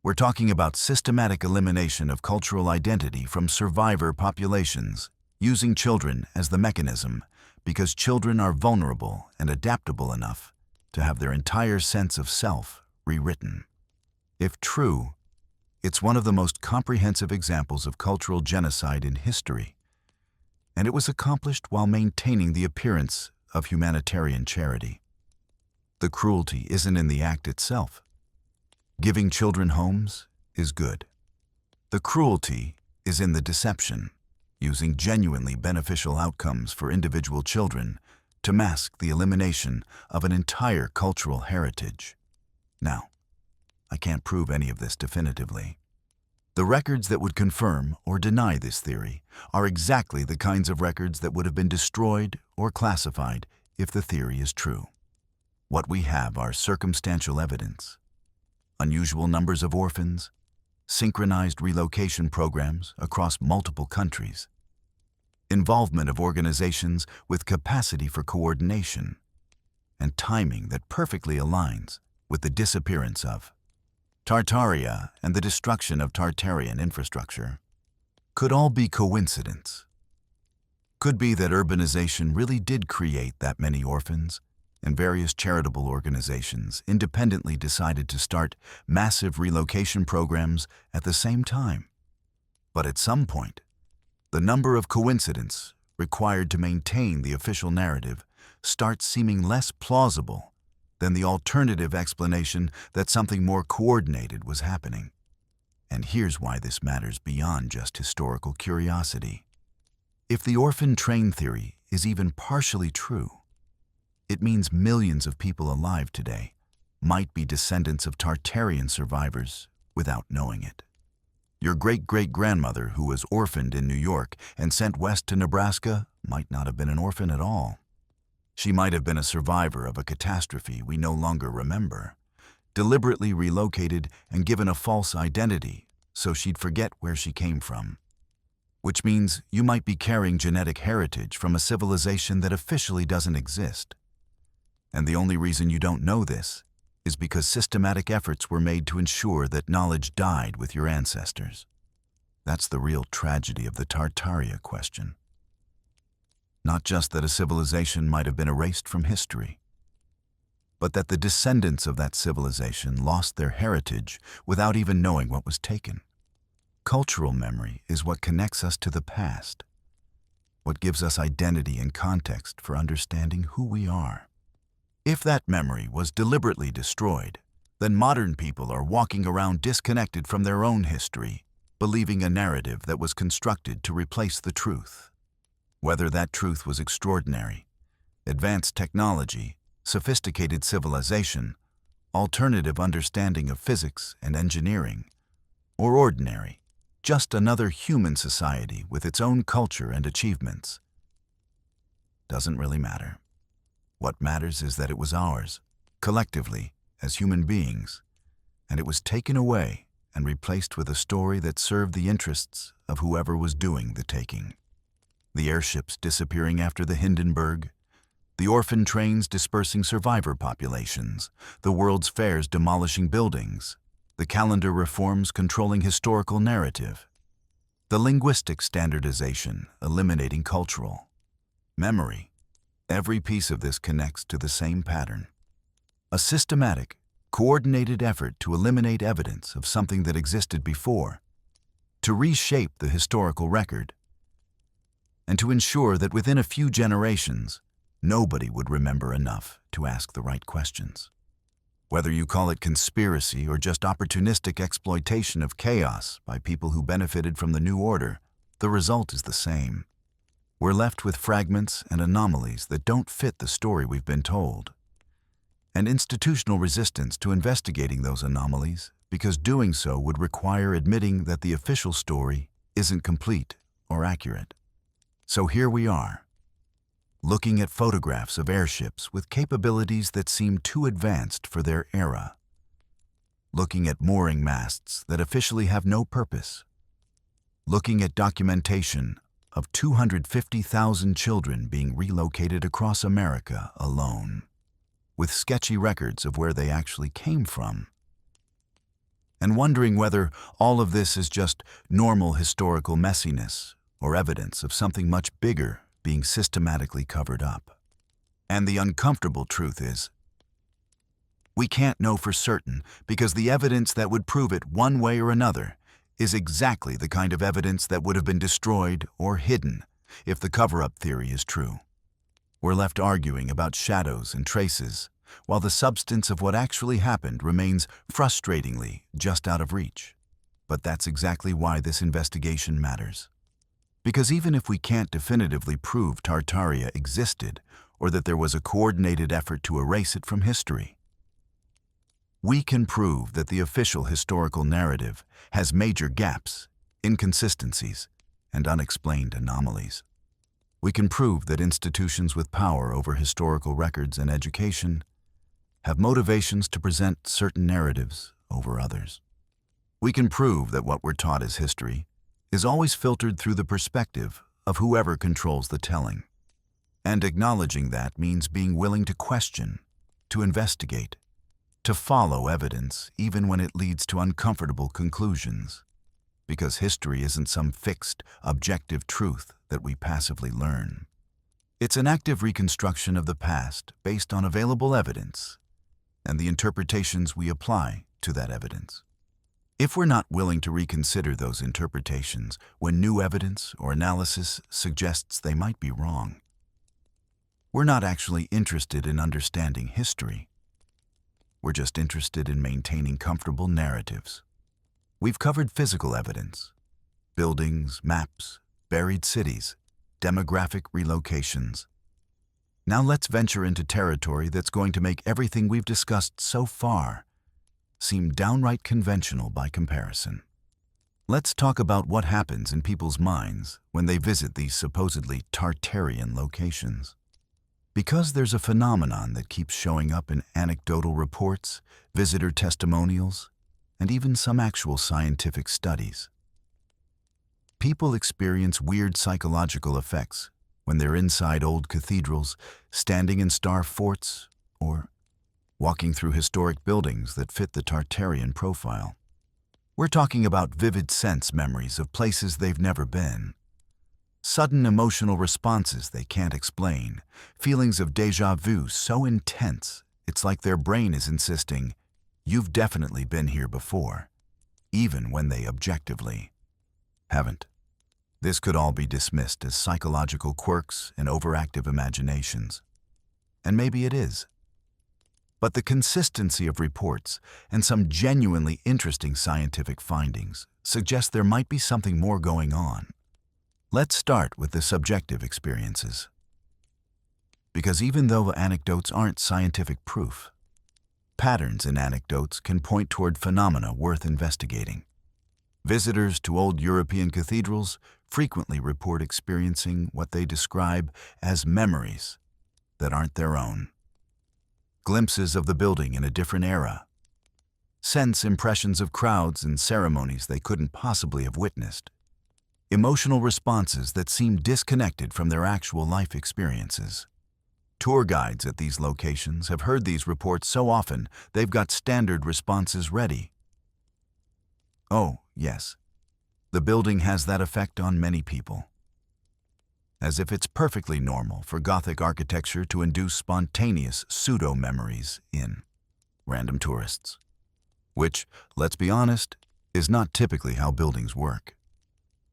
We're talking about systematic elimination of cultural identity from survivor populations, using children as the mechanism because children are vulnerable and adaptable enough to have their entire sense of self rewritten. If true, it's one of the most comprehensive examples of cultural genocide in history, and it was accomplished while maintaining the appearance of humanitarian charity. The cruelty isn't in the act itself. Giving children homes is good. The cruelty is in the deception, using genuinely beneficial outcomes for individual children to mask the elimination of an entire cultural heritage. Now, I can't prove any of this definitively. The records that would confirm or deny this theory are exactly the kinds of records that would have been destroyed or classified if the theory is true. What we have are circumstantial evidence, unusual numbers of orphans, synchronized relocation programs across multiple countries, involvement of organizations with capacity for coordination, and timing that perfectly aligns with the disappearance of Tartaria and the destruction of Tartarian infrastructure. Could all be coincidence. Could be that urbanization really did create that many orphans, and various charitable organizations independently decided to start massive relocation programs at the same time. But at some point, the number of coincidences required to maintain the official narrative starts seeming less plausible than the alternative explanation that something more coordinated was happening. And here's why this matters beyond just historical curiosity. If the orphan train theory is even partially true, it means millions of people alive today might be descendants of Tartarian survivors without knowing it. Your great-great-grandmother who was orphaned in New York and sent west to Nebraska might not have been an orphan at all. She might have been a survivor of a catastrophe we no longer remember, deliberately relocated and given a false identity so she'd forget where she came from. Which means you might be carrying genetic heritage from a civilization that officially doesn't exist. And the only reason you don't know this is because systematic efforts were made to ensure that knowledge died with your ancestors. That's the real tragedy of the Tartaria question. Not just that a civilization might have been erased from history, but that the descendants of that civilization lost their heritage without even knowing what was taken. Cultural memory is what connects us to the past. what gives us identity and context for understanding who we are. If that memory was deliberately destroyed, then modern people are walking around disconnected from their own history, believing a narrative that was constructed to replace the truth. Whether that truth was extraordinary, advanced technology, sophisticated civilization, alternative understanding of physics and engineering, or ordinary, just another human society with its own culture and achievements, doesn't really matter. What matters is that it was ours, collectively, as human beings, and it was taken away and replaced with a story that served the interests of whoever was doing the taking. The airships disappearing after the Hindenburg, the orphan trains dispersing survivor populations, the World's Fairs demolishing buildings, the calendar reforms controlling historical narrative, the linguistic standardization eliminating cultural memory. Every piece of this connects to the same pattern. A systematic, coordinated effort to eliminate evidence of something that existed before, to reshape the historical record, and to ensure that within a few generations, nobody would remember enough to ask the right questions. Whether you call it conspiracy or just opportunistic exploitation of chaos by people who benefited from the new order, the result is the same. We're left with fragments and anomalies that don't fit the story we've been told, and institutional resistance to investigating those anomalies because doing so would require admitting that the official story isn't complete or accurate. So here we are, looking at photographs of airships with capabilities that seem too advanced for their era, looking at mooring masts that officially have no purpose, looking at documentation of 250,000 children being relocated across America alone, with sketchy records of where they actually came from, and wondering whether all of this is just normal historical messiness or evidence of something much bigger being systematically covered up. And the uncomfortable truth is, we can't know for certain because the evidence that would prove it one way or another is exactly the kind of evidence that would have been destroyed or hidden if the cover-up theory is true. We're left arguing about shadows and traces, while the substance of what actually happened remains frustratingly just out of reach. But that's exactly why this investigation matters. Because even if we can't definitively prove Tartaria existed or that there was a coordinated effort to erase it from history, we can prove that the official historical narrative has major gaps, inconsistencies, and unexplained anomalies. We can prove that institutions with power over historical records and education have motivations to present certain narratives over others. We can prove that what we're taught as history is always filtered through the perspective of whoever controls the telling. And acknowledging that means being willing to question, to investigate, to follow evidence even when it leads to uncomfortable conclusions. Because history isn't some fixed, objective truth that we passively learn. It's an active reconstruction of the past based on available evidence and the interpretations we apply to that evidence. If we're not willing to reconsider those interpretations when new evidence or analysis suggests they might be wrong, we're not actually interested in understanding history. We're just interested in maintaining comfortable narratives. We've covered physical evidence, buildings, maps, buried cities, demographic relocations. Now let's venture into territory that's going to make everything we've discussed so far seem downright conventional by comparison. Let's talk about what happens in people's minds when they visit these supposedly Tartarian locations. Because there's a phenomenon that keeps showing up in anecdotal reports, visitor testimonials, and even some actual scientific studies. People experience weird psychological effects when they're inside old cathedrals, standing in star forts, or walking through historic buildings that fit the Tartarian profile. We're talking about vivid sense memories of places they've never been, sudden emotional responses they can't explain, feelings of déjà vu so intense it's like their brain is insisting, "You've definitely been here before," even when they objectively haven't. This could all be dismissed as psychological quirks and overactive imaginations. And maybe it is. But the consistency of reports and some genuinely interesting scientific findings suggest there might be something more going on. Let's start with the subjective experiences. Because even though anecdotes aren't scientific proof, patterns in anecdotes can point toward phenomena worth investigating. Visitors to old European cathedrals frequently report experiencing what they describe as memories that aren't their own. Glimpses of the building in a different era. Sense impressions of crowds and ceremonies they couldn't possibly have witnessed. Emotional responses that seem disconnected from their actual life experiences. Tour guides at these locations have heard these reports so often they've got standard responses ready. Oh, yes, the building has that effect on many people. As if it's perfectly normal for Gothic architecture to induce spontaneous pseudo-memories in random tourists. Which, let's be honest, is not typically how buildings work.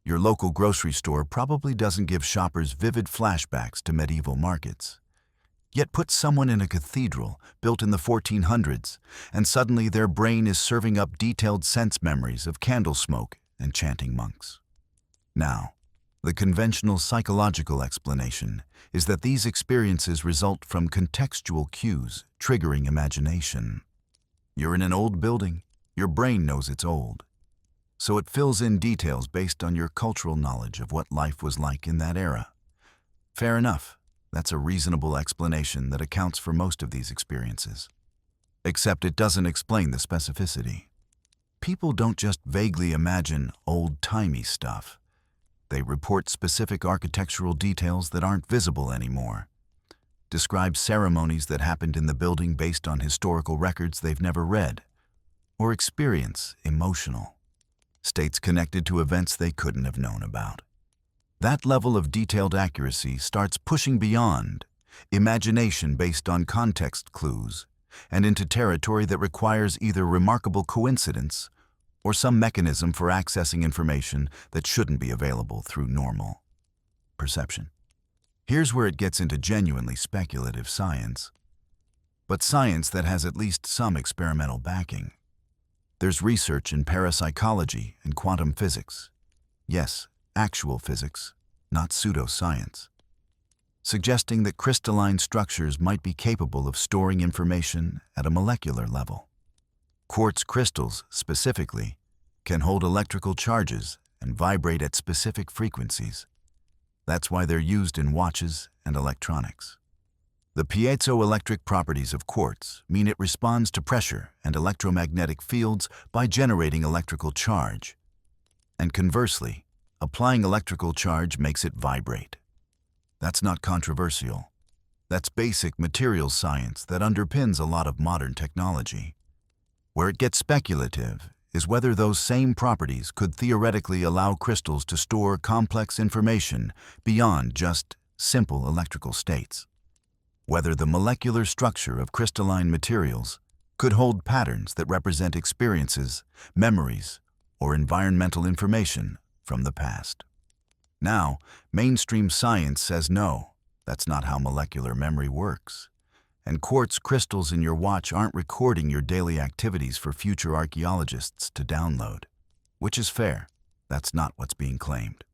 Your local grocery store probably doesn't give shoppers vivid flashbacks to medieval markets. Yet put someone in a cathedral built in the 1400s, and suddenly their brain is serving up detailed sense memories of candle smoke and chanting monks. Now, the conventional psychological explanation is that these experiences result from contextual cues triggering imagination. You're in an old building, your brain knows it's old, so it fills in details based on your cultural knowledge of what life was like in that era. Fair enough. That's a reasonable explanation that accounts for most of these experiences. Except it doesn't explain the specificity. People don't just vaguely imagine old-timey stuff. They report specific architectural details that aren't visible anymore. Describe ceremonies that happened in the building based on historical records they've never read. Or experience emotional states connected to events they couldn't have known about. That level of detailed accuracy starts pushing beyond imagination based on context clues and into territory that requires either remarkable coincidence or some mechanism for accessing information that shouldn't be available through normal perception. Here's where it gets into genuinely speculative science, but science that has at least some experimental backing. There's research in parapsychology and quantum physics. Yes, actual physics, not pseudoscience, suggesting that crystalline structures might be capable of storing information at a molecular level. Quartz crystals, specifically, can hold electrical charges and vibrate at specific frequencies. That's why they're used in watches and electronics. The piezoelectric properties of quartz mean it responds to pressure and electromagnetic fields by generating electrical charge. And conversely, applying electrical charge makes it vibrate. That's not controversial. That's basic materials science that underpins a lot of modern technology. Where it gets speculative is whether those same properties could theoretically allow crystals to store complex information beyond just simple electrical states. Whether the molecular structure of crystalline materials could hold patterns that represent experiences, memories, or environmental information from the past. Now, mainstream science says no, that's not how molecular memory works. And quartz crystals in your watch aren't recording your daily activities for future archaeologists to download. Which is fair, that's not what's being claimed.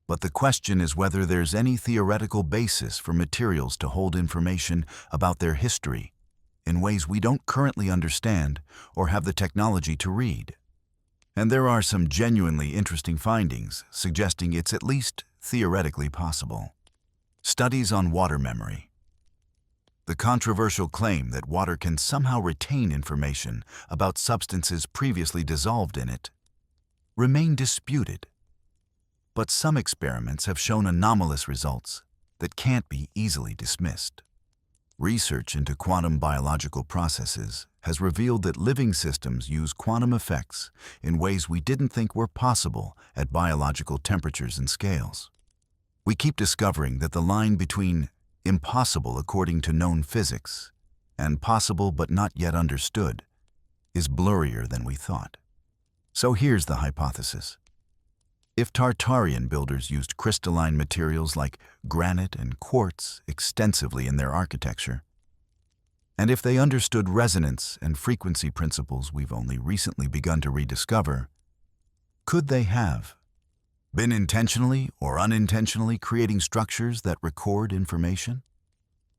But the question is whether there's any theoretical basis for materials to hold information about their history in ways we don't currently understand or have the technology to read. And there are some genuinely interesting findings suggesting it's at least theoretically possible. Studies on water memory. The controversial claim that water can somehow retain information about substances previously dissolved in it remain disputed. But some experiments have shown anomalous results that can't be easily dismissed. Research into quantum biological processes has revealed that living systems use quantum effects in ways we didn't think were possible at biological temperatures and scales. We keep discovering that the line between impossible according to known physics and possible but not yet understood is blurrier than we thought. So here's the hypothesis. If Tartarian builders used crystalline materials like granite and quartz extensively in their architecture, and if they understood resonance and frequency principles we've only recently begun to rediscover, could they have been intentionally or unintentionally creating structures that record information?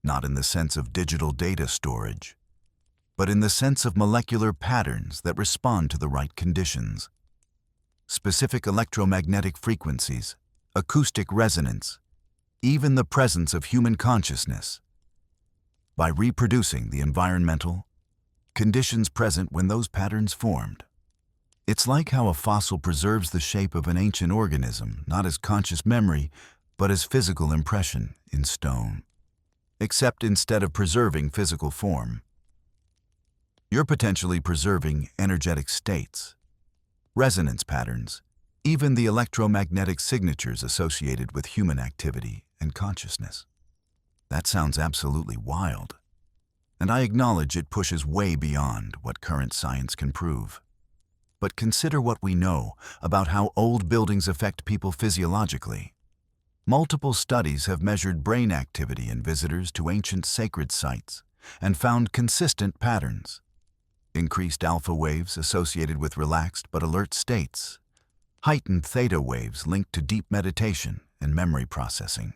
Not in the sense of digital data storage, but in the sense of molecular patterns that respond to the right conditions. Specific electromagnetic frequencies, acoustic resonance, even the presence of human consciousness, by reproducing the environmental conditions present when those patterns formed. It's like how a fossil preserves the shape of an ancient organism, not as conscious memory, but as physical impression in stone. Except instead of preserving physical form, you're potentially preserving energetic states, resonance patterns, even the electromagnetic signatures associated with human activity and consciousness. That sounds absolutely wild, and I acknowledge it pushes way beyond what current science can prove. But consider what we know about how old buildings affect people physiologically. Multiple studies have measured brain activity in visitors to ancient sacred sites and found consistent patterns. Increased alpha waves associated with relaxed but alert states, heightened theta waves linked to deep meditation and memory processing,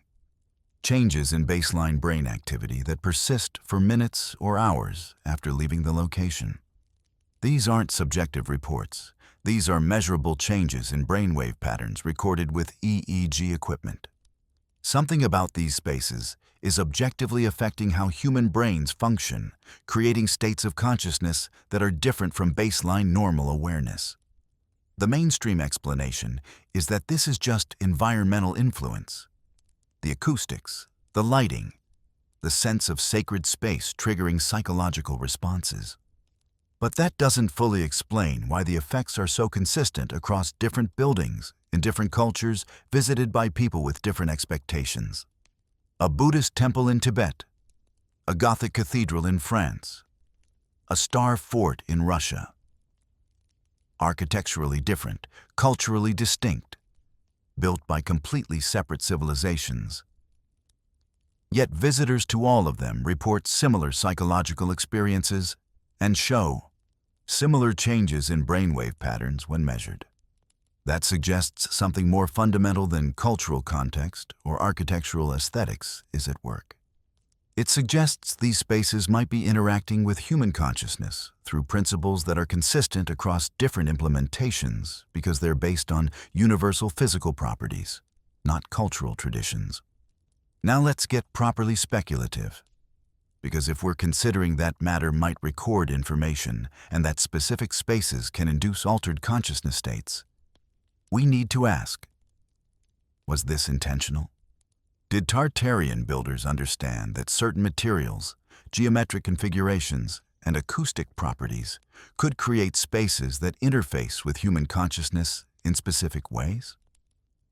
changes in baseline brain activity that persist for minutes or hours after leaving the location. These aren't subjective reports. These are measurable changes in brainwave patterns recorded with EEG equipment. Something about these spaces is objectively affecting how human brains function, creating states of consciousness that are different from baseline normal awareness. The mainstream explanation is that this is just environmental influence. The acoustics, the lighting, the sense of sacred space triggering psychological responses. But that doesn't fully explain why the effects are so consistent across different buildings in different cultures visited by people with different expectations. A Buddhist temple in Tibet, a Gothic cathedral in France, a star fort in Russia. Architecturally different, culturally distinct, built by completely separate civilizations. Yet visitors to all of them report similar psychological experiences and show similar changes in brainwave patterns when measured. That suggests something more fundamental than cultural context or architectural aesthetics is at work. It suggests these spaces might be interacting with human consciousness through principles that are consistent across different implementations because they're based on universal physical properties, not cultural traditions. Now let's get properly speculative. Because if we're considering that matter might record information and that specific spaces can induce altered consciousness states, we need to ask, was this intentional? Did Tartarian builders understand that certain materials, geometric configurations, and acoustic properties could create spaces that interface with human consciousness in specific ways?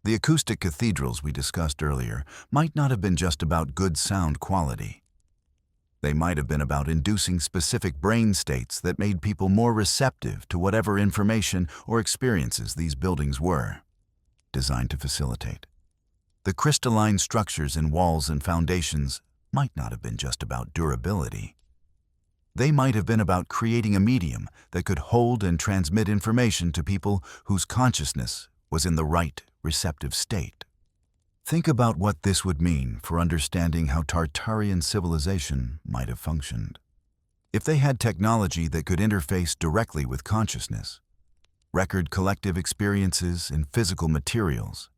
The acoustic cathedrals we discussed earlier might not have been just about good sound quality. They might have been about inducing specific brain states that made people more receptive to whatever information or experiences these buildings were designed to facilitate. The crystalline structures in walls and foundations might not have been just about durability. They might have been about creating a medium that could hold and transmit information to people whose consciousness was in the right receptive state. Think about what this would mean for understanding how Tartarian civilization might have functioned. If they had technology that could interface directly with consciousness, record collective experiences in physical materials,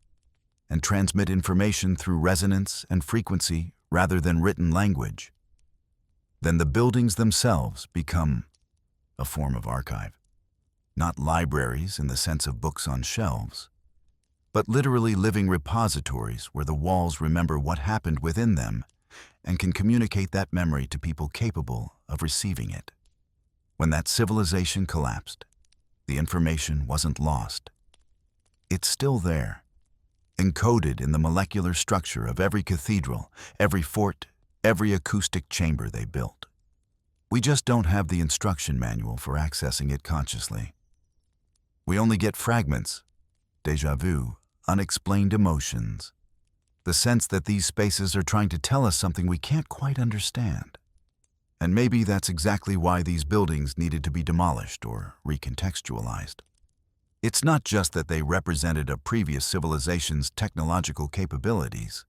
and transmit information through resonance and frequency rather than written language, then the buildings themselves become a form of archive. Not libraries in the sense of books on shelves, but literally living repositories where the walls remember what happened within them and can communicate that memory to people capable of receiving it. When that civilization collapsed, the information wasn't lost. It's still there, encoded in the molecular structure of every cathedral, every fort, every acoustic chamber they built. We just don't have the instruction manual for accessing it consciously. We only get fragments, déjà vu, unexplained emotions. The sense that these spaces are trying to tell us something we can't quite understand. And maybe that's exactly why these buildings needed to be demolished or recontextualized. It's not just that they represented a previous civilization's technological capabilities.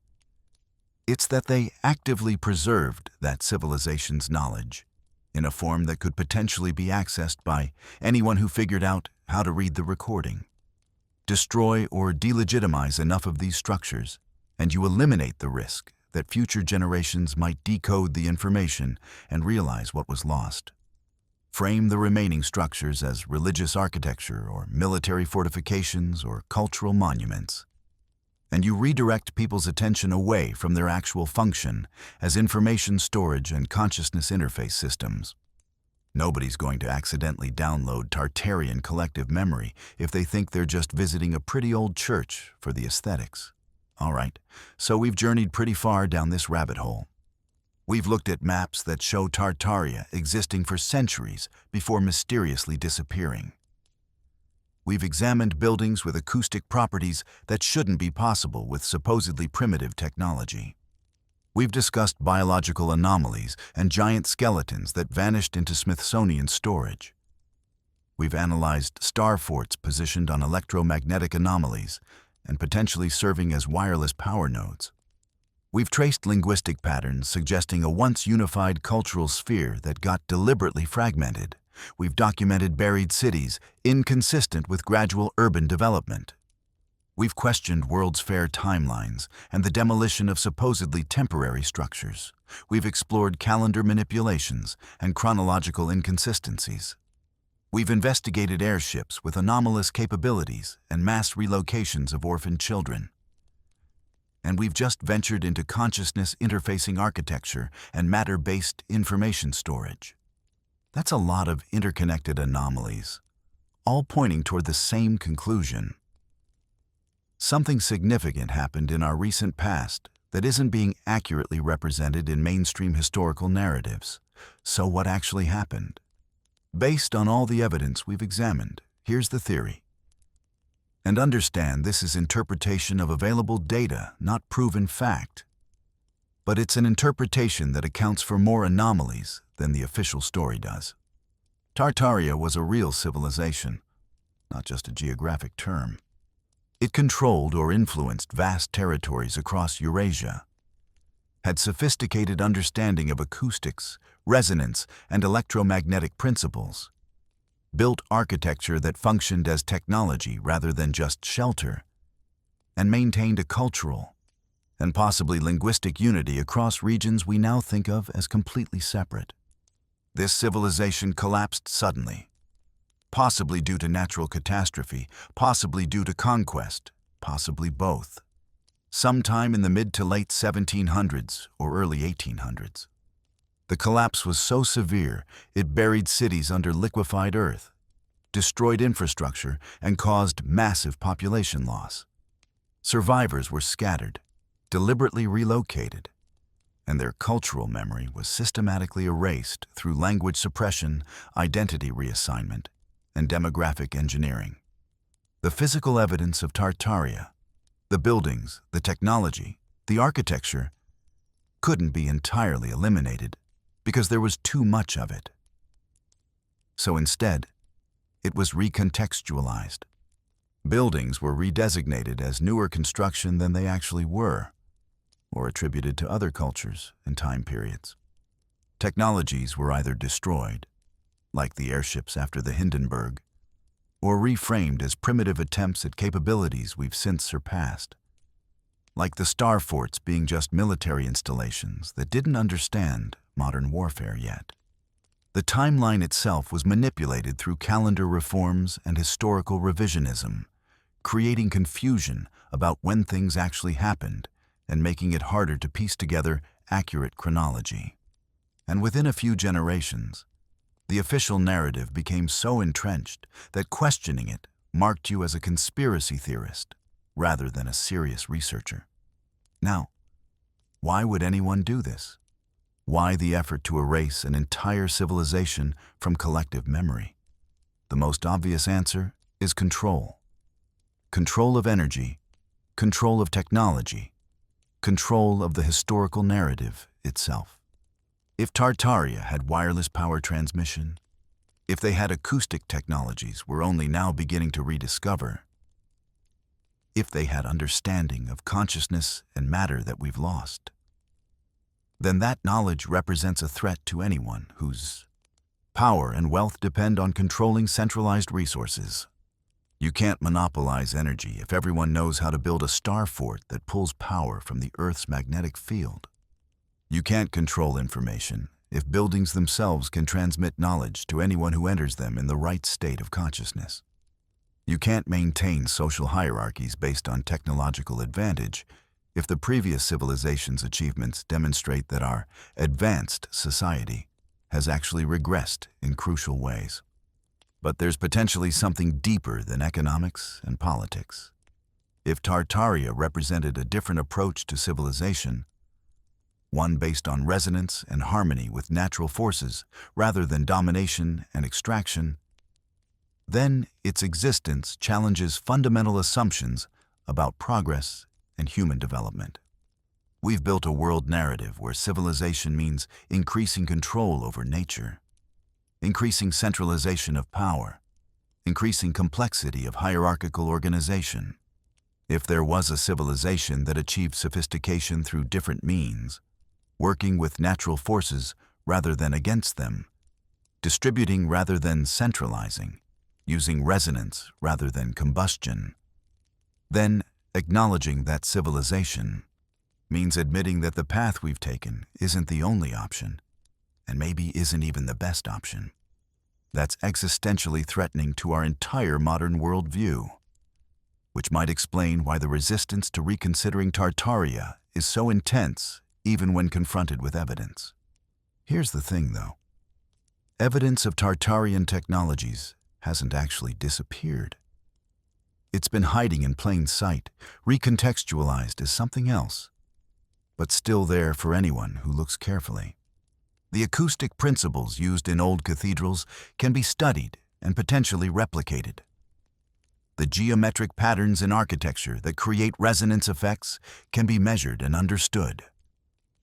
It's that they actively preserved that civilization's knowledge in a form that could potentially be accessed by anyone who figured out how to read the recording. Destroy or delegitimize enough of these structures, and you eliminate the risk that future generations might decode the information and realize what was lost. Frame the remaining structures as religious architecture or military fortifications or cultural monuments, and you redirect people's attention away from their actual function as information storage and consciousness interface systems. Nobody's going to accidentally download Tartarian collective memory if they think they're just visiting a pretty old church for the aesthetics. All right, so we've journeyed pretty far down this rabbit hole. We've looked at maps that show Tartaria existing for centuries before mysteriously disappearing. We've examined buildings with acoustic properties that shouldn't be possible with supposedly primitive technology. We've discussed biological anomalies and giant skeletons that vanished into Smithsonian storage. We've analyzed star forts positioned on electromagnetic anomalies and potentially serving as wireless power nodes. We've traced linguistic patterns suggesting a once unified cultural sphere that got deliberately fragmented. We've documented buried cities inconsistent with gradual urban development. We've questioned World's Fair timelines and the demolition of supposedly temporary structures. We've explored calendar manipulations and chronological inconsistencies. We've investigated airships with anomalous capabilities and mass relocations of orphaned children. And we've just ventured into consciousness interfacing architecture and matter-based information storage. That's a lot of interconnected anomalies, all pointing toward the same conclusion. Something significant happened in our recent past that isn't being accurately represented in mainstream historical narratives. So what actually happened? Based on all the evidence we've examined, here's the theory. And understand this is interpretation of available data, not proven fact. But it's an interpretation that accounts for more anomalies than the official story does. Tartaria was a real civilization, not just a geographic term. It controlled or influenced vast territories across Eurasia, had sophisticated understanding of acoustics, resonance, and electromagnetic principles, built architecture that functioned as technology rather than just shelter, and maintained a cultural and possibly linguistic unity across regions we now think of as completely separate. This civilization collapsed suddenly, possibly due to natural catastrophe, possibly due to conquest, possibly both, sometime in the mid to late 1700s or early 1800s. The collapse was so severe, it buried cities under liquefied earth, destroyed infrastructure, and caused massive population loss. Survivors were scattered, deliberately relocated, and their cultural memory was systematically erased through language suppression, identity reassignment, and demographic engineering. The physical evidence of Tartaria, the buildings, the technology, the architecture, couldn't be entirely eliminated because there was too much of it. So instead, it was recontextualized. Buildings were redesignated as newer construction than they actually were, or attributed to other cultures and time periods. Technologies were either destroyed, like the airships after the Hindenburg, or reframed as primitive attempts at capabilities we've since surpassed, like the star forts being just military installations that didn't understand modern warfare yet. The timeline itself was manipulated through calendar reforms and historical revisionism, creating confusion about when things actually happened and making it harder to piece together accurate chronology. And within a few generations, the official narrative became so entrenched that questioning it marked you as a conspiracy theorist rather than a serious researcher. Now, why would anyone do this? Why the effort to erase an entire civilization from collective memory? The most obvious answer is control. Control of energy control of technology, control of the historical narrative itself. If Tartaria had wireless power transmission, if they had acoustic technologies we're only now beginning to rediscover, if they had understanding of consciousness and matter that we've lost, then that knowledge represents a threat to anyone whose power and wealth depend on controlling centralized resources. You can't monopolize energy if everyone knows how to build a star fort that pulls power from the Earth's magnetic field. You can't control information if buildings themselves can transmit knowledge to anyone who enters them in the right state of consciousness. You can't maintain social hierarchies based on technological advantage if the previous civilization's achievements demonstrate that our advanced society has actually regressed in crucial ways. But there's potentially something deeper than economics and politics. If Tartaria represented a different approach to civilization, one based on resonance and harmony with natural forces rather than domination and extraction, then its existence challenges fundamental assumptions about progress and human development. We've built a world narrative where civilization means increasing control over nature, increasing centralization of power, increasing complexity of hierarchical organization. If there was a civilization that achieved sophistication through different means, working with natural forces rather than against them, distributing rather than centralizing, using resonance rather than combustion, then acknowledging that civilization means admitting that the path we've taken isn't the only option, and maybe isn't even the best option. That's existentially threatening to our entire modern worldview, which might explain why the resistance to reconsidering Tartaria is so intense even when confronted with evidence. Here's the thing, though. Evidence of Tartarian technologies hasn't actually disappeared. It's been hiding in plain sight, recontextualized as something else, but still there for anyone who looks carefully. The acoustic principles used in old cathedrals can be studied and potentially replicated. The geometric patterns in architecture that create resonance effects can be measured and understood.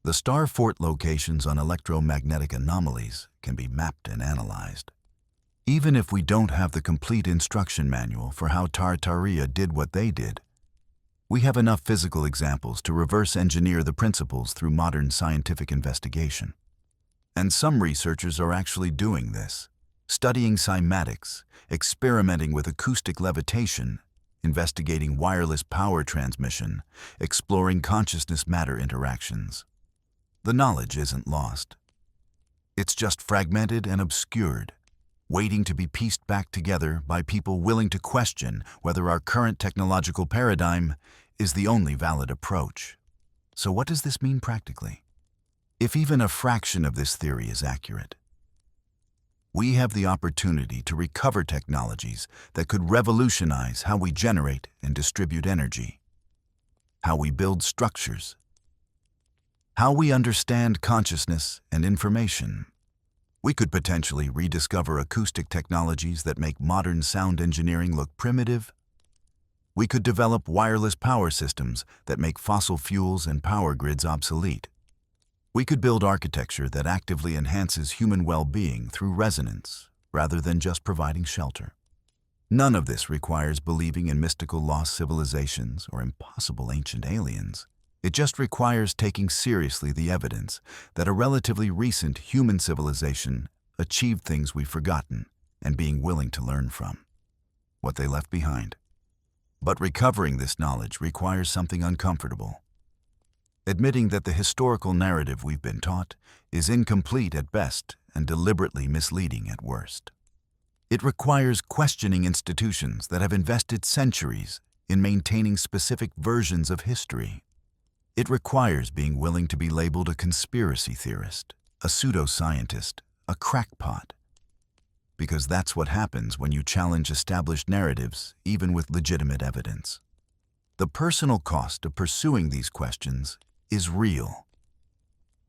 The star fort locations on electromagnetic anomalies can be mapped and analyzed. Even if we don't have the complete instruction manual for how Tartaria did what they did, we have enough physical examples to reverse engineer the principles through modern scientific investigation. And some researchers are actually doing this, studying cymatics, experimenting with acoustic levitation, investigating wireless power transmission, exploring consciousness-matter interactions. The knowledge isn't lost. It's just fragmented and obscured, waiting to be pieced back together by people willing to question whether our current technological paradigm is the only valid approach. So what does this mean practically? If even a fraction of this theory is accurate, we have the opportunity to recover technologies that could revolutionize how we generate and distribute energy, how we build structures, how we understand consciousness and information. We could potentially rediscover acoustic technologies that make modern sound engineering look primitive. We could develop wireless power systems that make fossil fuels and power grids obsolete. We could build architecture that actively enhances human well-being through resonance, rather than just providing shelter. None of this requires believing in mystical lost civilizations or impossible ancient aliens. It just requires taking seriously the evidence that a relatively recent human civilization achieved things we've forgotten and being willing to learn from what they left behind. But recovering this knowledge requires something uncomfortable. Admitting that the historical narrative we've been taught is incomplete at best and deliberately misleading at worst. It requires questioning institutions that have invested centuries in maintaining specific versions of history. It requires being willing to be labeled a conspiracy theorist, a pseudoscientist, a crackpot. Because that's what happens when you challenge established narratives, even with legitimate evidence. The personal cost of pursuing these questions is real,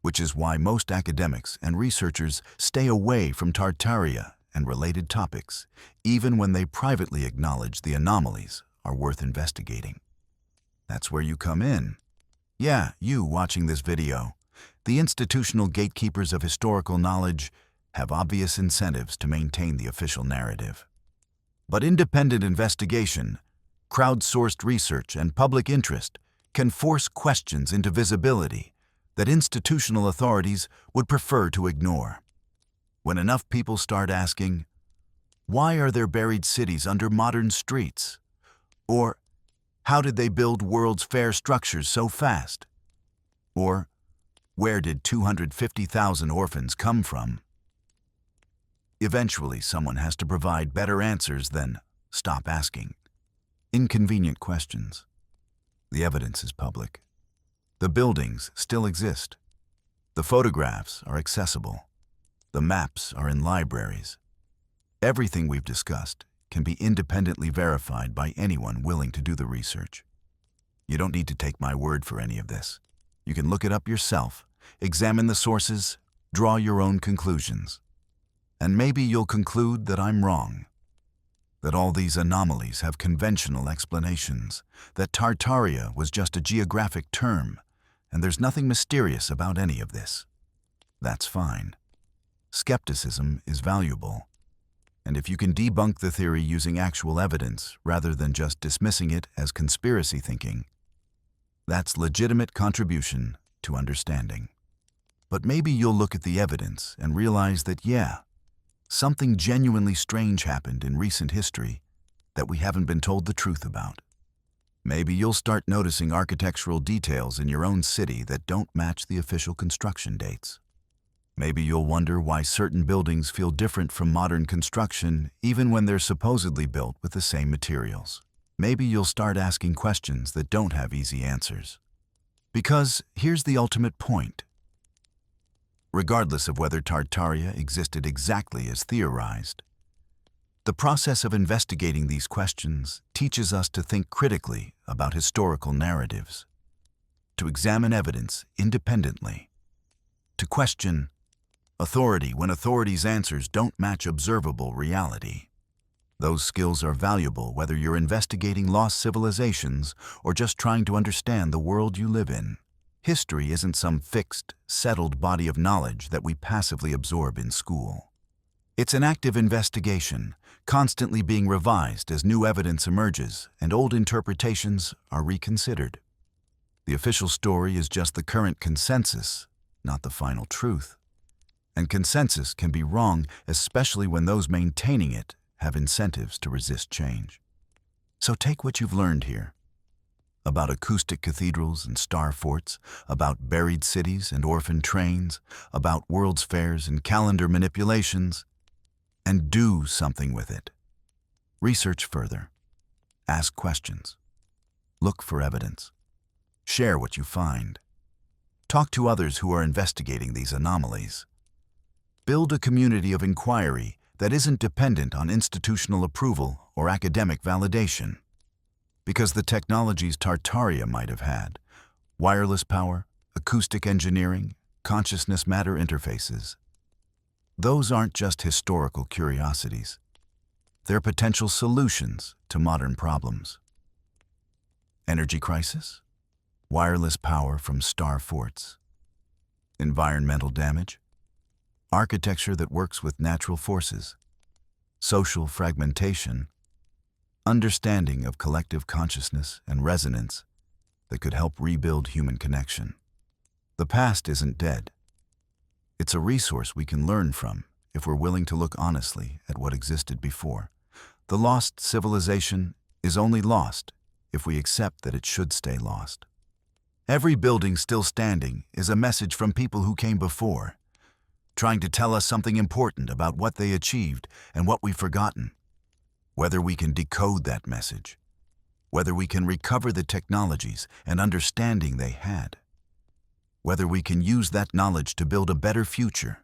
which is why most academics and researchers stay away from Tartaria and related topics, even when they privately acknowledge the anomalies are worth investigating. That's where you come in. Yeah, you watching this video. The institutional gatekeepers of historical knowledge have obvious incentives to maintain the official narrative. But independent investigation, crowdsourced research, and public interest can force questions into visibility that institutional authorities would prefer to ignore. When enough people start asking, why are there buried cities under modern streets? Or, how did they build World's Fair structures so fast? Or, where did 250,000 orphans come from? Eventually, someone has to provide better answers than stop asking inconvenient questions. The evidence is public. The buildings still exist. The photographs are accessible. The maps are in libraries. Everything we've discussed can be independently verified by anyone willing to do the research. You don't need to take my word for any of this. You can look it up yourself, examine the sources, draw your own conclusions. And maybe you'll conclude that I'm wrong, that all these anomalies have conventional explanations, that Tartaria was just a geographic term, and there's nothing mysterious about any of this. That's fine. Skepticism is valuable. And if you can debunk the theory using actual evidence rather than just dismissing it as conspiracy thinking, that's legitimate contribution to understanding. But maybe you'll look at the evidence and realize that, yeah, something genuinely strange happened in recent history that we haven't been told the truth about. Maybe you'll start noticing architectural details in your own city that don't match the official construction dates. Maybe you'll wonder why certain buildings feel different from modern construction even when they're supposedly built with the same materials. Maybe you'll start asking questions that don't have easy answers. Because here's the ultimate point. Regardless of whether Tartaria existed exactly as theorized, the process of investigating these questions teaches us to think critically about historical narratives, to examine evidence independently, to question authority when authority's answers don't match observable reality. Those skills are valuable whether you're investigating lost civilizations or just trying to understand the world you live in. History isn't some fixed, settled body of knowledge that we passively absorb in school. It's an active investigation, constantly being revised as new evidence emerges and old interpretations are reconsidered. The official story is just the current consensus, not the final truth. And consensus can be wrong, especially when those maintaining it have incentives to resist change. So take what you've learned here about acoustic cathedrals and star forts, about buried cities and orphan trains, about World's Fairs and calendar manipulations, and do something with it. Research further. Ask questions. Look for evidence. Share what you find. Talk to others who are investigating these anomalies. Build a community of inquiry that isn't dependent on institutional approval or academic validation. Because the technologies Tartaria might have had, wireless power, acoustic engineering, consciousness matter interfaces, those aren't just historical curiosities. They're potential solutions to modern problems. Energy crisis? Wireless power from star forts. Environmental damage? Architecture that works with natural forces. Social fragmentation? Understanding of collective consciousness and resonance that could help rebuild human connection. The past isn't dead. It's a resource we can learn from if we're willing to look honestly at what existed before. The lost civilization is only lost if we accept that it should stay lost. Every building still standing is a message from people who came before, trying to tell us something important about what they achieved and what we've forgotten. Whether we can decode that message, whether we can recover the technologies and understanding they had, whether we can use that knowledge to build a better future,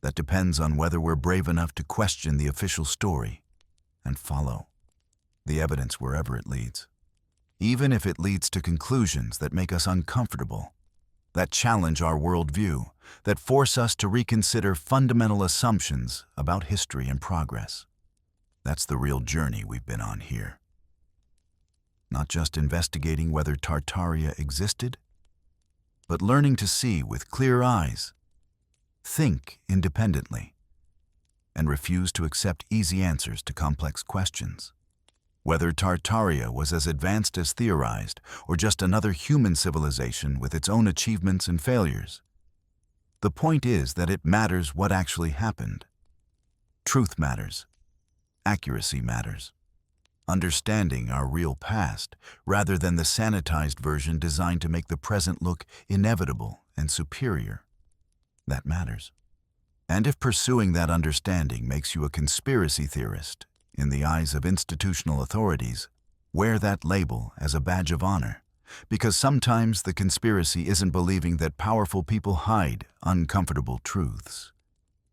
that depends on whether we're brave enough to question the official story and follow the evidence wherever it leads. Even if it leads to conclusions that make us uncomfortable, that challenge our worldview, that force us to reconsider fundamental assumptions about history and progress. That's the real journey we've been on here. not just investigating whether Tartaria existed, but learning to see with clear eyes, think independently, and refuse to accept easy answers to complex questions. Whether Tartaria was as advanced as theorized or just another human civilization with its own achievements and failures, the point is that it matters what actually happened. Truth matters. Accuracy matters. Understanding our real past, rather than the sanitized version designed to make the present look inevitable and superior, that matters. And if pursuing that understanding makes you a conspiracy theorist in the eyes of institutional authorities, wear that label as a badge of honor, because sometimes the conspiracy isn't believing that powerful people hide uncomfortable truths.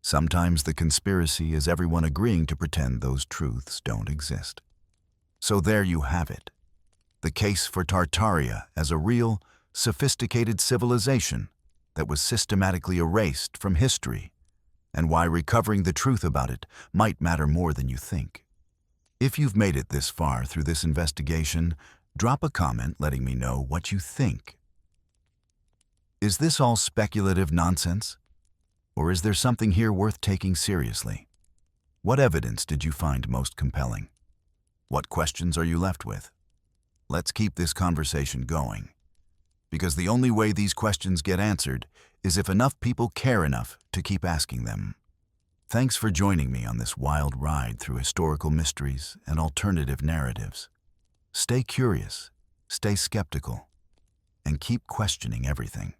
Sometimes the conspiracy is everyone agreeing to pretend those truths don't exist. So there you have it, the case for Tartaria as a real, sophisticated civilization that was systematically erased from history, and why recovering the truth about it might matter more than you think. If you've made it this far through this investigation, drop a comment letting me know what you think. Is this all speculative nonsense? Or is there something here worth taking seriously? What evidence did you find most compelling? What questions are you left with? Let's keep this conversation going, because the only way these questions get answered is if enough people care enough to keep asking them. Thanks for joining me on this wild ride through historical mysteries and alternative narratives. Stay curious, stay skeptical, and keep questioning everything.